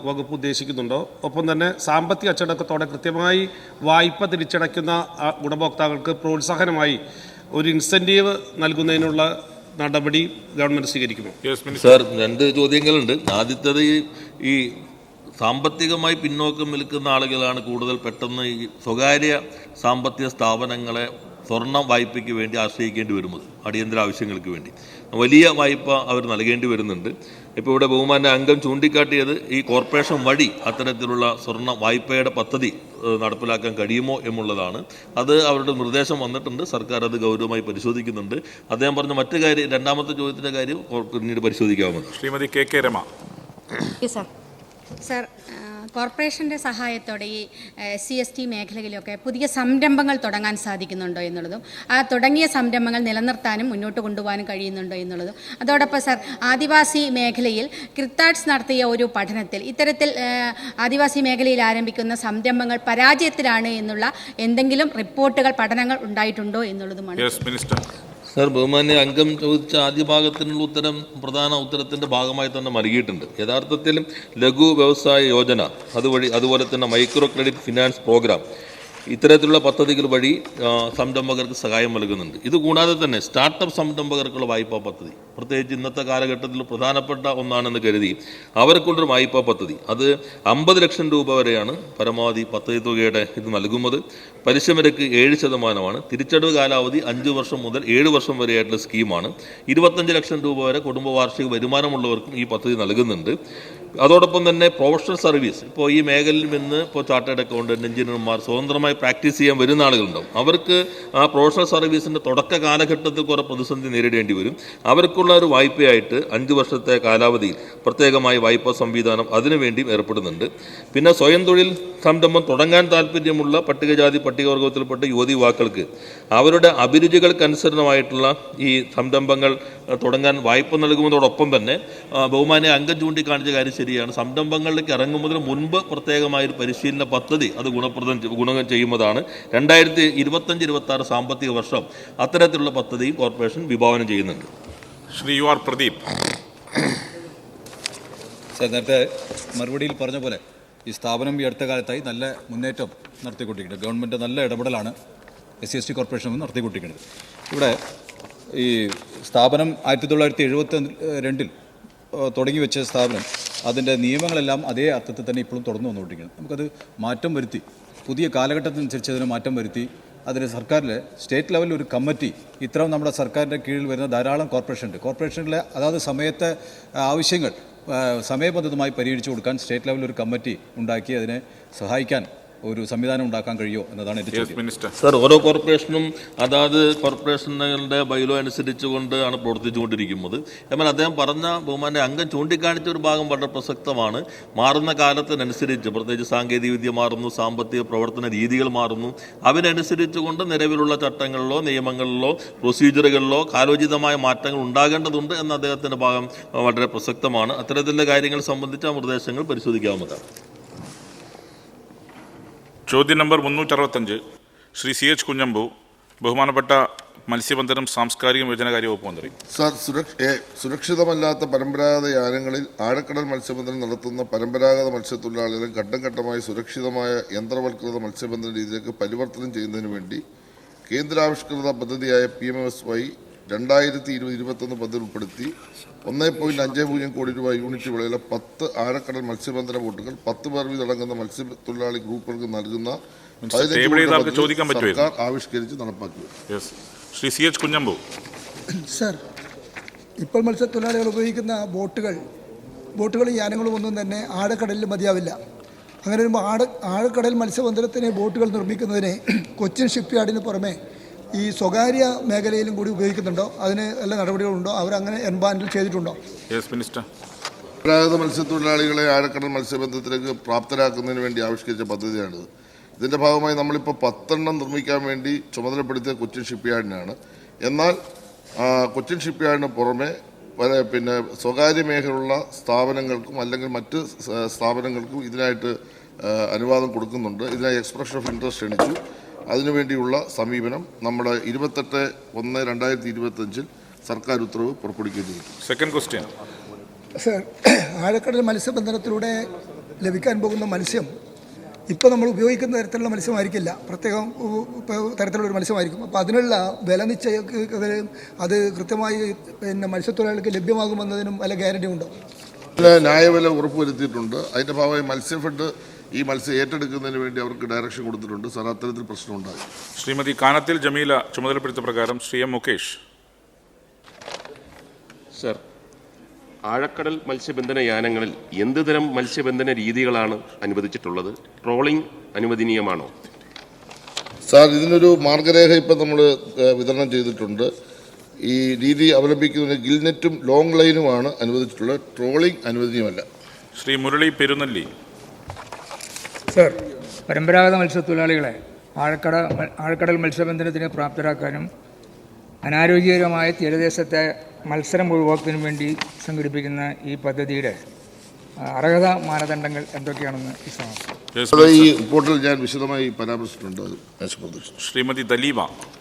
വകുപ്പ് ഉദ്ദേശിക്കുന്നുണ്ടോ? ഒപ്പം തന്നെ സാമ്പത്തിക അച്ചടക്കത്തോടെ കൃത്യമായി വായ്പ തിരിച്ചടയ്ക്കുന്ന ഗുണഭോക്താക്കൾക്ക് പ്രോത്സാഹനമായി ഒരു ഇൻസെൻറ്റീവ് നൽകുന്നതിനുള്ള നടപടി ഗവൺമെൻറ് സ്വീകരിക്കുമോ?
സാർ, 2 ചോദ്യങ്ങളുണ്ട്. ആദ്യത്തേത് ഈ സാമ്പത്തികമായി പിന്നോക്കം നിൽക്കുന്ന ആളുകളാണ് കൂടുതൽ പെട്ടെന്ന് ഈ സ്വകാര്യ സാമ്പത്തിക സ്ഥാപനങ്ങളെ സ്വർണ്ണ വായ്പയ്ക്ക് വേണ്ടി ആശ്രയിക്കേണ്ടി വരുന്നത്. അടിയന്തര ആവശ്യങ്ങൾക്ക് വേണ്ടി വലിയ വായ്പ അവർ നൽകേണ്ടി വരുന്നുണ്ട്. ഇപ്പോൾ ഇവിടെ ബഹുമാന്യ അംഗം ചൂണ്ടിക്കാട്ടിയത് ഈ കോർപ്പറേഷൻ വഴി അത്തരത്തിലുള്ള സ്വർണ്ണ വായ്പയുടെ പദ്ധതി നടപ്പിലാക്കാൻ കഴിയുമോ എന്നുള്ളതാണ്. അത് അവരുടെ നിർദ്ദേശം വന്നിട്ടുണ്ട്. സർക്കാർ അത് ഗൗരവമായി പരിശോധിക്കുന്നുണ്ട്. അദ്ദേഹം പറഞ്ഞ മറ്റു കാര്യം, രണ്ടാമത്തെ ചോദ്യത്തിൻ്റെ കാര്യം പിന്നീട് പരിശോധിക്കാവുന്നത്.
ശ്രീമതി കെ രമ.
സർ, കോർപ്പറേഷൻ്റെ സഹായത്തോടെ ഈ SC/ST മേഖലയിലൊക്കെ പുതിയ സംരംഭങ്ങൾ തുടങ്ങാൻ സാധിക്കുന്നുണ്ടോ എന്നുള്ളതും ആ തുടങ്ങിയ സംരംഭങ്ങൾ നിലനിർത്താനും മുന്നോട്ട് കൊണ്ടുപോകാനും കഴിയുന്നുണ്ടോ എന്നുള്ളതും, അതോടൊപ്പം സർ, ആദിവാസി മേഖലയിൽ ക്രിത്താഡ്സ് നടത്തിയ ഒരു പഠനത്തിൽ ഇത്തരത്തിൽ ആദിവാസി മേഖലയിൽ ആരംഭിക്കുന്ന സംരംഭങ്ങൾ പരാജയത്തിലാണ് എന്നുള്ള എന്തെങ്കിലും റിപ്പോർട്ടുകൾ, പഠനങ്ങൾ ഉണ്ടായിട്ടുണ്ടോ എന്നുള്ളതുമാണ്.
സാർ, ബഹുമാന്യ അംഗം ചോദിച്ച ആദ്യ ഭാഗത്തിനുള്ള ഉത്തരം പ്രധാന ഉത്തരത്തിൻ്റെ ഭാഗമായി തന്നെ നൽകിയിട്ടുണ്ട്. യഥാർത്ഥത്തിൽ ലഘു വ്യവസായ യോജന അതുപോലെ തന്നെ മൈക്രോ ക്രെഡിറ്റ് ഫിനാൻസ് പ്രോഗ്രാം ഇത്തരത്തിലുള്ള പദ്ധതികൾ വഴി സംരംഭകർക്ക് സഹായം നൽകുന്നുണ്ട്. ഇതുകൂടാതെ തന്നെ സ്റ്റാർട്ടപ്പ് സംരംഭകർക്കുള്ള വായ്പാ പദ്ധതി, പ്രത്യേകിച്ച് ഇന്നത്തെ കാലഘട്ടത്തിൽ പ്രധാനപ്പെട്ട ഒന്നാണെന്ന് കരുതി അവർക്കുള്ളൊരു വായ്പാ പദ്ധതി, അത് 50 ലക്ഷം രൂപ വരെയാണ് പരമാവധി പദ്ധതി തുകയുടെ ഇത് നൽകുന്നത്. പലിശ നിരക്ക് 7%. തിരിച്ചടവ് കാലാവധി 5 വർഷം മുതൽ 7 വർഷം വരെയായിട്ടുള്ള സ്കീമാണ്. 25 ലക്ഷം രൂപ വരെ കുടുംബ വാർഷിക വരുമാനമുള്ളവർക്കും ഈ പദ്ധതി നൽകുന്നുണ്ട്. അതോടൊപ്പം തന്നെ പ്രൊഫഷണൽ സർവീസ്, ഇപ്പോൾ ഈ മേഖലയിൽ നിന്ന് ഇപ്പോൾ ചാർട്ടേഡ് അക്കൗണ്ടന്റ്, എഞ്ചിനീയർമാർ സ്വതന്ത്രമായി പ്രാക്ടീസ് ചെയ്യാൻ വരുന്ന ആളുകളുണ്ടാവും. അവർക്ക് ആ പ്രൊഫഷണൽ സർവീസിൻ്റെ തുടക്ക കാലഘട്ടത്തിൽ കുറേ പ്രതിസന്ധി നേരിടേണ്ടി വരും. അവർക്കുള്ള ഒരു വായ്പയായിട്ട് 5 വർഷത്തെ കാലാവധിയിൽ പ്രത്യേകമായി വായ്പാ സംവിധാനം അതിനുവേണ്ടിയും ഏർപ്പെടുന്നുണ്ട്. പിന്നെ സ്വയം തൊഴിൽ സംരംഭം തുടങ്ങാൻ താല്പര്യമുള്ള പട്ടികജാതി പട്ടികവർഗത്തിൽപ്പെട്ട യുവതീ-യുവാക്കൾക്ക് അവരുടെ അഭിരുചികൾക്കനുസരണമായിട്ടുള്ള ഈ സംരംഭങ്ങൾ തുടങ്ങാൻ വായ്പ നൽകുന്നതോടൊപ്പം തന്നെ ബഹുമാന്യ അംഗം ചൂണ്ടിക്കാണിച്ച കാര്യം ശരിയാണ്. സംരംഭങ്ങളിലേക്ക് ഇറങ്ങുന്നതിന് മുൻപ് പ്രത്യേകമായൊരു പരിശീലന പദ്ധതി അത് ഗുണം ചെയ്യുന്നതാണ്. 2025-26 സാമ്പത്തിക വർഷം അത്തരത്തിലുള്ള പദ്ധതി കോർപ്പറേഷൻ വിഭാവനം ചെയ്യുന്നുണ്ട്.
Shri you are Pradeep.
Sir, നേരത്തെ മറുപടിയിൽ പറഞ്ഞ പോലെ ഈ സ്ഥാപനം ഈ അടുത്ത കാലത്തായി നല്ല മുന്നേറ്റം നടത്തിക്കൊണ്ടിരിക്കുന്നത്. ഗവൺമെൻറ് നല്ല ഇടപെടലാണ് SC/ST കോർപ്പറേഷൻ നടത്തിക്കൊണ്ടിരിക്കുന്നത്. ഇവിടെ ഈ സ്ഥാപനം 1972 തുടങ്ങി വെച്ച സ്ഥാപനം അതിൻ്റെ നിയമങ്ങളെല്ലാം അതേ അർത്ഥത്തിൽ തന്നെ ഇപ്പോഴും തുടർന്നു വന്നുകൊണ്ടിരിക്കുന്നത്. നമുക്കത് മാറ്റം വരുത്തി, പുതിയ കാലഘട്ടത്തിനനുസരിച്ച് അതിന് മാറ്റം വരുത്തി അതിന് സർക്കാരിൽ സ്റ്റേറ്റ് ലെവലിൽ ഒരു കമ്മിറ്റി, ഇത്തരം നമ്മുടെ സർക്കാരിൻ്റെ കീഴിൽ വരുന്ന ധാരാളം കോർപ്പറേഷനുണ്ട്. കോർപ്പറേഷനിലെ അതാത് സമയത്തെ ആവശ്യങ്ങൾ സമയബന്ധിതമായി പരിഹരിച്ചു കൊടുക്കാൻ സ്റ്റേറ്റ് ലെവലിൽ ഒരു കമ്മിറ്റി ഉണ്ടാക്കി അതിനെ സഹായിക്കാൻ ഒരു സംവിധാനം ഉണ്ടാക്കാൻ കഴിയുമോ എന്നതാണ് എൻ്റെ ചോദ്യം.
സാർ, ഓരോ കോർപ്പറേഷനും അതാത് കോർപ്പറേഷനുകളുടെ ബൈലോ അനുസരിച്ചുകൊണ്ടാണ് പ്രവർത്തിച്ചുകൊണ്ടിരിക്കുന്നത്. എന്നാൽ അദ്ദേഹം പറഞ്ഞ ബഹുമാന്റെ അംഗം ചൂണ്ടിക്കാണിച്ച ഒരു ഭാഗം വളരെ പ്രസക്തമാണ്. മാറുന്ന കാലത്തിനനുസരിച്ച്, പ്രത്യേകിച്ച് സാങ്കേതികവിദ്യ മാറുന്നു, സാമ്പത്തിക പ്രവർത്തന രീതികൾ മാറുന്നു. അതിനനുസരിച്ചുകൊണ്ട് നിലവിലുള്ള ചട്ടങ്ങളിലോ നിയമങ്ങളിലോ പ്രൊസീജിയറുകളിലോ കാലോചിതമായ മാറ്റങ്ങൾ ഉണ്ടാകേണ്ടതുണ്ട് എന്ന അദ്ദേഹത്തിൻ്റെ ഭാഗം വളരെ പ്രസക്തമാണ്. അത്തരത്തിലുള്ള കാര്യങ്ങൾ സംബന്ധിച്ച നിർദ്ദേശങ്ങൾ പരിശോധിക്കാവുന്നതാണ്.
ചോദ്യം നമ്പർ 365 ശ്രീ CH കുഞ്ഞമ്പു, ബഹുമാനപ്പെട്ട മത്സ്യബന്ധനം സാംസ്കാരിക യുവജനകാര്യ വകുപ്പ് മന്ത്രി.
സാർ, സുരക്ഷിതമല്ലാത്ത പരമ്പരാഗത യാനങ്ങളിൽ ആഴക്കടൽ മത്സ്യബന്ധനം നടത്തുന്ന പരമ്പരാഗത മത്സ്യത്തൊഴിലാളികളെ ഘട്ടം ഘട്ടമായി സുരക്ഷിതമായ യന്ത്രവൽകൃത മത്സ്യബന്ധന രീതിയിലേക്ക് പരിവർത്തനം ചെയ്യുന്നതിന് വേണ്ടി കേന്ദ്രാവിഷ്കൃത പദ്ധതിയായ PMSY 2020-21 പദ്ധതി ഉൾപ്പെടുത്തി 1.50 കോടി രൂപ യൂണിറ്റ് വിലയിലെ 10 ആഴക്കടൽ മത്സ്യബന്ധന ബോട്ടുകൾ 10 പേർ വീതടങ്ങുന്ന മത്സ്യത്തൊഴിലാളി ഗ്രൂപ്പുകൾക്ക് നൽകുന്ന സർക്കാർ ആവിഷ്കരിച്ച് നടപ്പാക്കി.
ശ്രീ CH കുഞ്ഞമ്പു.
സർ, ഇപ്പോൾ മത്സ്യത്തൊഴിലാളികൾ ഉപയോഗിക്കുന്ന ബോട്ടുകളും യാനങ്ങളും ഒന്നും തന്നെ ആഴക്കടലിൽ മതിയാവില്ല. അങ്ങനെ വരുമ്പോൾ ആഴക്കടൽ മത്സ്യബന്ധനത്തിന് ബോട്ടുകൾ നിർമ്മിക്കുന്നതിന് കൊച്ചിൻ ഷിപ്പ്യാർഡിന് പുറമെ ഈ സ്വകാര്യ മേഖലയിലും കൂടി ഉപയോഗിക്കുന്നുണ്ടോ? അതിന് എല്ലാ നടപടികളുണ്ടോ? അവരങ്ങനെ എൻബാൻഡിൽ ചെയ്തിട്ടുണ്ടോ?
പരമ്പരാഗത മത്സ്യത്തൊഴിലാളികളെ ആഴക്കടൽ മത്സ്യബന്ധനത്തിലേക്ക് പ്രാപ്തരാക്കുന്നതിന് വേണ്ടി ആവിഷ്കരിച്ച പദ്ധതിയാണിത്. ഇതിൻ്റെ ഭാഗമായി നമ്മളിപ്പോൾ 10 നിർമ്മിക്കാൻ വേണ്ടി ചുമതലപ്പെടുത്തിയ കൊച്ചിൻ ഷിപ്പ്യാർഡിനാണ്. എന്നാൽ കൊച്ചിൻ ഷിപ്പ്യാർഡിന് പുറമെ സ്വകാര്യ മേഖലയുള്ള സ്ഥാപനങ്ങൾക്കും അല്ലെങ്കിൽ മറ്റ് സ്ഥാപനങ്ങൾക്കും ഇതിനായിട്ട് അനുവാദം കൊടുക്കുന്നുണ്ട്. ഇതിനായി എക്സ്പ്രഷൻ ഓഫ് ഇൻട്രസ്റ്റ് ക്ഷണിച്ചു. അതിനുവേണ്ടിയുള്ള സമീപനം നമ്മുടെ 28/1/2025 സർക്കാർ ഉത്തരവ് പുറപ്പെടുവിക്കുകയും ചെയ്തു.
Second question.
സർ, ആഴക്കടൽ മത്സ്യബന്ധനത്തിലൂടെ ലഭിക്കാൻ പോകുന്ന മത്സ്യം ഇപ്പോൾ നമ്മൾ ഉപയോഗിക്കുന്ന തരത്തിലുള്ള മത്സ്യമായിരിക്കില്ല, പ്രത്യേകം തരത്തിലുള്ള ഒരു മത്സ്യമായിരിക്കും. അപ്പോൾ അതിനുള്ള വില നിശ്ചയിക്കുകയും അത് കൃത്യമായി മത്സ്യത്തൊഴിലാളികൾക്ക് ലഭ്യമാകുമെന്നതിനും വല്ല ഗ്യാരണ്ടി ഉണ്ടോ?
ന്യായവില ഉറപ്പുവരുത്തിയിട്ടുണ്ട്. അതിൻ്റെ ഭാഗമായി മത്സ്യഫെഡ് ഈ മത്സ്യം ഏറ്റെടുക്കുന്നതിന് വേണ്ടി അവർക്ക് ഡയറക്ഷൻ കൊടുത്തിട്ടുണ്ട്. സാർ, അത്തരത്തിൽ പ്രശ്നമുണ്ടായി.
ശ്രീമതി കാനത്തിൽ ജമീല ചുമതലപ്പെടുത്തിയ പ്രകാരം ശ്രീ M മുകേഷ്.
സർ, ആഴക്കടൽ മത്സ്യബന്ധന യാനങ്ങളിൽ എന്ത് തരം മത്സ്യബന്ധന രീതികളാണ് അനുവദിച്ചിട്ടുള്ളത്? ട്രോളിംഗ് അനുവദനീയമാണോ?
സാർ, ഇതിനൊരു മാർഗരേഖ ഇപ്പം നമ്മൾ വിതരണം ചെയ്തിട്ടുണ്ട്. ഈ രീതി അവലംബിക്കുന്നതിന് ഗിൽനെറ്റും ലോങ് ലൈനുമാണ് അനുവദിച്ചിട്ടുള്ളത്. ട്രോളിംഗ് അനുവദനീയമല്ല.
ശ്രീ മുരളി പെരുന്നല്ലി.
സർ, പരമ്പരാഗത മത്സ്യത്തൊഴിലാളികളെ ആഴക്കടൽ മത്സ്യബന്ധനത്തിന് പ്രാപ്തരാക്കാനും അനാരോഗ്യകരമായ തീരദേശത്തെ മത്സരം ഒഴിവാക്കുന്നതിനും വേണ്ടി സംഘടിപ്പിക്കുന്ന ഈ പദ്ധതിയുടെ അർഹതാ മാനദണ്ഡങ്ങൾ എന്തൊക്കെയാണെന്ന്
ഈ റിപ്പോർട്ടിൽ ഞാൻ വിശദമായി പരാമർശിച്ചിട്ടുണ്ട്.
ശ്രീമതി ദലീമ.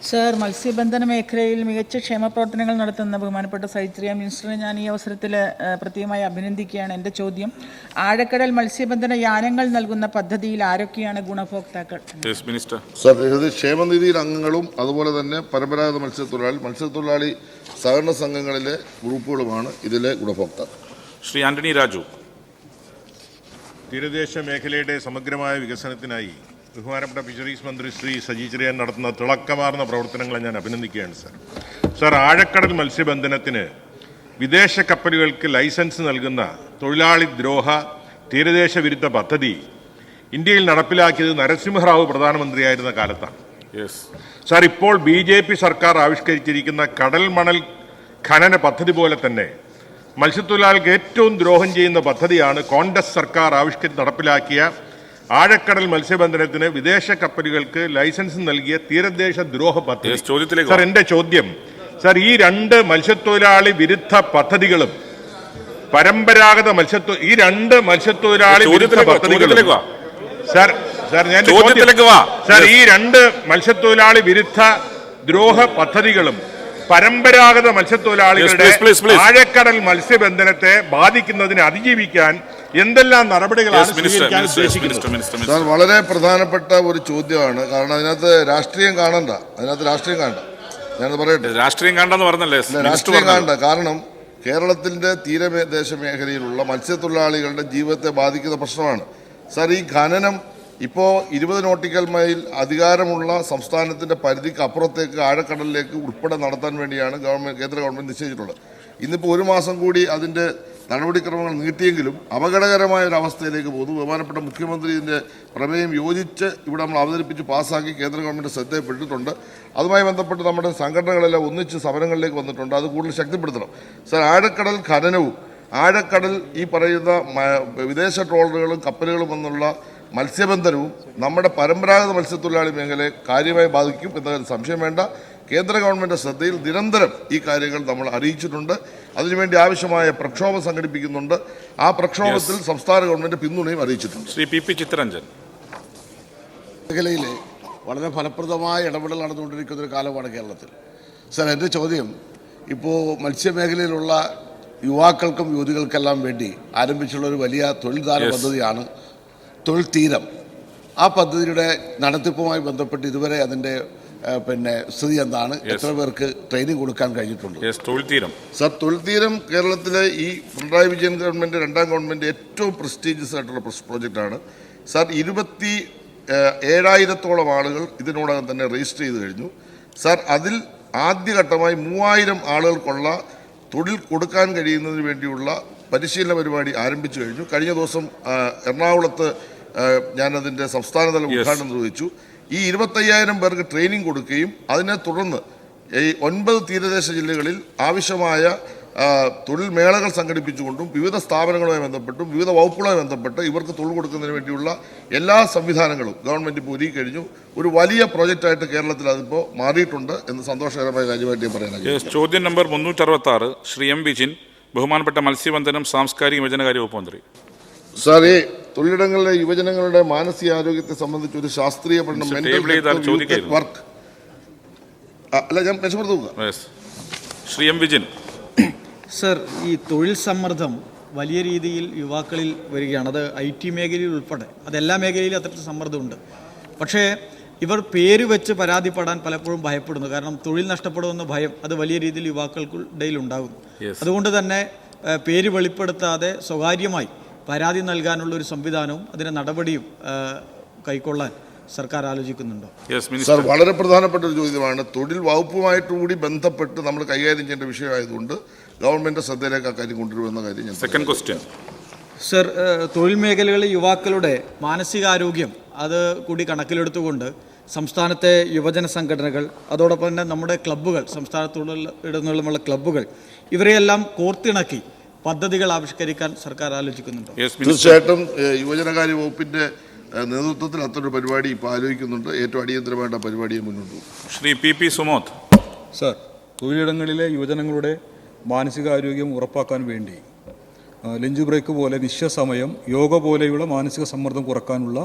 സർ, മത്സ്യബന്ധന മേഖലയിൽ മികച്ച ക്ഷേമ പ്രവർത്തനങ്ങൾ നടത്തുന്ന ബഹുമാനപ്പെട്ട സൈത്രിയ മിനിസ്റ്ററെ ഞാൻ ഈ അവസരത്തിൽ പ്രത്യേകമായി അഭിനന്ദിക്കുകയാണ്. എൻ്റെ ചോദ്യം, ആഴക്കടൽ മത്സ്യബന്ധന യാനങ്ങൾ നൽകുന്ന പദ്ധതിയിൽ ആരൊക്കെയാണ് ഗുണഭോക്താക്കൾ?
സർ, ഇത് ക്ഷേമനിധിയിൽ അംഗങ്ങളും അതുപോലെ തന്നെ പരമ്പരാഗത മത്സ്യത്തൊഴിലാളി സഹകരണ സംഘങ്ങളിലെ ഗ്രൂപ്പുകളുമാണ് ഇതിലെ ഗുണഭോക്താക്കൾ.
ശ്രീ ആന്റണി രാജു.
തീരദേശ മേഖലയുടെ സമഗ്രമായ വികസനത്തിനായി ബഹുമാനപ്പെട്ട ഫിഷറീസ് മന്ത്രി ശ്രീ സജി ചെറിയാൻ നടത്തുന്ന തിളക്കമാർന്ന പ്രവർത്തനങ്ങളെ ഞാൻ അഭിനന്ദിക്കുകയാണ്. സർ, ആഴക്കടൽ മത്സ്യബന്ധനത്തിന് വിദേശ കപ്പലുകൾക്ക് ലൈസൻസ് നൽകുന്ന തൊഴിലാളി ദ്രോഹ തീരദേശ വിരുദ്ധ പദ്ധതി ഇന്ത്യയിൽ നടപ്പിലാക്കിയത് നരസിംഹറാവു പ്രധാനമന്ത്രിയായിരുന്ന കാലത്താണ്. സർ, ഇപ്പോൾ BJP സർക്കാർ ആവിഷ്കരിച്ചിരിക്കുന്ന കടൽ മണൽ ഖനന പദ്ധതി പോലെ തന്നെ മത്സ്യത്തൊഴിലാളികൾക്ക് ഏറ്റവും ദ്രോഹം ചെയ്യുന്ന പദ്ധതിയാണ് കോൺഗ്രസ് സർക്കാർ നടപ്പിലാക്കിയ ആഴക്കടൽ മത്സ്യബന്ധനത്തിന് വിദേശ കപ്പലുകൾക്ക് ലൈസൻസ് നൽകിയ തീരദേശ ദ്രോഹ പദ്ധതി.
ചോദ്യത്തിലേക്ക്
സാർ, എന്റെ ചോദ്യം, സാർ, ഈ രണ്ട് മത്സ്യത്തൊഴിലാളി വിരുദ്ധ പദ്ധതികളും പരമ്പരാഗത ഈ രണ്ട് മത്സ്യത്തൊഴിലാളി വിരുദ്ധ പദ്ധതികളും സാർ ഞാൻ സാർ, ഈ രണ്ട് മത്സ്യത്തൊഴിലാളി വിരുദ്ധ ദ്രോഹ പദ്ധതികളും പരമ്പരാഗത മത്സ്യത്തൊഴിലാളികളുടെ ആഴക്കടൽ മത്സ്യബന്ധനത്തെ ബാധിക്കുന്നതിനെ അതിജീവിക്കാൻ എന്തെല്ലാം നടപടികളാണ് സ്വീകരിക്കാൻ ഉദ്ദേശിക്കുന്നത്?
സാർ, വളരെ പ്രധാനപ്പെട്ട ഒരു ചോദ്യമാണ്. കാരണം അതിനകത്ത് രാഷ്ട്രീയം കാണണ്ട. ഞാനത് പറയട്ടെ,
രാഷ്ട്രീയം കാണണ്ടെന്ന് പറഞ്ഞല്ലേ?
രാഷ്ട്രീയം കാണണ്ട. കാരണം കേരളത്തിന്റെ തീരദേശ മേഖലയിലുള്ള മത്സ്യത്തൊഴിലാളികളുടെ ജീവിതത്തെ ബാധിക്കുന്ന പ്രശ്നമാണ്. സാർ, ഈ ഖനനം ഇപ്പോൾ 20 നോട്ടിക്കൽ മൈൽ അധികാരമുള്ള സംസ്ഥാനത്തിന്റെ പരിധിക്ക് അപ്പുറത്തേക്ക് ആഴക്കടലിലേക്ക് ഉൾപ്പെടെ നടത്താൻ വേണ്ടിയാണ് കേന്ദ്ര ഗവൺമെന്റ് നിശ്ചയിച്ചിട്ടുള്ളത്. ഇന്നിപ്പോൾ 1 മാസം കൂടി അതിന്റെ നടപടിക്രമങ്ങൾ നീട്ടിയെങ്കിലും അപകടകരമായ ഒരു അവസ്ഥയിലേക്ക് പോകുന്നു. ബഹുമാനപ്പെട്ട മുഖ്യമന്ത്രി ഇതിന്റെ പ്രമേയം യോജിച്ച് ഇവിടെ നമ്മൾ അവതരിപ്പിച്ച് പാസ്സാക്കി കേന്ദ്ര ഗവൺമെന്റ് ശ്രദ്ധയിൽപ്പെട്ടിട്ടുണ്ട്. അതുമായി ബന്ധപ്പെട്ട് നമ്മുടെ സംഘടനകളെല്ലാം ഒന്നിച്ച് സമരങ്ങളിലേക്ക് വന്നിട്ടുണ്ട്. അത് കൂടുതൽ ശക്തിപ്പെടുത്തണം. സാർ, ആഴക്കടൽ ഖനനവും ആഴക്കടൽ ഈ പറയുന്ന വിദേശ ട്രോളറുകളും കപ്പലുകളും എന്നുള്ള മത്സ്യബന്ധനവും നമ്മുടെ പരമ്പരാഗത മത്സ്യത്തൊഴിലാളി മേഖലയെ കാര്യമായി ബാധിക്കും എന്നതിൽ സംശയം വേണ്ട. കേന്ദ്ര ഗവൺമെന്റ് ശ്രദ്ധയിൽ നിരന്തരം ഈ കാര്യങ്ങൾ നമ്മൾ അറിയിച്ചിട്ടുണ്ട്. അതിനുവേണ്ടി ആവശ്യമായ പ്രക്ഷോഭം സംഘടിപ്പിക്കുന്നുണ്ട്. ആ പ്രക്ഷോഭത്തിൽ സംസ്ഥാന ഗവൺമെന്റ് പിന്തുണയും അറിയിച്ചിട്ടുണ്ട്.
ശ്രീ പി ചിത്തരഞ്ജൻ,
മേഖലയിൽ വളരെ ഫലപ്രദമായ ഇടപെടൽ നടന്നുകൊണ്ടിരിക്കുന്ന ഒരു കാലമാണ് കേരളത്തിൽ. സാർ, എൻ്റെ ചോദ്യം, ഇപ്പോൾ മത്സ്യമേഖലയിലുള്ള യുവാക്കൾക്കും യുവതികൾക്കെല്ലാം വേണ്ടി ആരംഭിച്ചുള്ള ഒരു വലിയ തൊഴിൽദാന പദ്ധതിയാണ് തൊഴിൽ തീരം. ആ പദ്ധതിയുടെ നടത്തിപ്പുമായി ബന്ധപ്പെട്ട് ഇതുവരെ അതിൻ്റെ സ്ഥിതി എന്താണ്? എത്ര പേർക്ക് ട്രെയിനിങ് കൊടുക്കാൻ കഴിഞ്ഞിട്ടുണ്ട്?
സാർ, തൊഴിൽ തീരം കേരളത്തിലെ ഈ പിണറായി വിജയൻ ഗവൺമെന്റ്, രണ്ടാം ഗവൺമെന്റ് ഏറ്റവും പ്രസ്റ്റീജിയസ് ആയിട്ടുള്ള പ്രോജക്റ്റാണ്. സാർ, 27,000-ഓളം ആളുകൾ ഇതിനോടകം തന്നെ രജിസ്റ്റർ ചെയ്ത് കഴിഞ്ഞു. സാർ, അതിൽ ആദ്യഘട്ടമായി 3000 ആളുകൾക്കുള്ള തൊഴിൽ കൊടുക്കാൻ കഴിയുന്നതിന് വേണ്ടിയുള്ള പരിശീലന പരിപാടി ആരംഭിച്ചു കഴിഞ്ഞു. കഴിഞ്ഞ ദിവസം എറണാകുളത്ത് ഞാനതിൻ്റെ സംസ്ഥാനതല ഉദ്ഘാടനം നിർവഹിച്ചു. ഈ 25,000 പേർക്ക് ട്രെയിനിങ് കൊടുക്കുകയും അതിനെ തുടർന്ന് ഈ 9 തീരദേശ ജില്ലകളിൽ ആവശ്യമായ തൊഴിൽ മേളകൾ സംഘടിപ്പിച്ചുകൊണ്ടും വിവിധ സ്ഥാപനങ്ങളുമായി ബന്ധപ്പെട്ടും വിവിധ വകുപ്പുകളുമായി ബന്ധപ്പെട്ട് ഇവർക്ക് തൊഴിൽ കൊടുക്കുന്നതിന് വേണ്ടിയുള്ള എല്ലാ സംവിധാനങ്ങളും ഗവൺമെൻറ് ഇപ്പോൾ ഒരുക്കി കഴിഞ്ഞു. ഒരു വലിയ പ്രോജക്റ്റായിട്ട് കേരളത്തിൽ അതിപ്പോൾ മാറിയിട്ടുണ്ട് എന്ന് സന്തോഷകരമായ കാര്യമായിട്ട് പറയാനാണ്.
ചോദ്യം നമ്പർ 366, ശ്രീ എം വിജിൻ, ബഹുമാനപ്പെട്ട മത്സ്യബന്ധനം സാംസ്കാരിക യുവജനകാര്യ വകുപ്പ് മന്ത്രി.
സാർ, ഈ തൊഴിലിടങ്ങളിലെ യുവജനങ്ങളുടെ മാനസികാരോഗ്യത്തെ സംബന്ധിച്ച് ഒരു ശാസ്ത്രീയ പഠനം വർക്ക് അല്ല, ഞാൻ മെച്ചപ്പെടുത്തുക.
ശ്രീ എം വിജിൻ.
സർ, ഈ തൊഴിൽ സമ്മർദ്ദം വലിയ രീതിയിൽ യുവാക്കളിൽ വരികയാണ്. അത് IT മേഖലയിൽ ഉൾപ്പെടെ, അതെല്ലാ മേഖലയിലും അത്തരത്തിൽ സമ്മർദ്ദമുണ്ട്. പക്ഷേ ഇവർ പേര് വെച്ച് പരാതിപ്പെടാൻ പലപ്പോഴും ഭയപ്പെടുന്നു. കാരണം തൊഴിൽ നഷ്ടപ്പെടുമെന്ന ഭയം അത് വലിയ രീതിയിൽ യുവാക്കൾക്കിടയിൽ ഉണ്ടാകുന്നു. അതുകൊണ്ട് തന്നെ പേര് വെളിപ്പെടുത്താതെ സ്വകാര്യമായി പരാതി നൽകാനുള്ള ഒരു സംവിധാനവും അതിൻ്റെ നടപടിയും കൈക്കൊള്ളാൻ സർക്കാർ ആലോചിക്കുന്നുണ്ടോ?
സാർ, വളരെ പ്രധാനപ്പെട്ട ഒരു ചോദ്യമാണ്. തൊഴിൽ വകുപ്പുമായിട്ട് കൂടി ബന്ധപ്പെട്ട് നമ്മൾ കൈകാര്യം ചെയ്യേണ്ട വിഷയമായതുകൊണ്ട് ഗവൺമെന്റ് ശ്രദ്ധയിലേക്ക് ആ കാര്യം കൊണ്ടുവരുന്ന കാര്യം ഞാൻ.
Second question.
സർ, തൊഴിൽ മേഖലകളിൽ യുവാക്കളുടെ മാനസികാരോഗ്യം അത് കൂടി കണക്കിലെടുത്തുകൊണ്ട് സംസ്ഥാനത്തെ യുവജന സംഘടനകൾ, അതോടൊപ്പം തന്നെ നമ്മുടെ ക്ലബ്ബുകൾ, സംസ്ഥാനത്തുടനീളമുള്ള ക്ലബ്ബുകൾ, ഇവരെയെല്ലാം കോർത്തിണക്കി പദ്ധതികൾ ആവിഷ്കരിക്കാൻ സർക്കാർ ആലോചിക്കുന്നുണ്ടോ?
തീർച്ചയായിട്ടും യുവജനകാര്യ വകുപ്പിന്റെ നേതൃത്വത്തിൽ അത്തരൊരു പരിപാടി ഇപ്പോൾ ആലോചിക്കുന്നുണ്ട്. ഏറ്റവും അടിയന്തരമായിട്ട് പരിപാടിയെ മുന്നോട്ട് പോകും.
ശ്രീ പി സുമോദ്.
സർ, തൊഴിലിടങ്ങളിലെ യുവജനങ്ങളുടെ മാനസികാരോഗ്യം ഉറപ്പാക്കാൻ വേണ്ടി ലഞ്ച് ബ്രേക്ക് പോലെ നിശ്ചയസമയം, യോഗ പോലെയുള്ള മാനസിക സമ്മർദ്ദം കുറക്കാനുള്ള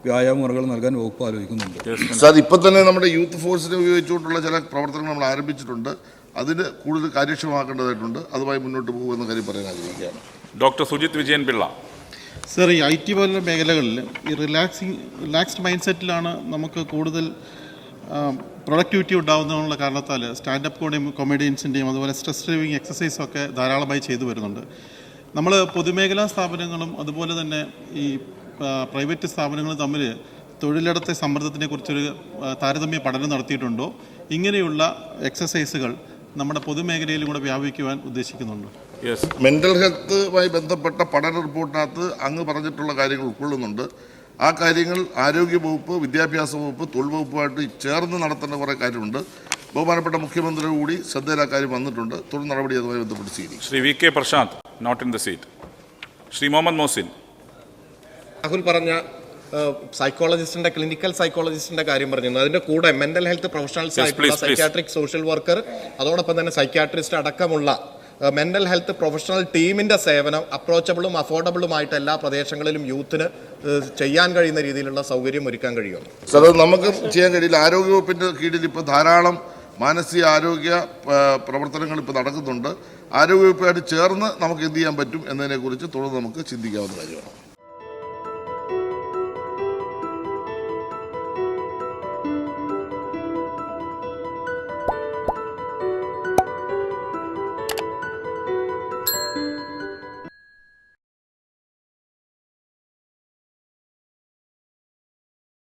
വ്യായാമമുറകൾ നൽകാൻ വകുപ്പ് ആലോചിക്കുന്നുണ്ട്.
സാർ, ഇപ്പം തന്നെ നമ്മുടെ യൂത്ത് ഫോഴ്സിനെ ഉപയോഗിച്ചുകൊണ്ടുള്ള ചില പ്രവർത്തനങ്ങൾ നമ്മൾ ആരംഭിച്ചിട്ടുണ്ട്. അതിന് കൂടുതൽ കാര്യക്ഷമമാക്കേണ്ടതായിട്ടുണ്ട്. അതുമായി മുന്നോട്ട് പോകുമെന്ന കാര്യം പറയാൻ ആഗ്രഹിക്കുകയാണ്.
ഡോക്ടർ സുജിത് വിജയൻ പിള്ള.
സർ, ഈ IT പോലുള്ള മേഖലകളിൽ ഈ റിലാക്സ്ഡ് മൈൻഡ് സെറ്റിലാണ് നമുക്ക് കൂടുതൽ പ്രൊഡക്ടിവിറ്റി ഉണ്ടാകുന്നതിനുള്ള കാരണത്താൽ സ്റ്റാൻഡപ്പ് കൊമേഡിയൻസിൻ്റെയും അതുപോലെ സ്ട്രെസ് റിലീവിങ് എക്സസൈസും ഒക്കെ ധാരാളമായി ചെയ്തു വരുന്നുണ്ട്. നമ്മൾ പൊതുമേഖലാ സ്ഥാപനങ്ങളും അതുപോലെ തന്നെ ഈ പ്രൈവറ്റ് സ്ഥാപനങ്ങളും തമ്മിൽ തൊഴിലിടത്തെ സമ്മർദ്ദത്തിനെ കുറിച്ചൊരു താരതമ്യ പഠനം നടത്തിയിട്ടുണ്ടോ? ഇങ്ങനെയുള്ള എക്സസൈസുകൾ നമ്മുടെ പൊതുമേഖലയിലും കൂടെ വ്യാപിക്കുവാൻ ഉദ്ദേശിക്കുന്നുണ്ട്?
മെൻ്റൽ ഹെൽത്തുമായി ബന്ധപ്പെട്ട പഠന റിപ്പോർട്ടിനകത്ത് അങ്ങ് പറഞ്ഞിട്ടുള്ള കാര്യങ്ങൾ ഉൾക്കൊള്ളുന്നുണ്ട്. ആ കാര്യങ്ങൾ ആരോഗ്യവകുപ്പ്, വിദ്യാഭ്യാസ വകുപ്പ്, തൊഴിൽ വകുപ്പുമായിട്ട് ചേർന്ന് നടത്തേണ്ട കുറേ കാര്യമുണ്ട്. ബഹുമാനപ്പെട്ട മുഖ്യമന്ത്രി കൂടി ശ്രദ്ധയിൽ ആ കാര്യം വന്നിട്ടുണ്ട്. തുടർ നടപടി അതുമായി ബന്ധപ്പെട്ട് സ്വീകരിക്കും.
Shri VK Prashanth, not in the seat. Shri Muhammad Mohsin.
Rahul പറഞ്ഞ സൈക്കോളജിസ്റ്റിന്റെ ക്ലിനിക്കൽ സൈക്കോളജിസ്റ്റിന്റെ കാര്യം പറഞ്ഞിരുന്നു. അതിന്റെ കൂടെ മെന്റൽ ഹെൽത്ത് പ്രൊഫഷണൽസ് ആയിട്ടുള്ള സൈക്യാട്രിക് സോഷ്യൽ വർക്കർ, അതോടൊപ്പം തന്നെ സൈക്യാട്രിസ്റ്റ് അടക്കമുള്ള മെന്റൽ ഹെൽത്ത് പ്രൊഫഷണൽ ടീമിന്റെ സേവനം അപ്രോച്ചബിളും അഫോർഡബിളുമായിട്ട് എല്ലാ പ്രദേശങ്ങളിലും യൂത്തിന് ചെയ്യാൻ കഴിയുന്ന രീതിയിലുള്ള സൗകര്യം ഒരുക്കാൻ കഴിയുമോ?
സാർ, അത് നമുക്ക് ചെയ്യാൻ കഴിയില്ല. ആരോഗ്യവകുപ്പിന്റെ കീഴിൽ ഇപ്പോൾ ധാരാളം മാനസിക ആരോഗ്യ പ്രവർത്തനങ്ങൾ ഇപ്പോൾ നടക്കുന്നുണ്ട്. ആരോഗ്യവകുപ്പായിട്ട് ചേർന്ന് നമുക്ക് എന്ത് ചെയ്യാൻ പറ്റും എന്നതിനെക്കുറിച്ച് തുടർന്ന് നമുക്ക് ചിന്തിക്കാവുന്ന കാര്യമാണ്.